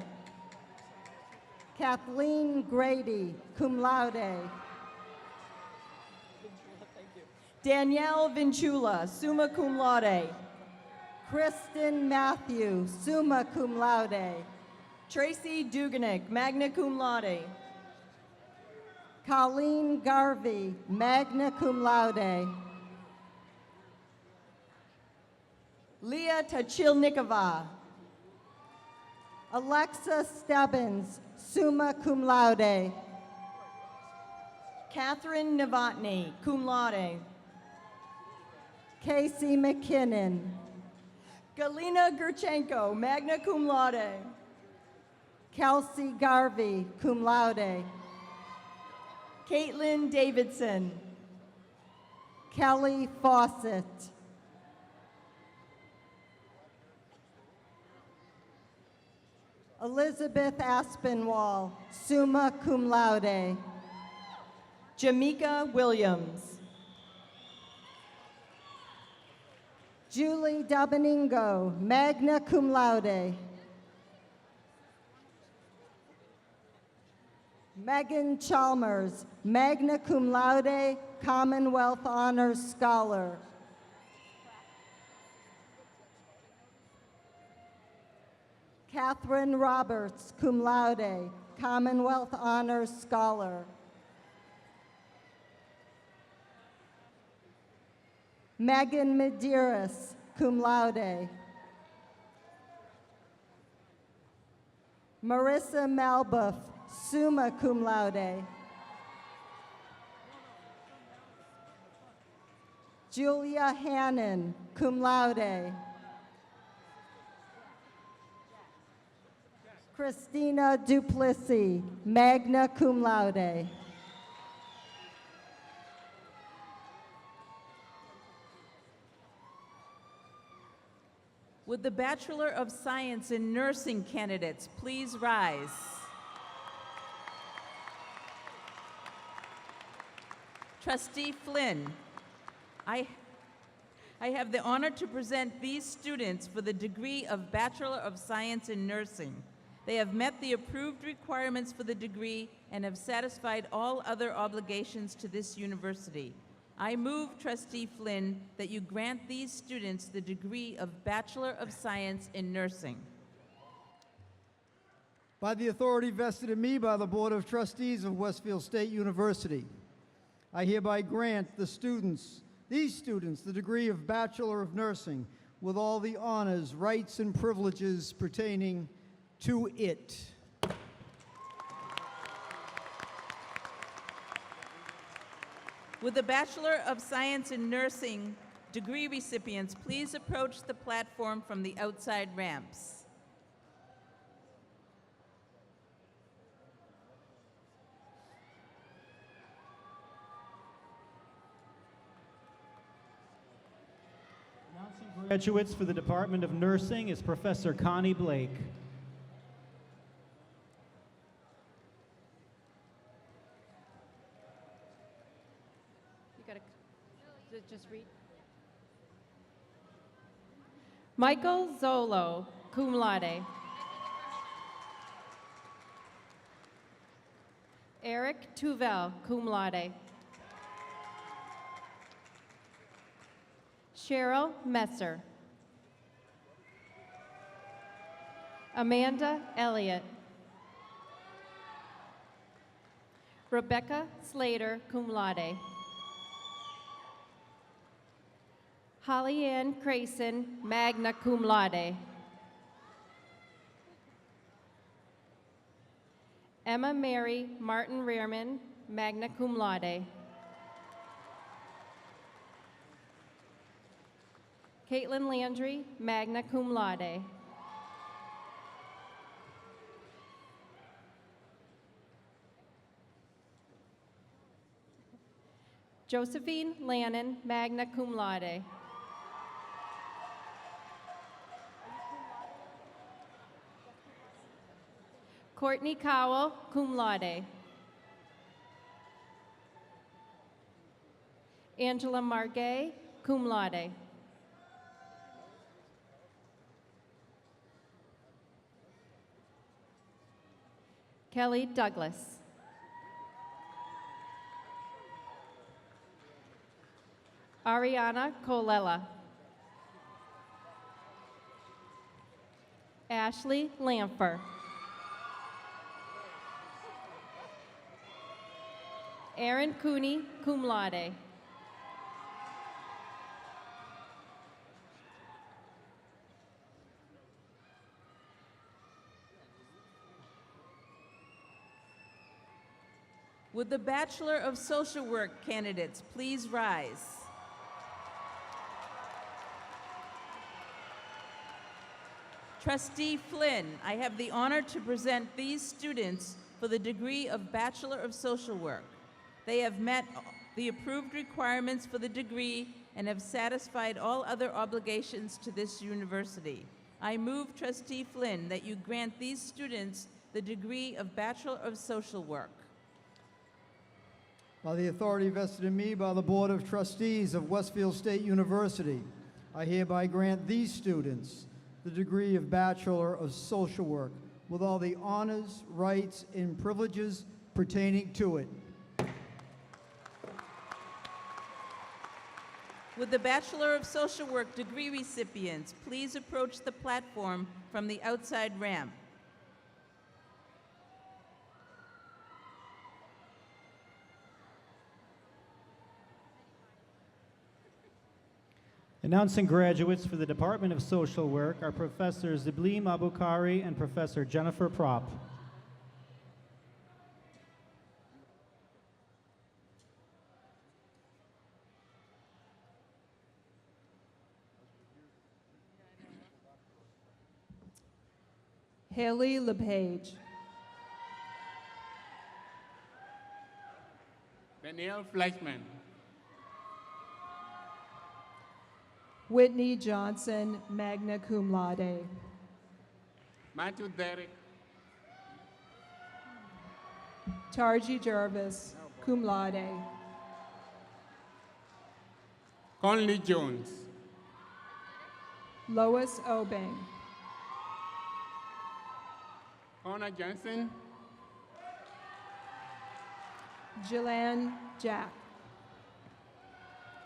Speaker 12: Kathleen Grady, cum laude.
Speaker 3: Danielle Vincula, summa cum laude.
Speaker 12: Kristen Matthew, summa cum laude.
Speaker 3: Tracy Duganick, magna cum laude.
Speaker 12: Colleen Garvey, magna cum laude.
Speaker 3: Leah Tachilnikova.
Speaker 12: Alexa Stebbins, summa cum laude.
Speaker 3: Catherine Novotny, cum laude.
Speaker 12: Casey McKinnon.
Speaker 3: Galina Gurchenko, magna cum laude.
Speaker 12: Kelsey Garvey, cum laude.
Speaker 3: Caitlin Davidson.
Speaker 12: Kelly Fawcett. Elizabeth Aspinwall, summa cum laude.
Speaker 3: Jamaica Williams.
Speaker 12: Julie Dabeningo, magna cum laude. Megan Chalmers, magna cum laude, Commonwealth Honors Scholar. Catherine Roberts, cum laude, Commonwealth Honors Scholar. Megan Medeiros, cum laude. Marissa Malbuff, summa cum laude. Julia Hannon, cum laude. Christina Duplessis, magna cum laude.
Speaker 2: Would the Bachelor of Science in Nursing candidates please rise? Trustee Flynn, I have the honor to present these students for the degree of Bachelor of Science in Nursing. They have met the approved requirements for the degree and have satisfied all other obligations to this university. I move, Trustee Flynn, that you grant these students the degree of Bachelor of Science in Nursing.
Speaker 6: By the authority vested in me by the Board of Trustees of Westfield State University, I hereby grant these students, the degree of Bachelor of Nursing with all the honors, rights, and privileges pertaining to it.
Speaker 2: Would the Bachelor of Science in Nursing degree recipients please approach the platform from the outside ramps?
Speaker 10: Announcing graduates for the Department of Nursing is Professor Connie Blake.
Speaker 1: Just read. Michael Zolo, cum laude. Eric Tuvel, cum laude. Cheryl Messer. Amanda Elliott. Rebecca Slater, cum laude. Holly Ann Crayson, magna cum laude. Emma Mary Martin Rearman, magna cum laude. Caitlin Landry, magna cum laude. Josephine Lannon, magna cum laude.
Speaker 4: Courtney Cowell, cum laude. Angela Margay, cum laude. Kelly Douglas. Ariana Colella. Ashley Lamfer. Aaron Cooney, cum laude.
Speaker 2: Would the Bachelor of Social Work candidates please rise? Trustee Flynn, I have the honor to present these students for the degree of Bachelor of Social Work. They have met the approved requirements for the degree and have satisfied all other obligations to this university. I move, Trustee Flynn, that you grant these students the degree of Bachelor of Social Work.
Speaker 6: By the authority vested in me by the Board of Trustees of Westfield State University, I hereby grant these students the degree of Bachelor of Social Work with all the honors, rights, and privileges pertaining to it.
Speaker 2: Would the Bachelor of Social Work degree recipients please approach the platform from the outside ramp?
Speaker 10: Announcing graduates for the Department of Social Work are Professor Ziblim Abukari and Professor Jennifer Prop.
Speaker 12: Haley LePage.
Speaker 15: Danielle Fleischman.
Speaker 12: Whitney Johnson, magna cum laude.
Speaker 15: Matthew Derrick.
Speaker 12: Tarji Jervis, cum laude.
Speaker 15: Conley Jones.
Speaker 12: Lois Obeng.
Speaker 15: Connor Johnson.
Speaker 12: Jillian Jack.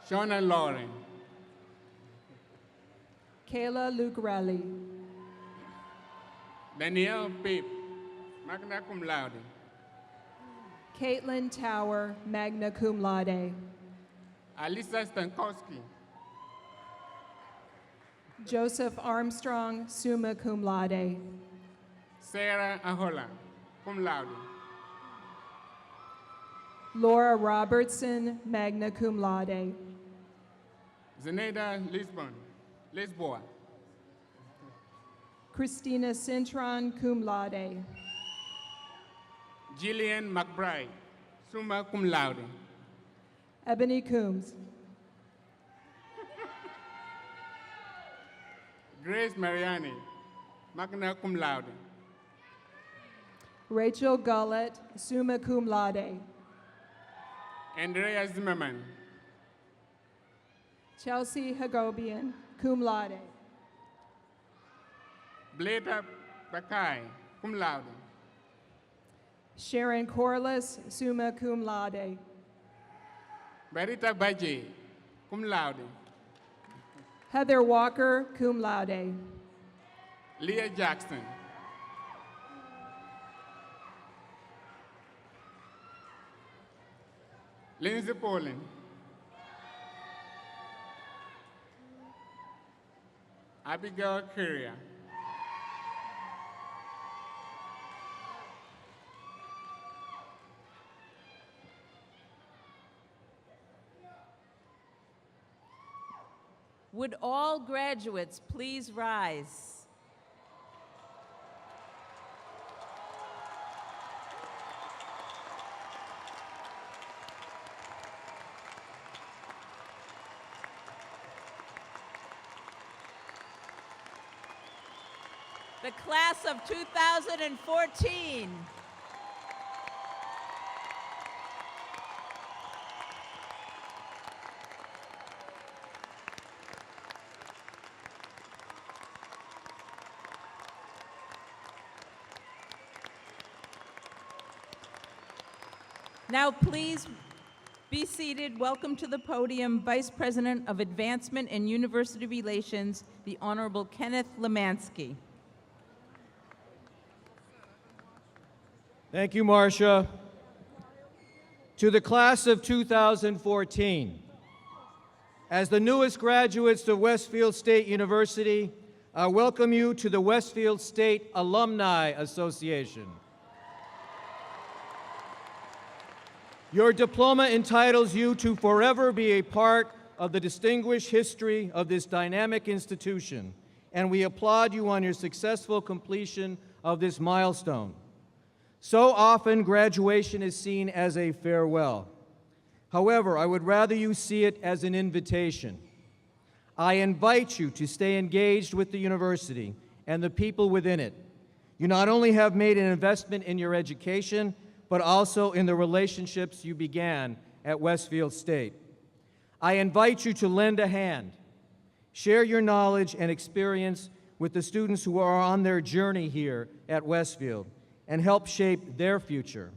Speaker 15: Shauna Lauren.
Speaker 12: Kayla Lucarelli.
Speaker 15: Danielle Pip, magna cum laude.
Speaker 12: Caitlin Tower, magna cum laude.
Speaker 15: Alisa Stankowski.
Speaker 12: Joseph Armstrong, summa cum laude.
Speaker 15: Sarah Ahola, cum laude.
Speaker 12: Laura Robertson, magna cum laude.
Speaker 15: Zenaida Lisboa.
Speaker 12: Christina Cintron, cum laude.
Speaker 15: Jillian McBride, summa cum laude.
Speaker 12: Ebony Coombs.
Speaker 15: Grace Mariani, magna cum laude.
Speaker 12: Rachel Gullett, summa cum laude.
Speaker 15: Andrea Zimmerman.
Speaker 12: Chelsea Hagobian, cum laude.
Speaker 15: Bleda Bakai, cum laude.
Speaker 12: Sharon Corliss, summa cum laude.
Speaker 15: Barita Baje, cum laude.
Speaker 12: Heather Walker, cum laude.
Speaker 15: Leah Jackson. Lindsay Poland. Abigail Curia.
Speaker 2: Would all graduates please rise? the class of 2014. Now, please be seated. Welcome to the podium, Vice President of Advancement and University Relations, the Honorable Kenneth Lemansky.
Speaker 20: Thank you, Marcia. To the class of 2014, as the newest graduates of Westfield State University, I welcome you to the Westfield State Alumni Association. Your diploma entitles you to forever be a part of the distinguished history of this dynamic institution, and we applaud you on your successful completion of this milestone. So often, graduation is seen as a farewell. However, I would rather you see it as an invitation. I invite you to stay engaged with the university and the people within it. You not only have made an investment in your education, but also in the relationships you began at Westfield State. I invite you to lend a hand, share your knowledge and experience with the students who are on their journey here at Westfield, and help shape their future.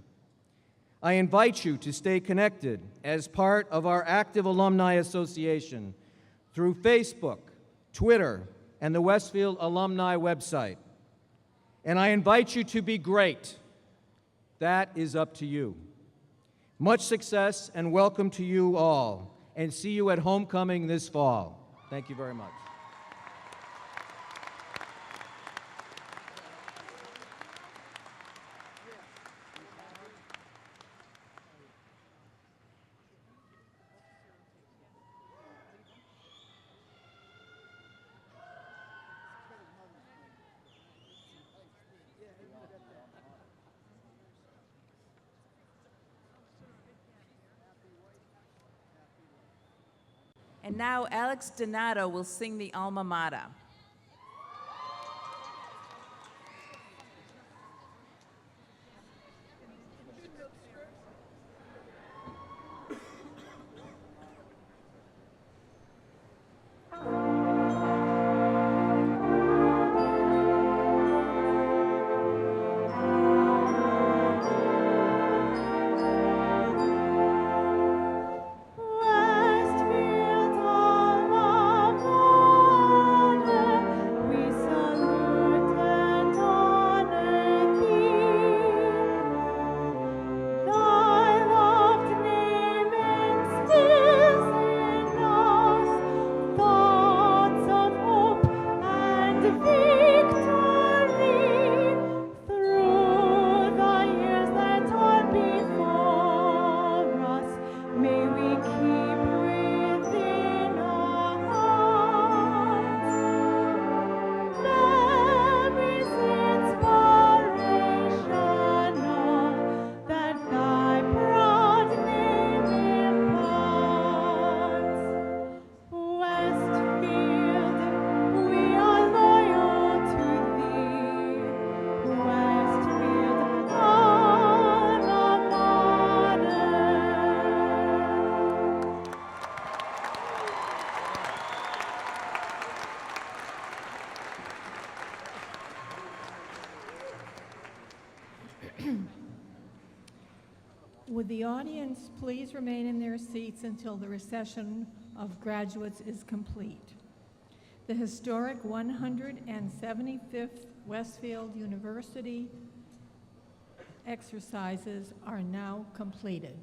Speaker 20: I invite you to stay connected as part of our active Alumni Association through Facebook, Twitter, and the Westfield Alumni website. And I invite you to be great. That is up to you. Much success and welcome to you all, and see you at homecoming this fall. Thank you very much.
Speaker 2: And now Alex Donato will sing the Alma Mater.
Speaker 21: Would the audience please remain in their seats until the recession of graduates is complete? The historic 175th Westfield University exercises are now completed.